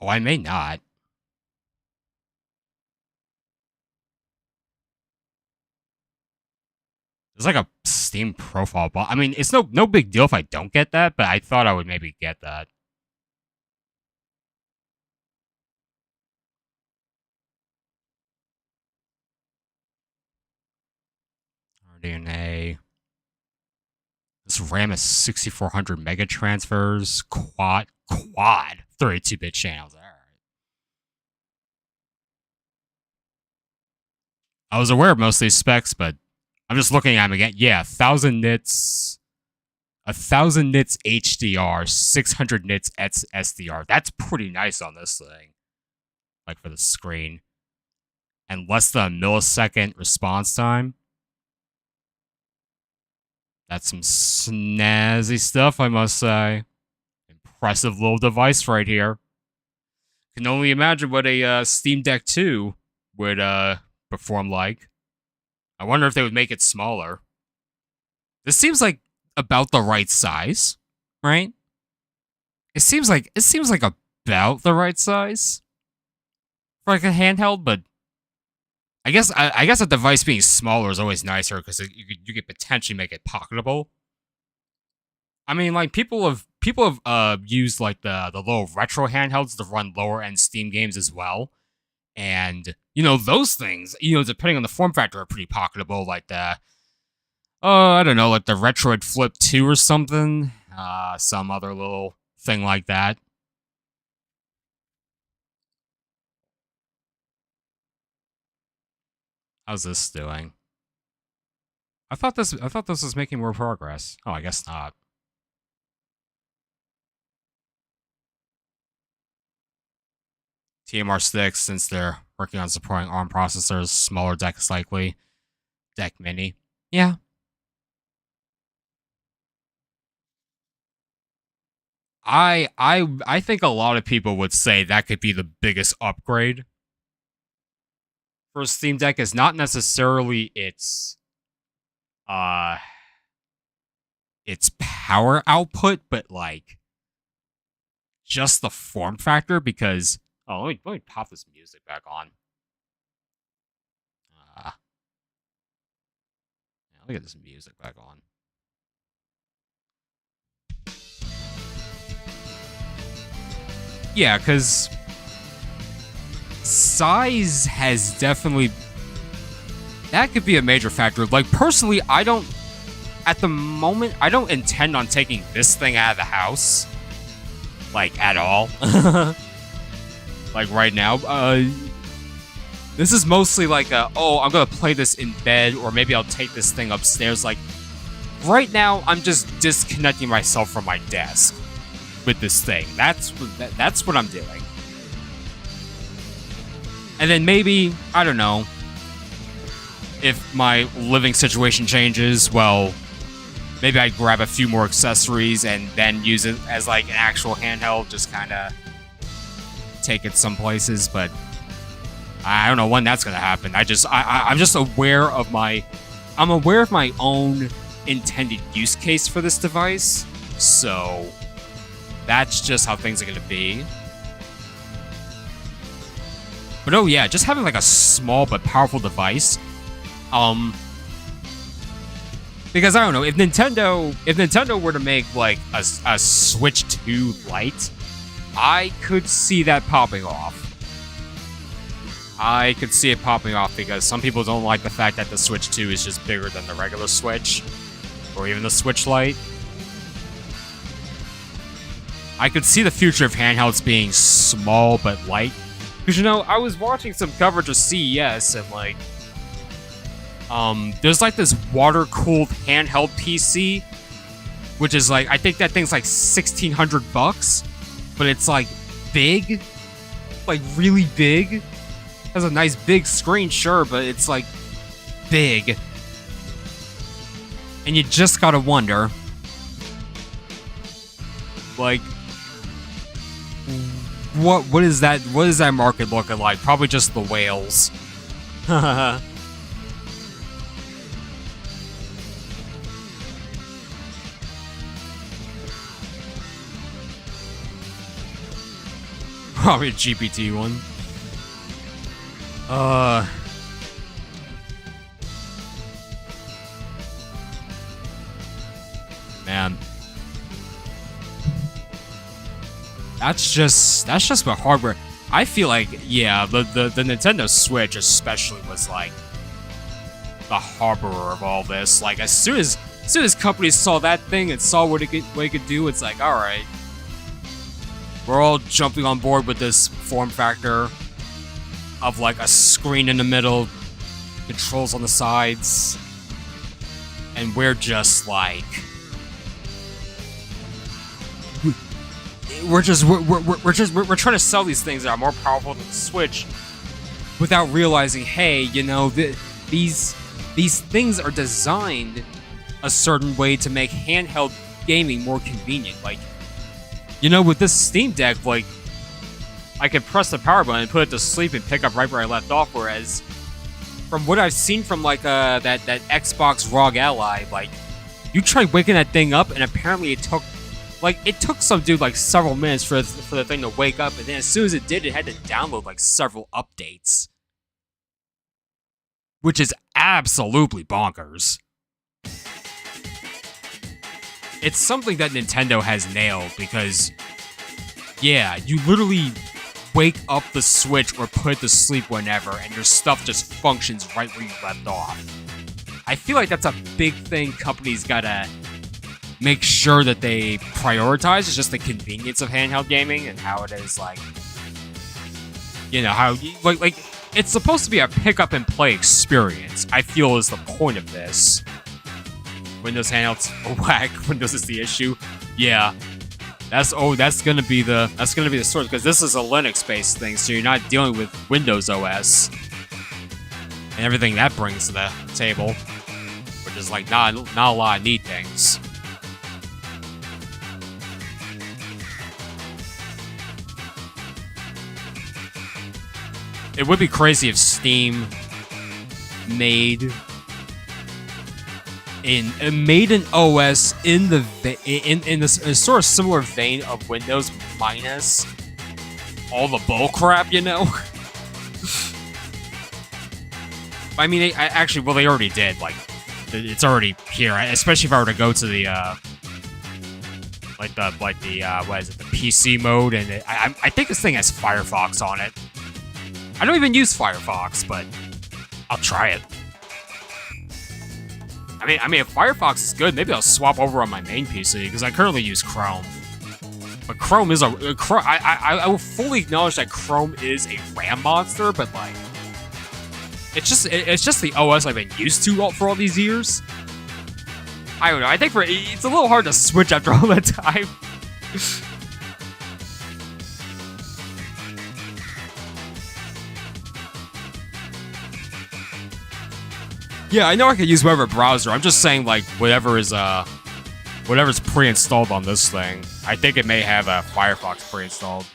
Oh, I may not. There's like a Steam profile bundle. I mean, it's no big deal if I don't get that, but I thought I would maybe get that. RDNA. This RAM is 6400 mega transfers. Quad 32-bit channels. All right. I was aware of most of these specs, but I'm just looking at them again. Yeah, 1000 nits HDR, 600 nits SDR. That's pretty nice on this thing. Like for the screen. And less than a millisecond response time. That's some snazzy stuff, I must say. Impressive little device right here. Can only imagine what a Steam Deck 2 would perform like. I wonder if they would make it smaller. This seems like about the right size, right? It seems like about the right size for like a handheld, but I guess a device being smaller is always nicer because you could potentially make it pocketable. I mean, like people have used like the little retro handhelds to run lower end Steam games as well, and those things, depending on the form factor, are pretty pocketable. Like the I don't know, like the Retroid Flip 2 or something, some other little thing like that. How's this doing? I thought this was making more progress. Oh, I guess not. TMR sticks, since they're working on supporting ARM processors, smaller deck is likely. Deck Mini. Yeah. I think a lot of people would say that could be the biggest upgrade for a Steam Deck, is not necessarily uh its power output, but like just the form factor. Because let me pop this music back on. Yeah, let me get this music back on. Yeah, because size has definitely, that could be a major factor. Like personally, at the moment I don't intend on taking this thing out of the house, like at all. Like right now, this is mostly like I'm gonna play this in bed, or maybe I'll take this thing upstairs. Like right now, I'm just disconnecting myself from my desk with this thing. That's what I'm doing. And then maybe, I don't know, if my living situation changes, well, maybe I grab a few more accessories and then use it as like an actual handheld, just kind of take it some places. But I don't know when that's gonna happen. I'm just aware of my own intended use case for this device, so that's just how things are gonna be. But oh yeah, just having like a small but powerful device. Because I don't know, if Nintendo were to make like a Switch 2 Lite, I could see that popping off. I could see it popping off because some people don't like the fact that the Switch 2 is just bigger than the regular Switch, or even the Switch Lite. I could see the future of handhelds being small but light. Because, I was watching some coverage of CES, and, like, There's like this water-cooled handheld PC, which is like, I think that thing's like $1,600, but it's like big, like really big. Has a nice big screen, sure, but it's like big. And you just gotta wonder, like, what is that market looking like? Probably just the whales. Probably a GPT one. Man. That's just what hardware. I feel like, yeah, the Nintendo Switch especially was like the harborer of all this. Like as soon as companies saw that thing and saw what it could do, it's like, all right, we're all jumping on board with this form factor of like a screen in the middle, controls on the sides, and we're just like, we're trying to sell these things that are more powerful than the Switch, without realizing, hey, you know, these things are designed a certain way to make handheld gaming more convenient. Like, you know, with this Steam Deck, like, I can press the power button and put it to sleep and pick up right where I left off, whereas from what I've seen from like that Xbox ROG Ally, like, you try waking that thing up and apparently it took some dude like several minutes for the thing to wake up, and then as soon as it did, it had to download like several updates, which is absolutely bonkers. It's something that Nintendo has nailed because, yeah, you literally wake up the Switch or put it to sleep whenever, and your stuff just functions right where you left off. I feel like that's a big thing companies gotta make sure that they prioritize. Is just the convenience of handheld gaming and how it is like, you know, how like it's supposed to be a pick up and play experience. I feel is the point of this. Windows handhelds are whack. Windows is the issue. Yeah, that's gonna be the source, because this is a Linux-based thing, so you're not dealing with Windows OS and everything that brings to the table, which is like not a lot of neat things. It would be crazy if Steam made an OS in the sort of similar vein of Windows, minus all the bullcrap, you know. I mean, they already did. Like, it's already here. Especially if I were to go to the what is it, the PC mode, and I think this thing has Firefox on it. I don't even use Firefox, but I'll try it. I mean, if Firefox is good, maybe I'll swap over on my main PC, because I currently use Chrome. But Chrome is I will fully acknowledge that Chrome is a RAM monster, but like, it's just the OS I've been used to for all these years. I don't know. I think it's a little hard to switch after all that time. Yeah, I know I could use whatever browser. I'm just saying, like, whatever's pre-installed on this thing. I think it may have a Firefox pre-installed.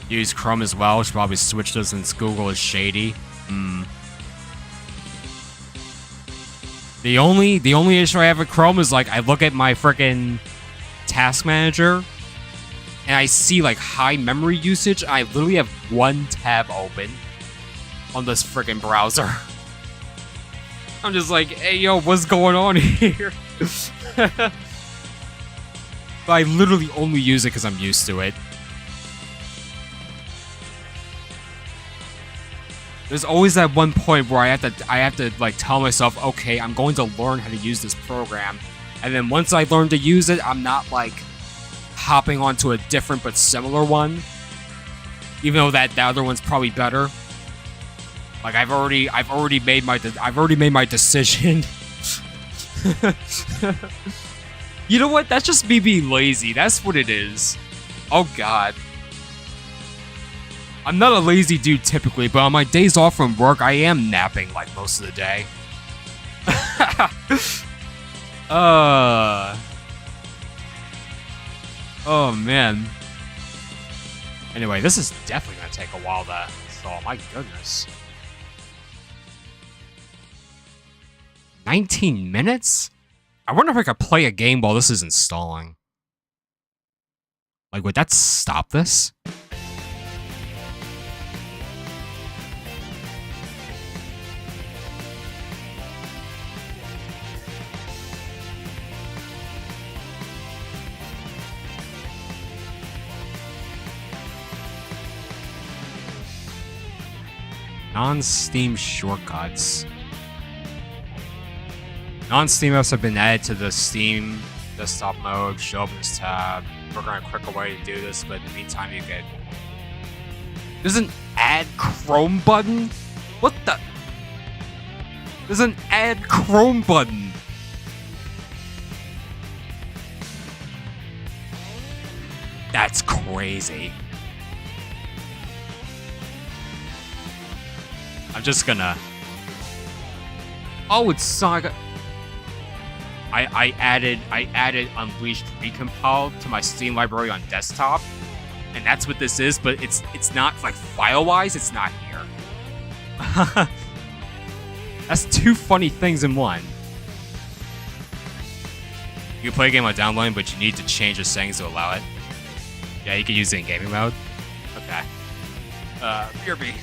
Use Chrome as well. Should probably switch to since Google is shady. The only issue I have with Chrome is, like, I look at my frickin' task manager and I see like high memory usage. I literally have one tab open on this frickin' browser. I'm just like, hey yo, what's going on here? But I literally only use it because I'm used to it. There's always that one point where I have to like tell myself, okay, I'm going to learn how to use this program, and then once I learn to use it, I'm not like hopping onto a different but similar one, even though that the other one's probably better. Like I've already made my decision. You know what? That's just me being lazy. That's what it is. Oh god. I'm not a lazy dude typically, but on my days off from work, I am napping like most of the day. Oh man. Anyway, this is definitely gonna take a while to install. My goodness. 19 minutes? I wonder if I could play a game while this is installing. Like, would that stop this? Non-Steam shortcuts. Non-Steam apps have been added to the Steam desktop mode. Show up in this tab. We're going to quicker way to do this, but in the meantime, you get... There's an add Chrome button? What the... There's an add Chrome button. That's crazy. I'm just gonna... Oh, it's Saga... I added Unleashed Recompiled to my Steam library on desktop, and that's what this is, but it's not, like, file-wise, it's not here. That's two funny things in one. You can play a game on downloading, but you need to change the settings to allow it. Yeah, you can use it in gaming mode. Okay. BRB.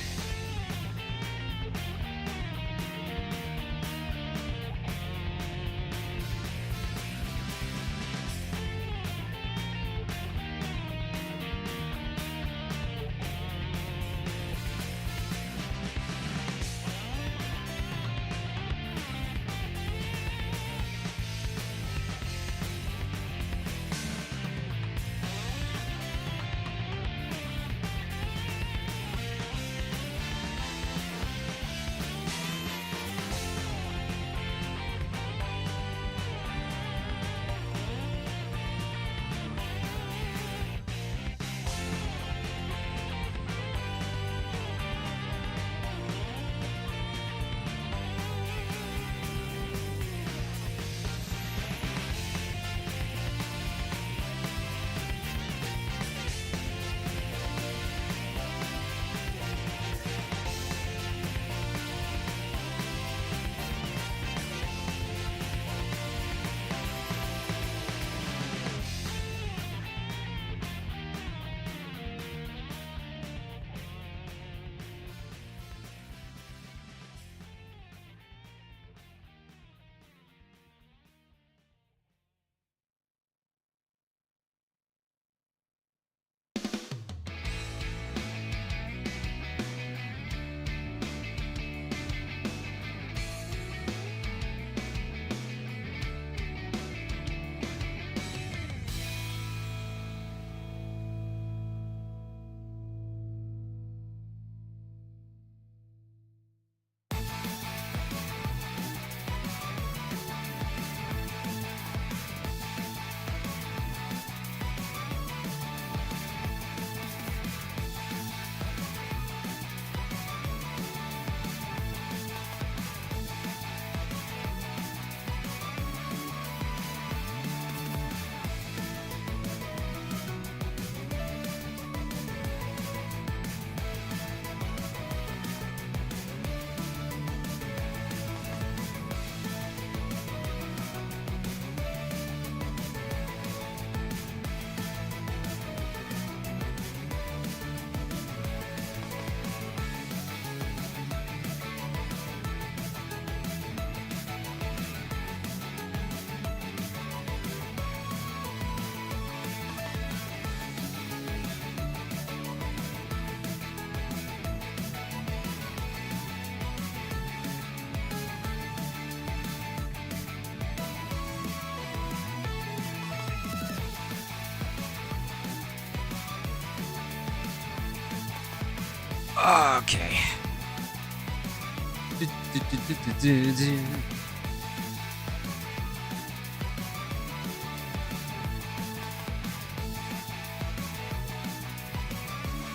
Okay.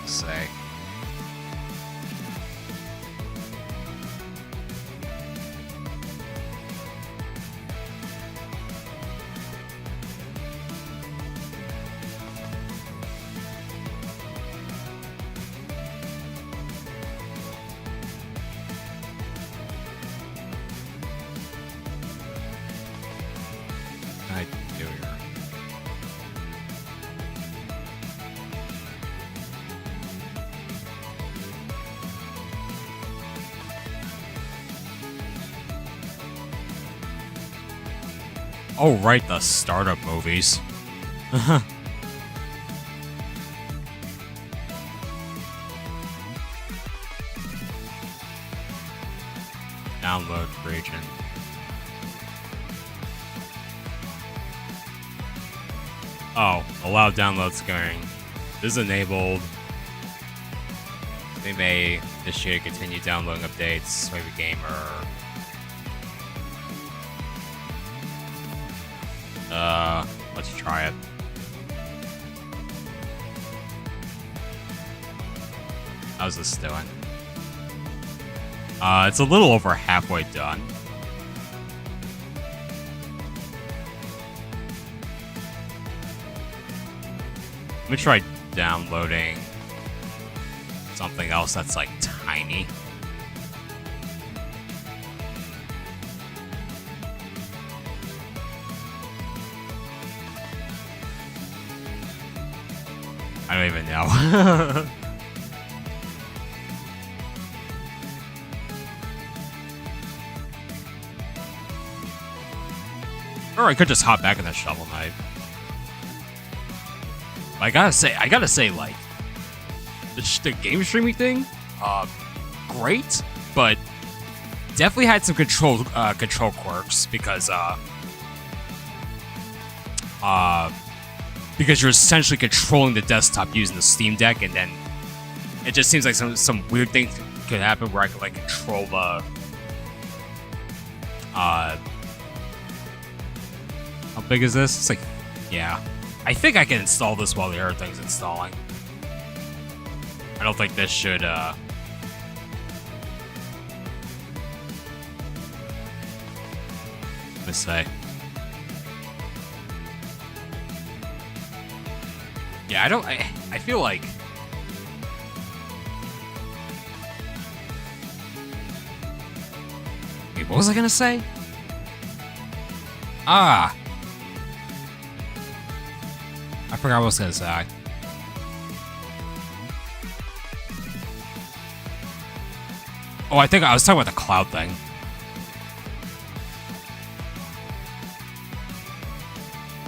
Say. I do here. Oh, right, the startup movies. Download region. Oh, allow downloads going. This is enabled. They may initiate and continue downloading updates. Maybe gamer. Let's try it. How's this doing? It's a little over halfway done. Let me try downloading something else that's like tiny. I don't even know. Or I could just hop back in that Shovel Knight. I gotta say, like, the game streaming thing, great, but definitely had some control quirks because you're essentially controlling the desktop using the Steam Deck, and then it just seems like some weird thing could happen where I could like control the how big is this? It's like, yeah. I think I can install this while the other thing's installing. I don't think this should, let me say. Yeah, I feel like... Wait, what was I gonna say? I forgot what I was gonna say. Oh, I think I was talking about the cloud thing.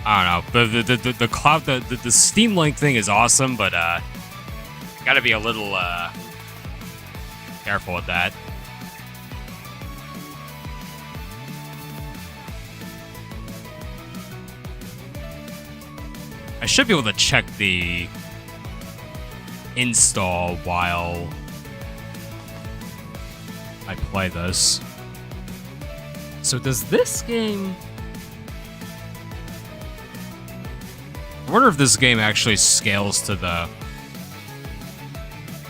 I don't know. The cloud, the Steam Link thing is awesome, but gotta be a little careful with that. I should be able to check the install while I play this. So does this game... I wonder if this game actually scales to the...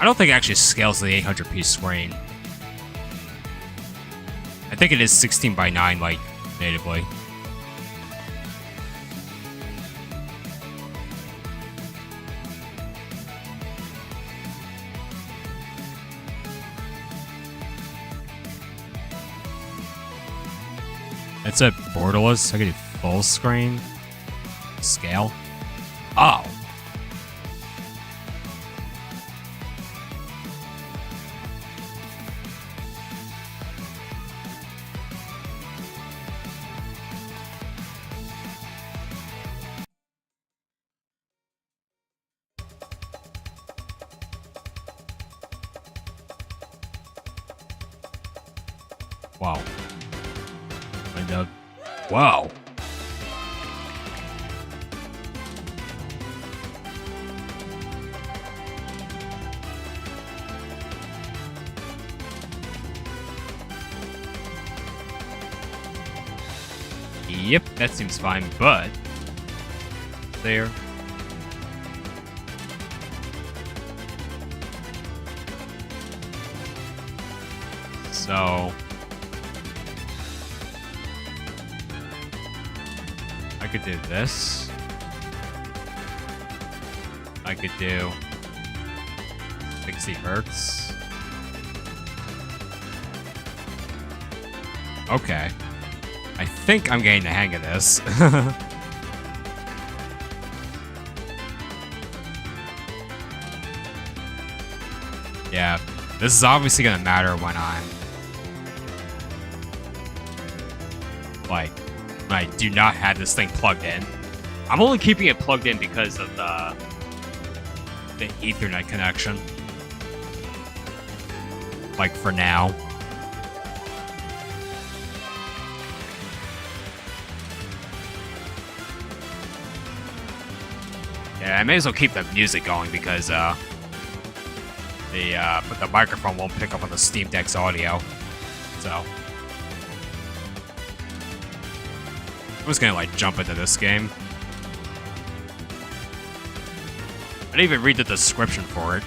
I don't think it actually scales to the 800p screen. I think it is 16 by 9, like, natively. It's a borderless. I can do full screen. Scale. Oh. Wow. Wow. Yep, that seems fine, but there. So I could do this. I could do 60 hertz. Okay. I think I'm getting the hang of this. Yeah, this is obviously gonna matter when I'm like when I do not have this thing plugged in. I'm only keeping it plugged in because of the Ethernet connection. Like for now. Yeah, I may as well keep the music going because but the microphone won't pick up on the Steam Deck's audio. So I'm just gonna like jump into this game. I didn't even read the description for it.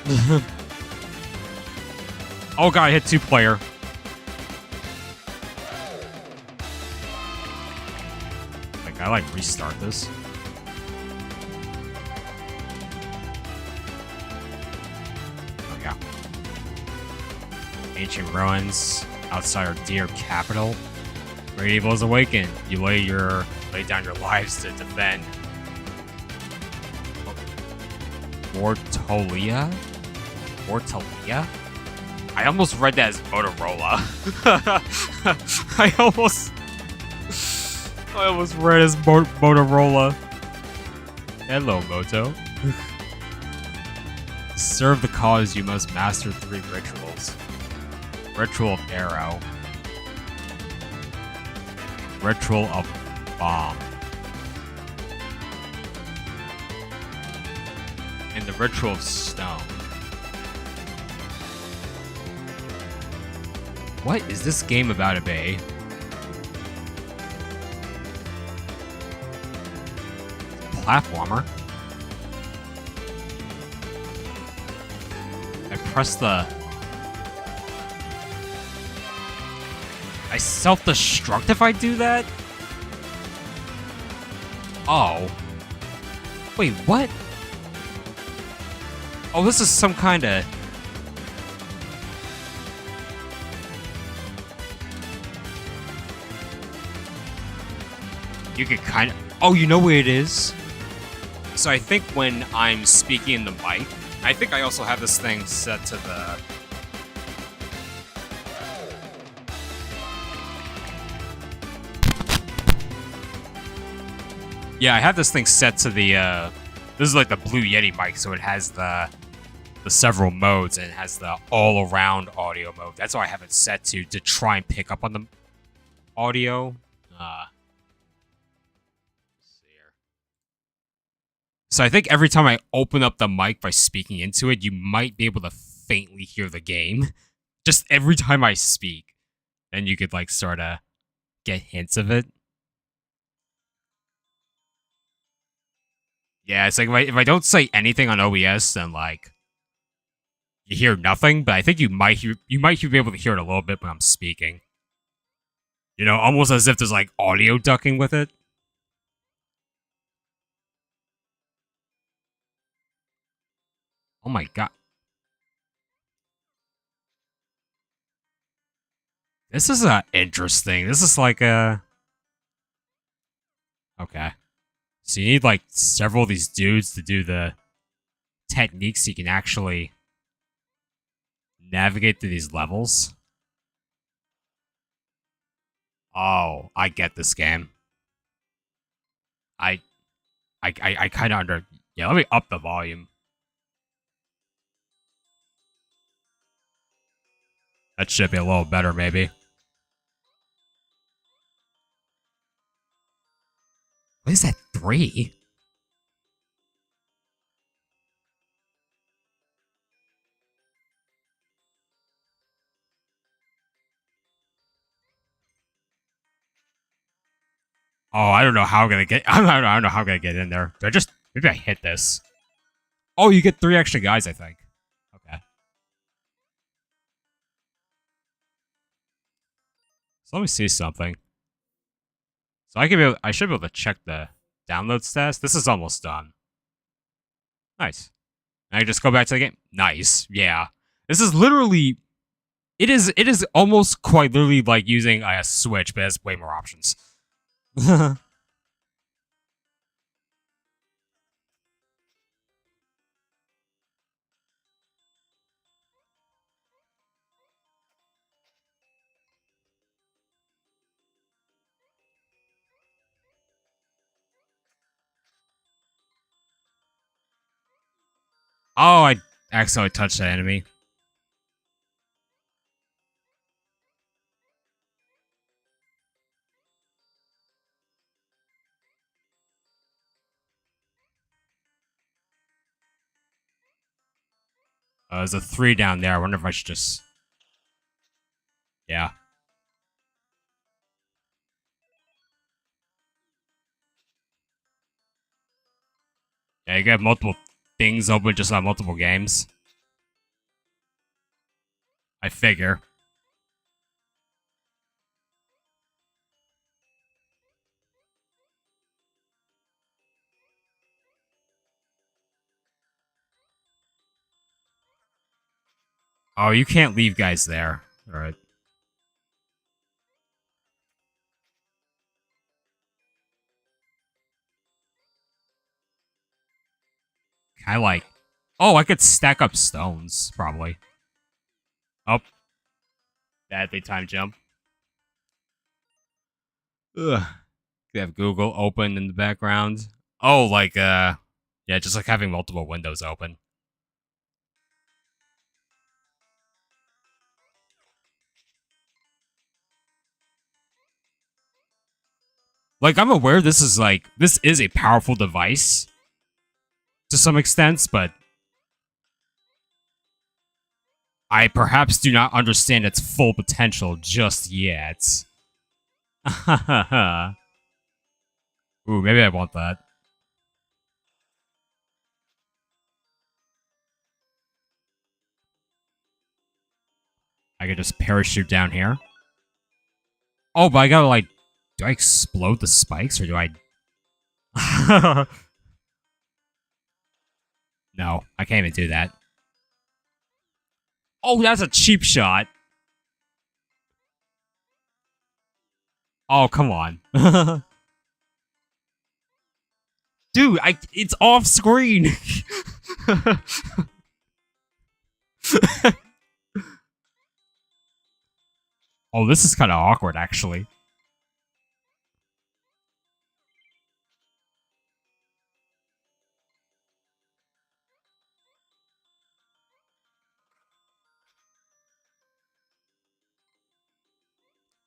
Oh god, I hit 2-player. Like, I like restart this. There we go. Ancient ruins outside our dear capital. Great evil is awakened. You lay down your lives to defend. Mortolia? Mortolia? I almost read that as Motorola. I almost read as Motorola. Hello, Moto. To serve the cause, you must master 3 rituals. Ritual of Arrow. Ritual of Bomb. And the Ritual of Stone. What is this game about to be? Platformer. I press the... I self-destruct if I do that? Oh. Wait, what? Oh, this is some kind of... You could kind of... Oh, you know what it is? So I think when I'm speaking in the mic, I think I also have this thing set to the... Yeah, I have this thing set to the, this is like the Blue Yeti mic, so it has the several modes, and it has the all-around audio mode. That's why I have it set to try and pick up on the audio. So I think every time I open up the mic by speaking into it, you might be able to faintly hear the game. Just every time I speak. And you could like sort of get hints of it. Yeah, it's like if I don't say anything on OBS, then like you hear nothing. But I think you might be able to hear it a little bit when I'm speaking. You know, almost as if there's like audio ducking with it. Oh my god. This is interesting. This is like a... Okay. So you need like several of these dudes to do the techniques so you can actually navigate through these levels. Oh, I get this game. I kind of under... Yeah, let me up the volume. That should be a little better, maybe. What is that, 3? Oh, I don't know how I'm gonna get. I don't know how I'm gonna get in there. Do I just maybe I hit this? Oh, you get 3 extra guys, I think. Okay. So let me see something. So I should be able to check the download status. This is almost done. Nice. And I just go back to the game. Nice. Yeah. This is literally. It is almost quite literally like using a Switch, but it has way more options. Oh, I accidentally touched that enemy. There's a 3 down there. I wonder if I should just. Yeah. Yeah, you got multiple things open just on multiple games. I figure. Oh, you can't leave guys there. Alright. I like. Oh, I could stack up stones, probably. Oh, badly time jump. Ugh. You have Google open in the background. Oh, like, yeah, just like having multiple windows open. Like, I'm aware this is a powerful device to some extent, but I perhaps do not understand its full potential just yet. Ooh, maybe I want that. I could just parachute down here. Oh, but I gotta like, do I explode the spikes or do I? No, I can't even do that. Oh, that's a cheap shot. Oh, come on. Dude, it's off screen. Oh, this is kind of awkward, actually.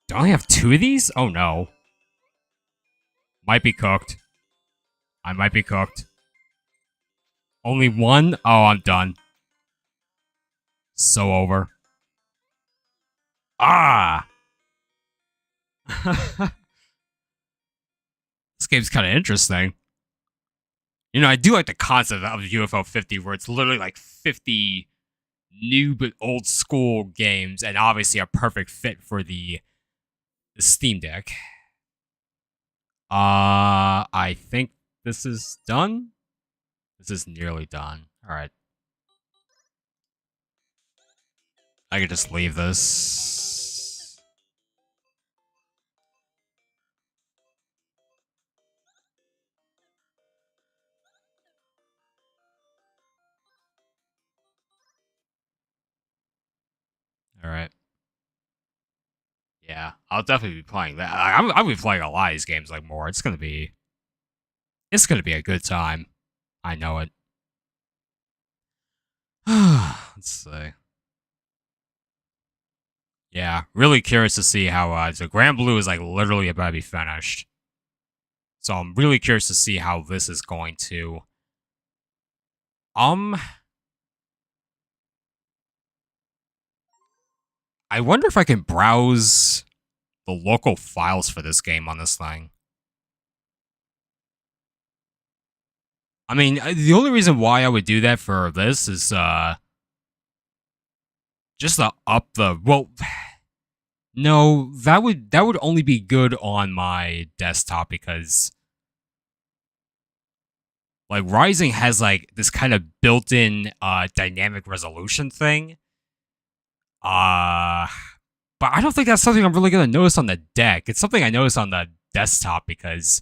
Do I only have 2 of these? Oh no. Might be cooked. I might be cooked. Only 1? Oh, I'm done. So over. Ah! This game's kind of interesting. You know, I do like the concept of UFO 50, where it's literally like 50 new but old school games, and obviously a perfect fit for the Steam Deck. I think this is done. This is nearly done. All right, I could just leave this. All right. Yeah, I'll definitely be playing that. I'll be playing a lot of these games like more. It's gonna be a good time. I know it. Let's see. Yeah, really curious to see how so Grand Blue is like literally about to be finished. So I'm really curious to see how this is going to. Um, I wonder if I can browse the local files for this game on this thing. I mean, the only reason why I would do that for this is just to up the well. No, that would only be good on my desktop because like Rising has like this kind of built-in dynamic resolution thing. Uh but I don't think that's something I'm really gonna notice on the deck. It's something I notice on the desktop because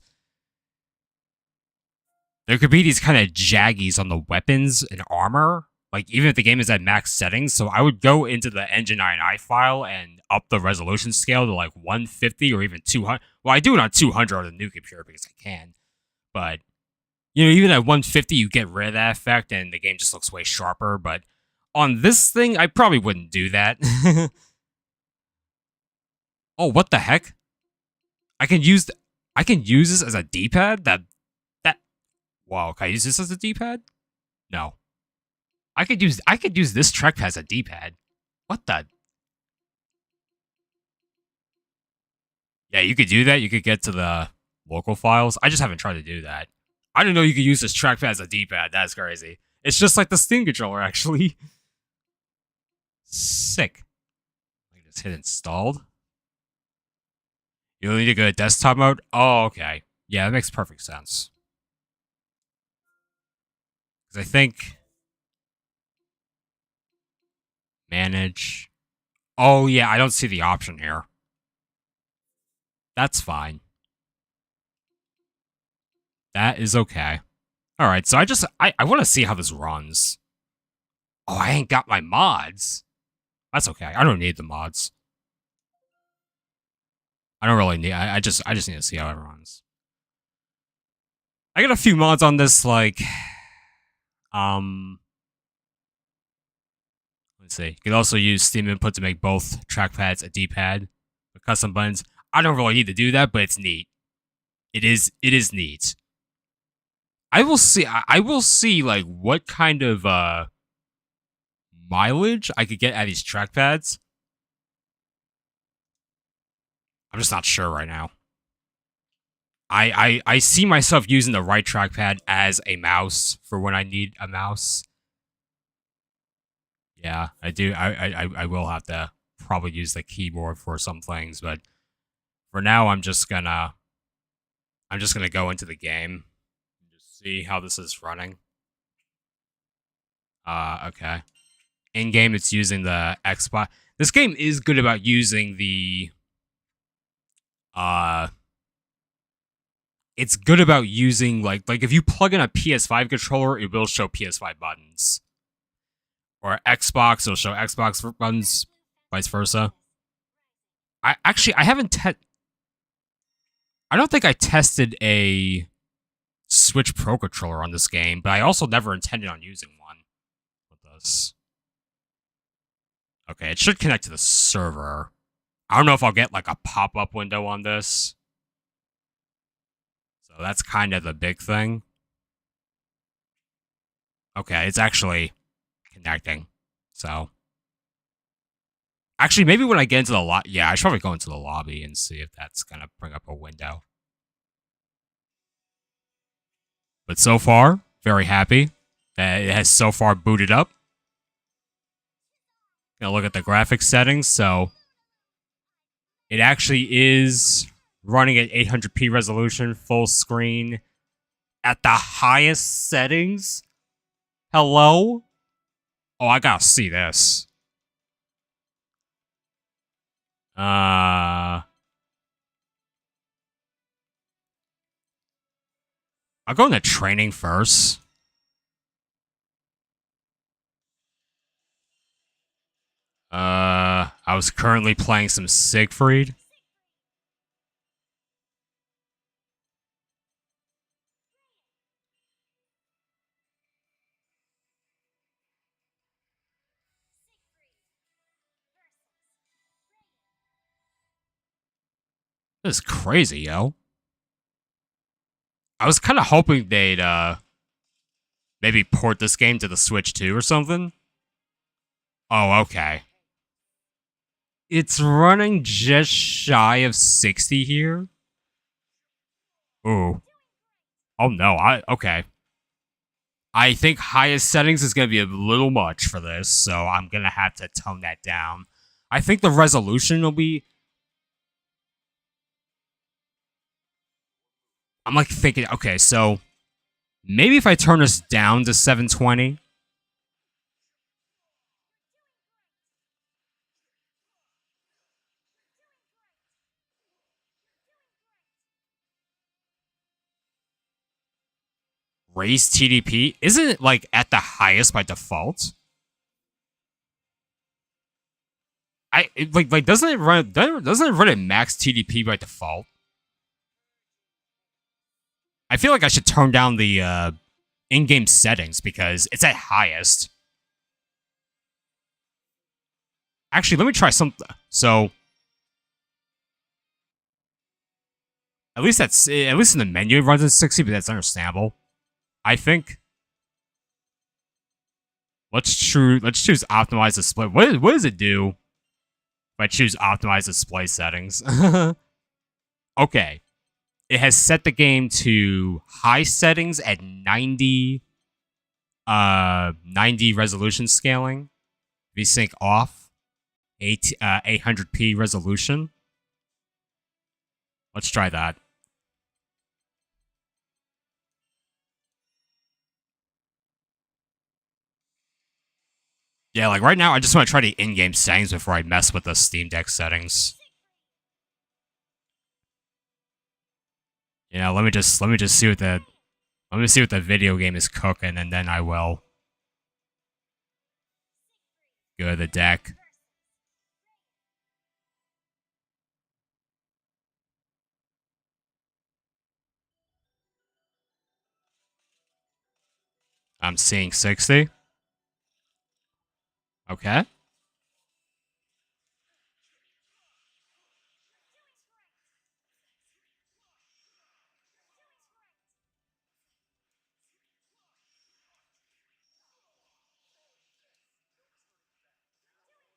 there could be these kind of jaggies on the weapons and armor. Like even if the game is at max settings, so I would go into the Engine INI file and up the resolution scale to like 150 or even 200. Well, I do it on 200 on the new computer because I can. But even at 150, you get rid of that effect and the game just looks way sharper. But on this thing, I probably wouldn't do that. Oh, what the heck? I can use this as a D-pad. That wow. Can I use this as a D-pad? No. I could use this trackpad as a D-pad. What the? Yeah, you could do that. You could get to the local files. I just haven't tried to do that. I didn't know you could use this trackpad as a D-pad. That's crazy. It's just like the Steam controller, actually. Sick. I just hit installed. You need to go to desktop mode? Oh, okay. Yeah, that makes perfect sense. Because I think... Manage. Oh, yeah, I don't see the option here. That's fine. That is okay. Alright, so I want to see how this runs. Oh, I ain't got my mods. That's okay. I don't need the mods. I don't really need... I just need to see how it runs. I got a few mods on this, like... Let's see. You can also use Steam input to make both trackpads a D-pad with custom buttons. I don't really need to do that, but it's neat. It is neat. I will see. I will see like what kind of mileage I could get out of these trackpads. I'm just not sure right now. I see myself using the right trackpad as a mouse for when I need a mouse. Yeah, I do. I will have to probably use the keyboard for some things, but for now I'm just gonna go into the game and just see how this is running. Okay. In game, it's using the Xbox. This game is good about using the it's good about using like if you plug in a PS5 controller, it will show PS5 buttons. Or Xbox, it'll show Xbox buttons, vice versa. I haven't I don't think I tested a Switch Pro controller on this game, but I also never intended on using one with this. Okay, it should connect to the server. I don't know if I'll get like a pop-up window on this. So that's kind of the big thing. Okay, it's actually connecting. So actually, maybe when I get into the lobby, yeah, I should probably go into the lobby and see if that's gonna bring up a window. But so far, very happy. It has so far booted up. Gonna look at the graphics settings. So it actually is running at 800p resolution, full screen, at the highest settings. Hello? Oh, I gotta see this. I'll go into training first. I was currently playing some Siegfried. This is crazy, yo. I was kind of hoping they'd maybe port this game to the Switch too or something. Oh, okay. It's running just shy of 60 here. Ooh. Oh no, okay. I think highest settings is going to be a little much for this, so I'm going to have to tone that down. I think the resolution will be. I'm like thinking, okay, so maybe if I turn this down to 720. Raise TDP? Isn't it like at the highest by default? Like doesn't it run at max TDP by default? I feel like I should turn down the in-game settings because it's at highest. Actually, let me try something. So at least in the menu it runs at 60, but that's understandable. I think let's choose optimize display. What does it do if I choose optimize display settings? Okay. It has set the game to high settings at 90 resolution scaling, VSync off, 800p resolution. Let's try that. Yeah, like right now, I just want to try the in-game settings before I mess with the Steam Deck settings. You know, let me just see what the video game is cooking, and then I will go to the deck. I'm seeing 60. Okay.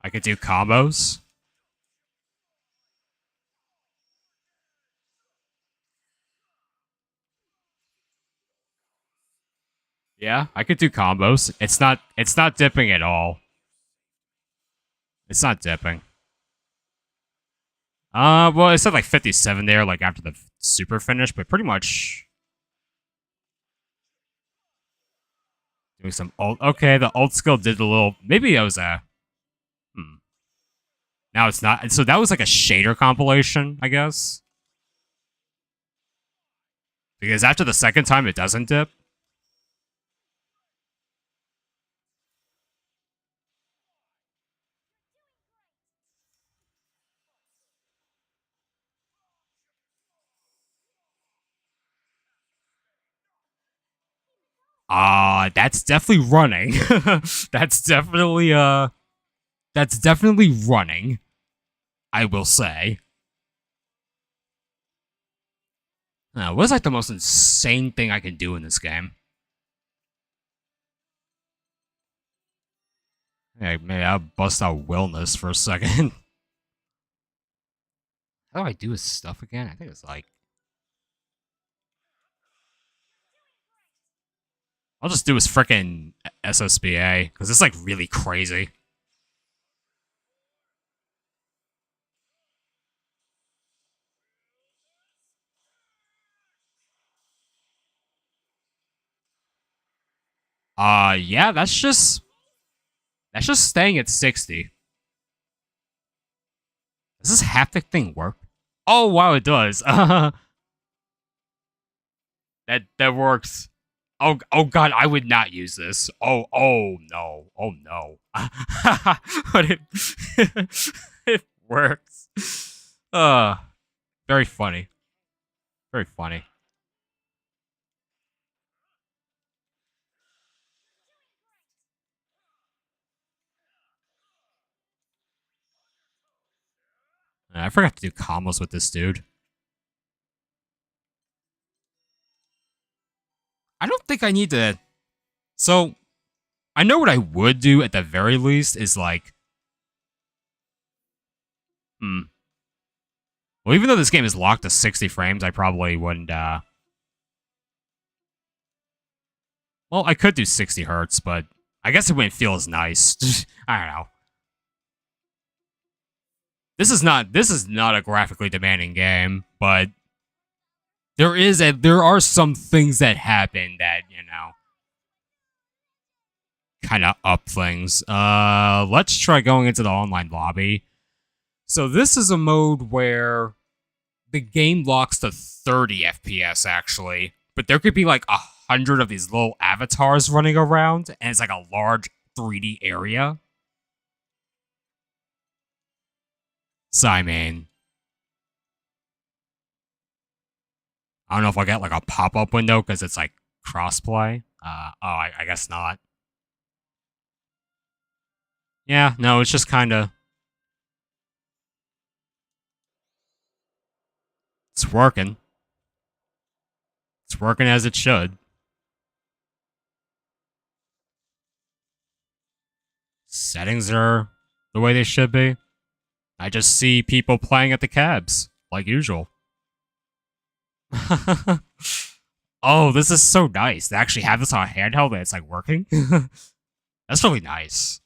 I could do combos. Yeah, I could do combos. It's not dipping at all. It's not dipping. Well, it said like 57 there, like after the super finish, but pretty much doing some ult. Okay, the ult skill did a little. Maybe it was a. Hmm. Now it's not. So that was like a shader compilation, I guess. Because after the second time, it doesn't dip. That's definitely running. that's definitely that's definitely running. I will say. What's like the most insane thing I can do in this game? Yeah, maybe I'll bust out Willness for a second. How do I do his stuff again? I think it's like. I'll just do his freaking SSBA because it's like really crazy. Yeah, that's just staying at 60. Does this haptic thing work? Oh wow, it does. that works. Oh god, I would not use this. Oh no. Oh no. But it it works. Uh very funny. Very funny. I forgot to do combos with this dude. I don't think I need to. So I know what I would do at the very least is like, hmm. Well, even though this game is locked to 60 frames, I probably wouldn't. Well, Well, I could do 60 hertz, but I guess it wouldn't feel as nice. I don't know. This is not a graphically demanding game, but there are some things that happen that, kind of up things. Let's try going into the online lobby. So this is a mode where the game locks to 30 FPS actually, but there could be like 100 of these little avatars running around, and it's like a large 3D area. So I mean, I don't know if I get like a pop-up window because it's like crossplay. I guess not. Yeah, no, it's just kind of it's working. It's working as it should. Settings are the way they should be. I just see people playing at the cabs, like usual. Oh, this is so nice. They actually have this on a handheld and it's like working. That's really nice.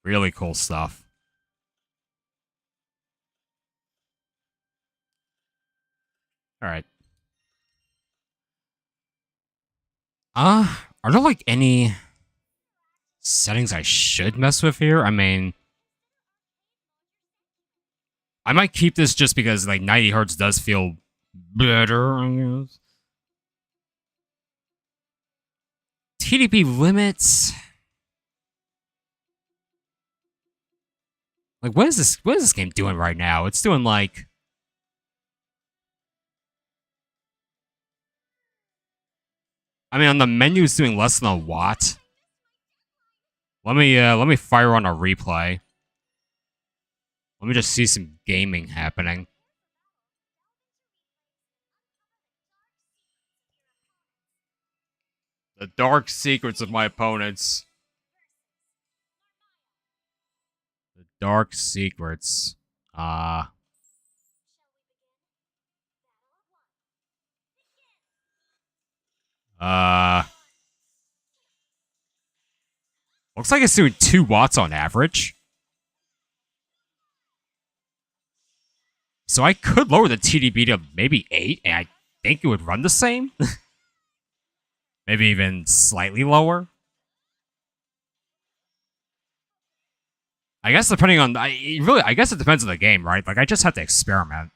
Really cool stuff. All right. Are there like any settings I should mess with here? I mean, I might keep this just because like 90 hertz does feel better, I guess. TDP limits. Like, what is this game doing right now? It's doing like, I mean, on the menu it's doing less than a watt. Let me fire on a replay. Let me just see some gaming happening. The dark secrets of my opponents. The dark secrets. Looks like it's doing 2 watts on average. So I could lower the TDP to maybe 8, and I think it would run the same. Maybe even slightly lower. I guess depending on I guess it depends on the game, right? Like I just have to experiment.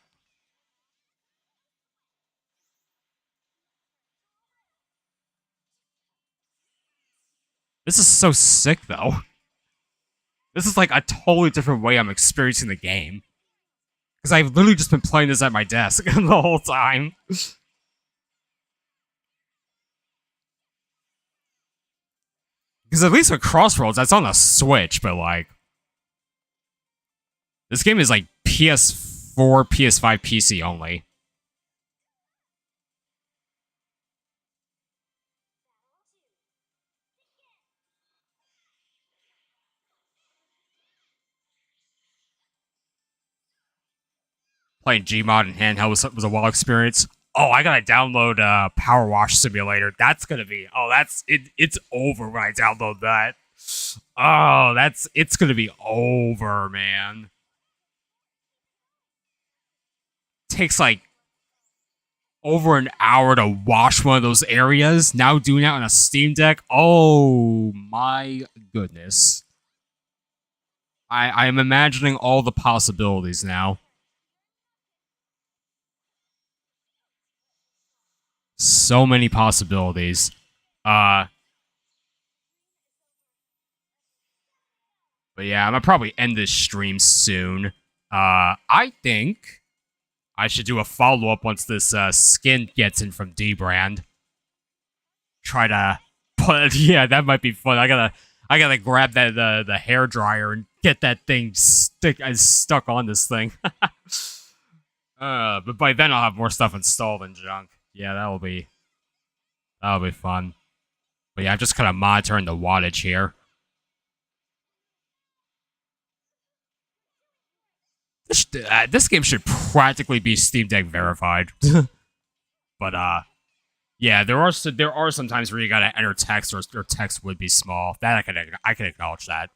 This is so sick though. This is like a totally different way I'm experiencing the game. Because I've literally just been playing this at my desk the whole time. Because at least with Crossroads, that's on a Switch, but like... This game is like PS4, PS5, PC only. Playing Gmod and handheld was a wild experience. Oh, I gotta download Power Wash Simulator. That's gonna be it's over when I download that. Oh, it's gonna be over, man. Takes like over an hour to wash one of those areas. Now doing that on a Steam Deck. Oh my goodness. I am imagining all the possibilities now. So many possibilities. But yeah, I'm gonna probably end this stream soon. I think I should do a follow-up once this skin gets in from D-Brand. Try to put yeah, that might be fun. I gotta grab that the hair dryer and get that thing stuck on this thing. But by then I'll have more stuff installed and junk. Yeah, that'll be fun. But yeah, I'm just kind of monitoring the wattage here. This game should practically be Steam Deck verified. But yeah, there are some times where you gotta enter text or text would be small. That I can acknowledge that.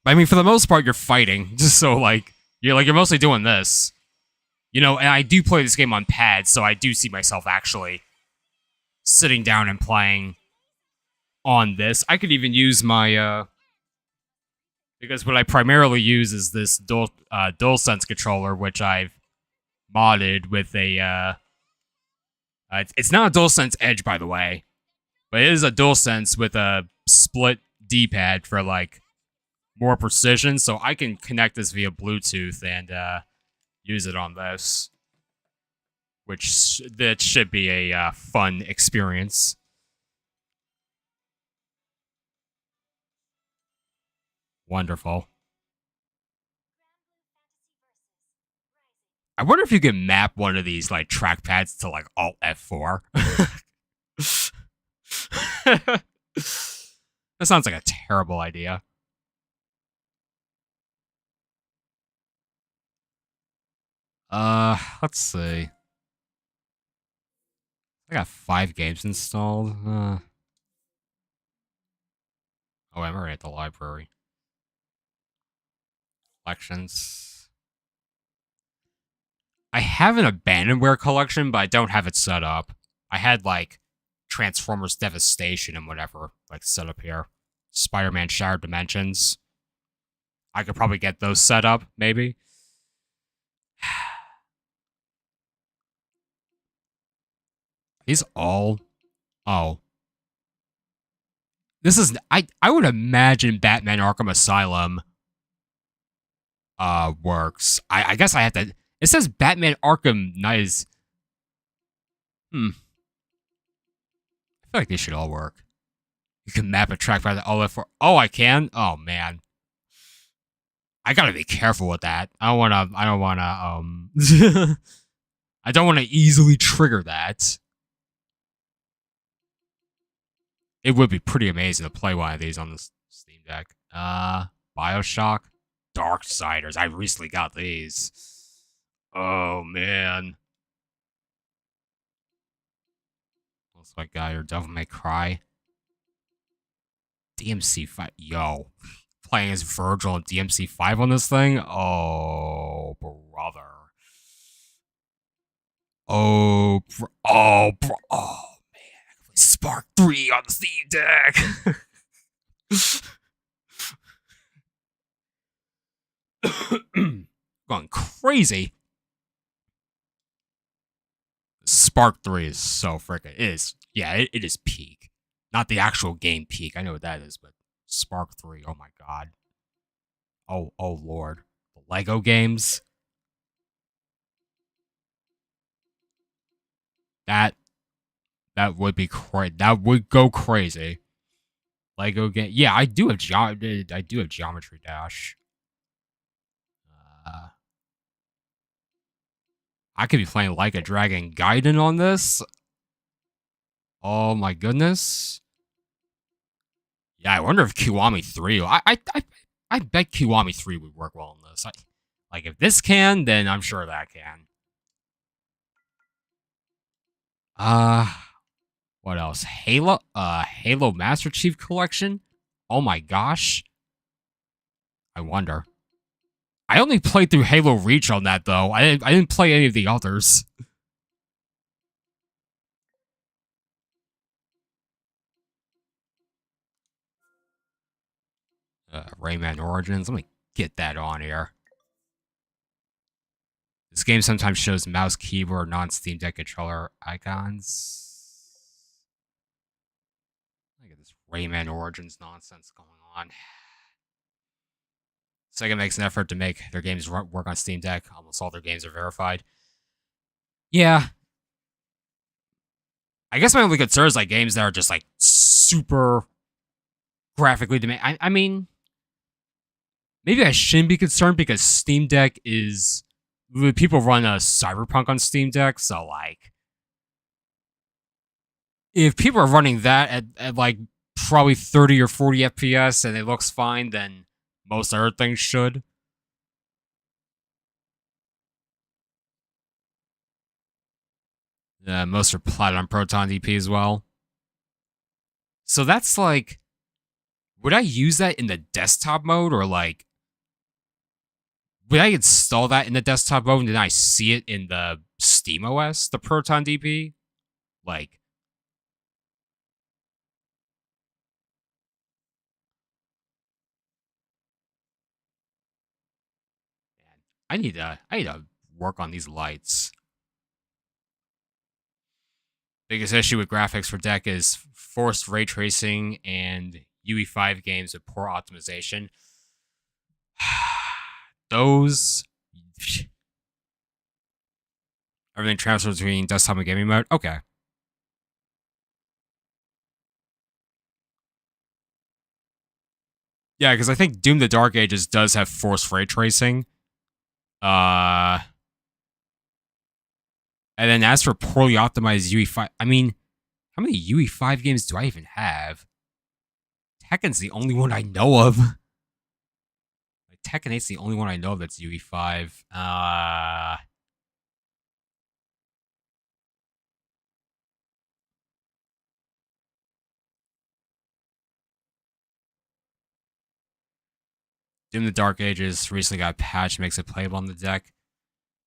But I mean, for the most part, you're fighting, just so you're mostly doing this. And I do play this game on pad, so I do see myself actually sitting down and playing on this. I could even use my because what I primarily use is this DualSense controller, which I've modded with a it's not a DualSense Edge, by the way, but it is a DualSense with a split D-pad for more precision, so I can connect this via Bluetooth and use it on this, which that should be a fun experience. Wonderful. I wonder if you can map one of these trackpads to Alt F4. That sounds like a terrible idea. Let's see. I got 5 games installed. Oh, I'm already at the library. Collections. I have an Abandonware collection, but I don't have it set up. I had Transformers Devastation and whatever set up here. Spider-Man Shattered Dimensions. I could probably get those set up, maybe. These all... Oh. This is... I would imagine Batman Arkham Asylum works. I guess I have to... It says Batman Arkham Knight. I feel like they should all work. You can map a track by the OF4. Oh, I can? Oh, man. I gotta be careful with that. I don't wanna, I don't wanna easily trigger that. It would be pretty amazing to play one of these on the Steam Deck. Bioshock? Darksiders. I recently got these. Oh, man. Looks like your Devil May Cry. DMC5. Yo. Playing as Virgil and DMC5 on this thing? Oh, brother. Oh, oh, man. Spark 3 on the Steam Deck. Going crazy. Spark 3 is so freaking... It is. Yeah, it is peak. Not the actual game peak. I know what that is, but Spark 3. Oh, my God. Oh, Lord. The Lego games. That would be crazy. That would go crazy. Lego game. Yeah, I do have Geometry Dash. I could be playing Like a Dragon Gaiden on this. Oh my goodness. Yeah, I wonder if Kiwami 3. I bet Kiwami 3 would work well on this. If this can, then I'm sure that can. What else? Halo Master Chief Collection? Oh my gosh. I wonder. I only played through Halo Reach on that, though. I didn't play any of the others. Rayman Origins. Let me get that on here. This game sometimes shows mouse, keyboard, non-Steam Deck controller icons. Look at this Rayman Origins nonsense going on. Sega makes an effort to make their games work on Steam Deck. Almost all their games are verified. Yeah. I guess my only concern is games that are just super graphically demanding. I mean, maybe I shouldn't be concerned because Steam Deck is people run a Cyberpunk on Steam Deck, so like if people are running that at like probably 30 or 40 FPS and it looks fine, then most other things should. Most are Platinum Proton DP as well. So that's like, would I use that in the desktop mode or like, would I install that in the desktop mode and then I see it in the Steam OS, the Proton DP? Like, man, I need to work on these lights. Biggest issue with graphics for deck is forced ray tracing and UE5 games with poor optimization. Those everything transfers between desktop and gaming mode. Okay. Yeah, because I think Doom: The Dark Ages does have forced ray tracing. Uh, and then as for poorly optimized UE5, I mean, how many UE5 games do I even have? Tekken's the only one I know of. Like, Tekken 8's the only one I know of that's UE5. Doom: The Dark Ages recently got a patch, makes it playable on the deck.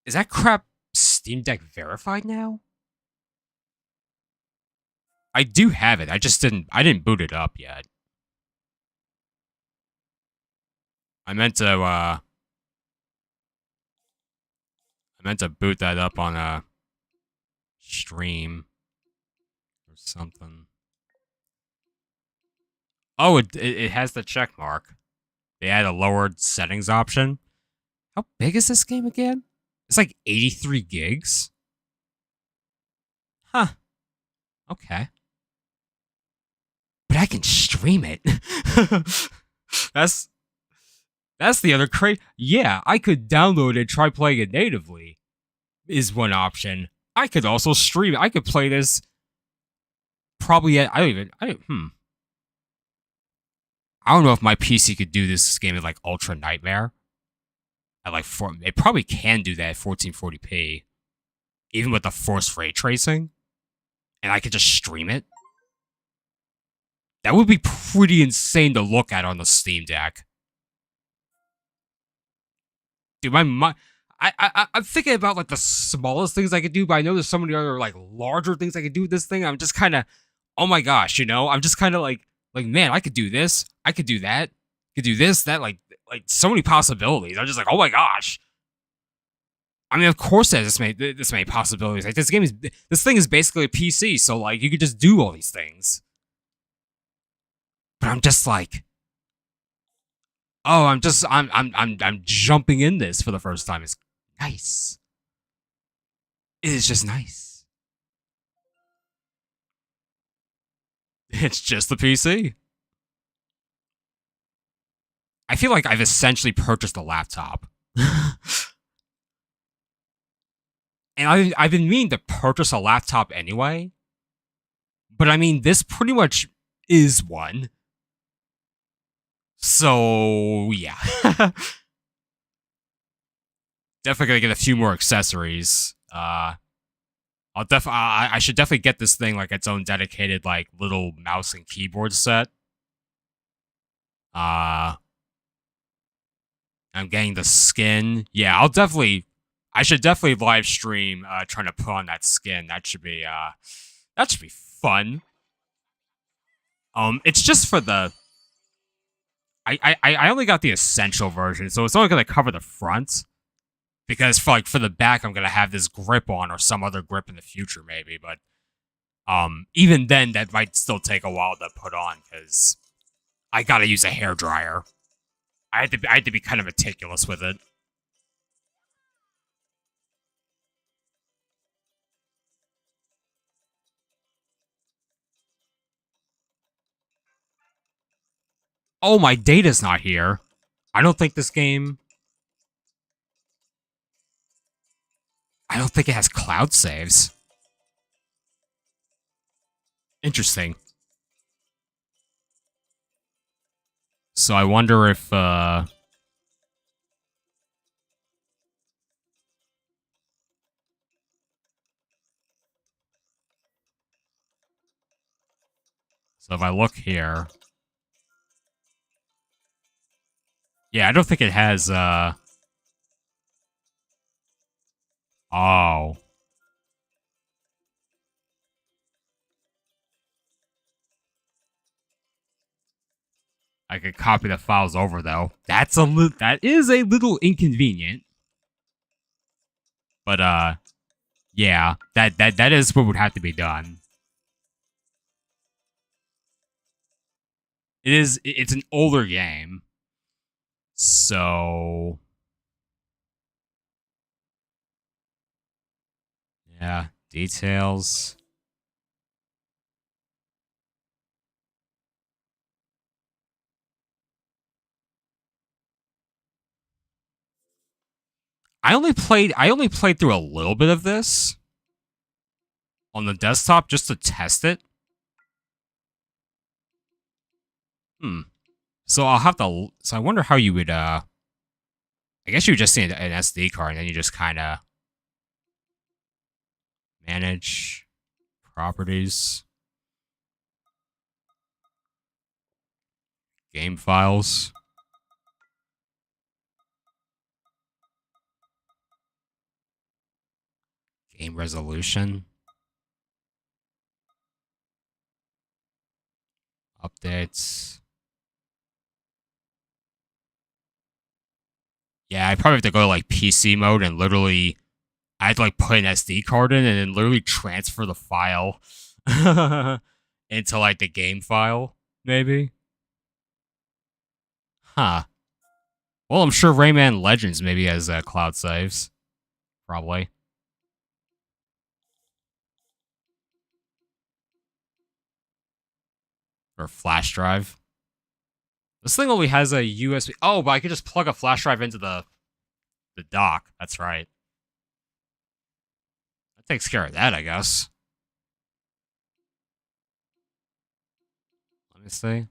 Is that crap Steam Deck verified now? I do have it. I didn't boot it up yet. I meant to boot that up on a stream or something. Oh, it has the check mark. They add a lowered settings option. How big is this game again? It's like 83 gigs. Huh. Okay. But I can stream it. that's that's the other crazy. Yeah, I could download it and try playing it natively. Is one option. I could also stream it. I could play this probably at I don't know if my PC could do this game at like Ultra Nightmare. At like it probably can do that at 1440p, even with the forced ray tracing, and I could just stream it. That would be pretty insane to look at on the Steam Deck. Dude, I'm thinking about like the smallest things I could do, but I know there's so many other like larger things I could do with this thing. I'm just kind of, oh my gosh, you know, I'm just kind of like man, I could do this, I could do that, could do this, that, like so many possibilities. I'm just like, oh my gosh. I mean, of course, there's this many possibilities. Like this thing is basically a PC, so like you could just do all these things. But I'm just like, oh, I'm jumping in this for the first time. It's nice. It is just nice. It's just the PC. I feel like I've essentially purchased a laptop. And I've been meaning to purchase a laptop anyway. But I mean, this pretty much is one. So, yeah. Definitely gonna get a few more accessories. I should definitely get this thing like its own dedicated like little mouse and keyboard set. Uh I'm getting the skin. Yeah, I should definitely live stream trying to put on that skin. That should be fun. It's just for the I only got the essential version, so it's only gonna cover the front. Because for the back I'm gonna have this grip on or some other grip in the future maybe, but even then that might still take a while to put on because I gotta use a hair dryer. I had to be kind of meticulous with it. Oh, my data's not here. I don't think this game. I don't think it has cloud saves. Interesting. So I wonder if so if I look here. Yeah, I don't think it has oh. I could copy the files over though. That is a little inconvenient. But yeah, that is what would have to be done. It's an older game. So yeah, details. I only played through a little bit of this on the desktop just to test it. Hmm. So I'll have to. So I wonder how you would. I guess you would just need an SD card, and then you just kind of manage properties, game files, game resolution, updates. Yeah, I probably have to go to like PC mode and literally I had to like put an SD card in and then literally transfer the file into like the game file, maybe. Huh. Well, I'm sure Rayman Legends maybe has cloud saves. Probably. Or flash drive. This thing only has a USB. Oh, but I could just plug a flash drive into the dock. That's right. That takes care of that, I guess. Let me see.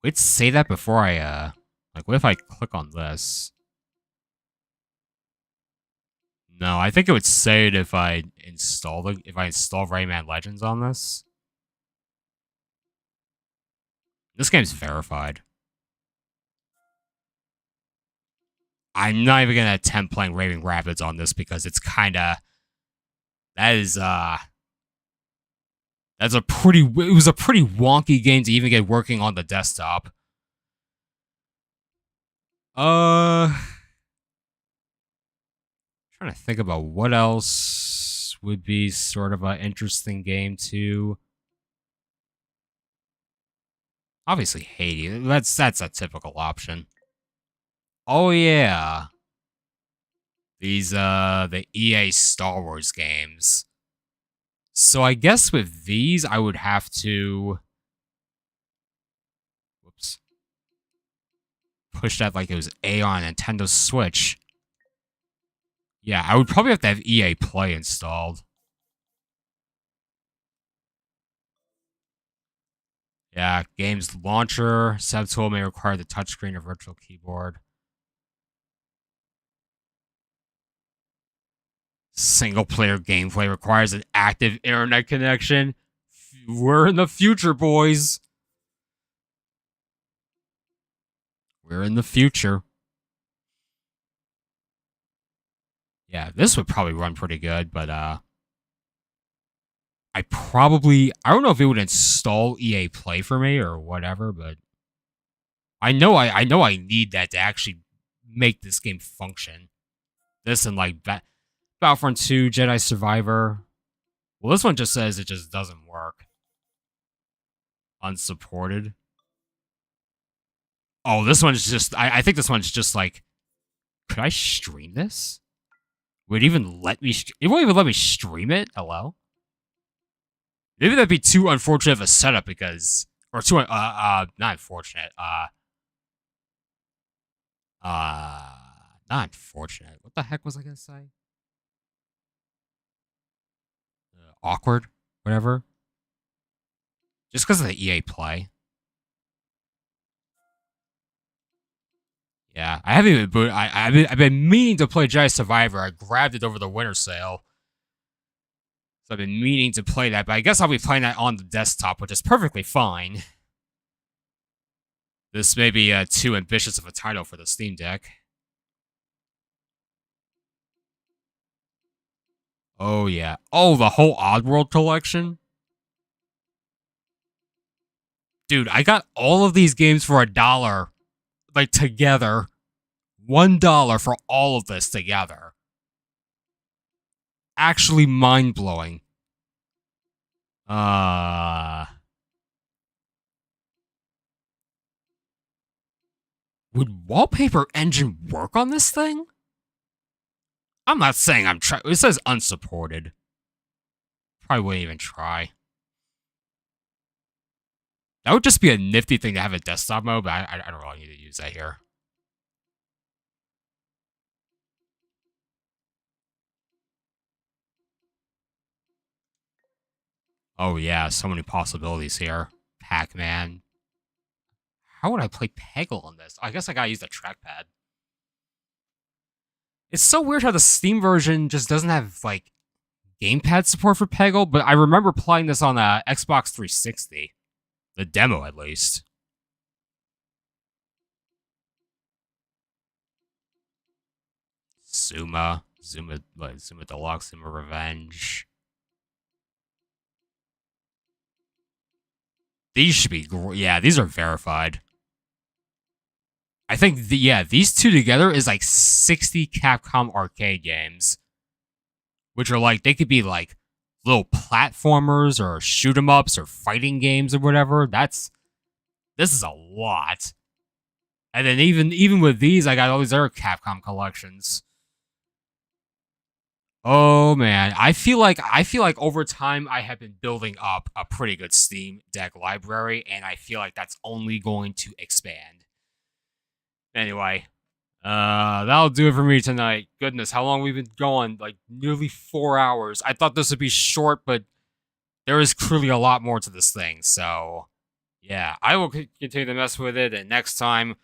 Wait, say that before I like what if I click on this? No, I think it would say it if I install Rayman Legends on this. This game's verified. I'm not even gonna attempt playing Raving Rapids on this because it's kinda that is that's a pretty it was a pretty wonky game to even get working on the desktop. Uh trying to think about what else would be sort of an interesting game too. Obviously Hades. That's a typical option. Oh yeah. These the EA Star Wars games. So I guess with these I would have to whoops. Push that like it was A on Nintendo Switch. Yeah, I would probably have to have EA Play installed. Yeah, games launcher, subtool may require the touchscreen or virtual keyboard. Single player gameplay requires an active internet connection. We're in the future, boys. We're in the future. Yeah, this would probably run pretty good, but I don't know if it would install EA Play for me or whatever, but I know I need that to actually make this game function. This and like Battlefront 2, Jedi Survivor. Well, this one just says it just doesn't work. Unsupported. Oh, this one's just I think this one's just like could I stream this? Would it even let me it won't even let me stream it? Hello? Maybe that'd be too unfortunate of a setup because or too not unfortunate. Not unfortunate. What the heck was I gonna say? Awkward, whatever. Just because of the EA Play. Yeah, I haven't even boot. I've been meaning to play Jedi Survivor. I grabbed it over the winter sale, so I've been meaning to play that. But I guess I'll be playing that on the desktop, which is perfectly fine. This may be too ambitious of a title for the Steam Deck. Oh yeah. Oh, the whole Oddworld collection. Dude, I got all of these games for $1, like together. $1 for all of this together. Actually mind blowing. Would Wallpaper Engine work on this thing? I'm not saying I'm trying. It says unsupported. Probably wouldn't even try. That would just be a nifty thing to have a desktop mode, but I don't really need to use that here. Oh yeah, so many possibilities here. Pac-Man. How would I play Peggle on this? I guess I gotta use the trackpad. It's so weird how the Steam version just doesn't have, like, gamepad support for Peggle, but I remember playing this on Xbox 360. The demo, at least. Zuma Deluxe, Zuma Revenge. These should be yeah, these are verified. I think these two together is like 60 Capcom arcade games, which are like they could be like little platformers or shoot 'em ups or fighting games or whatever. This is a lot. And then even with these, I got all these other Capcom collections. Oh man, I feel like over time I have been building up a pretty good Steam Deck library, and I feel like that's only going to expand. Anyway, that'll do it for me tonight. Goodness, how long we've been going? Like nearly 4 hours. I thought this would be short, but there is clearly a lot more to this thing. So, yeah, I will continue to mess with it, and next time,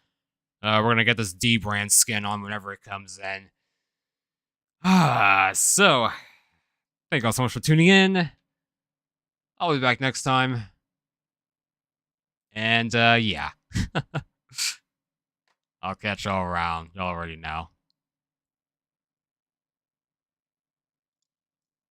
we're gonna get this D brand skin on whenever it comes in. So thank you all so much for tuning in. I'll be back next time. And yeah. I'll catch y'all around. Y'all already know.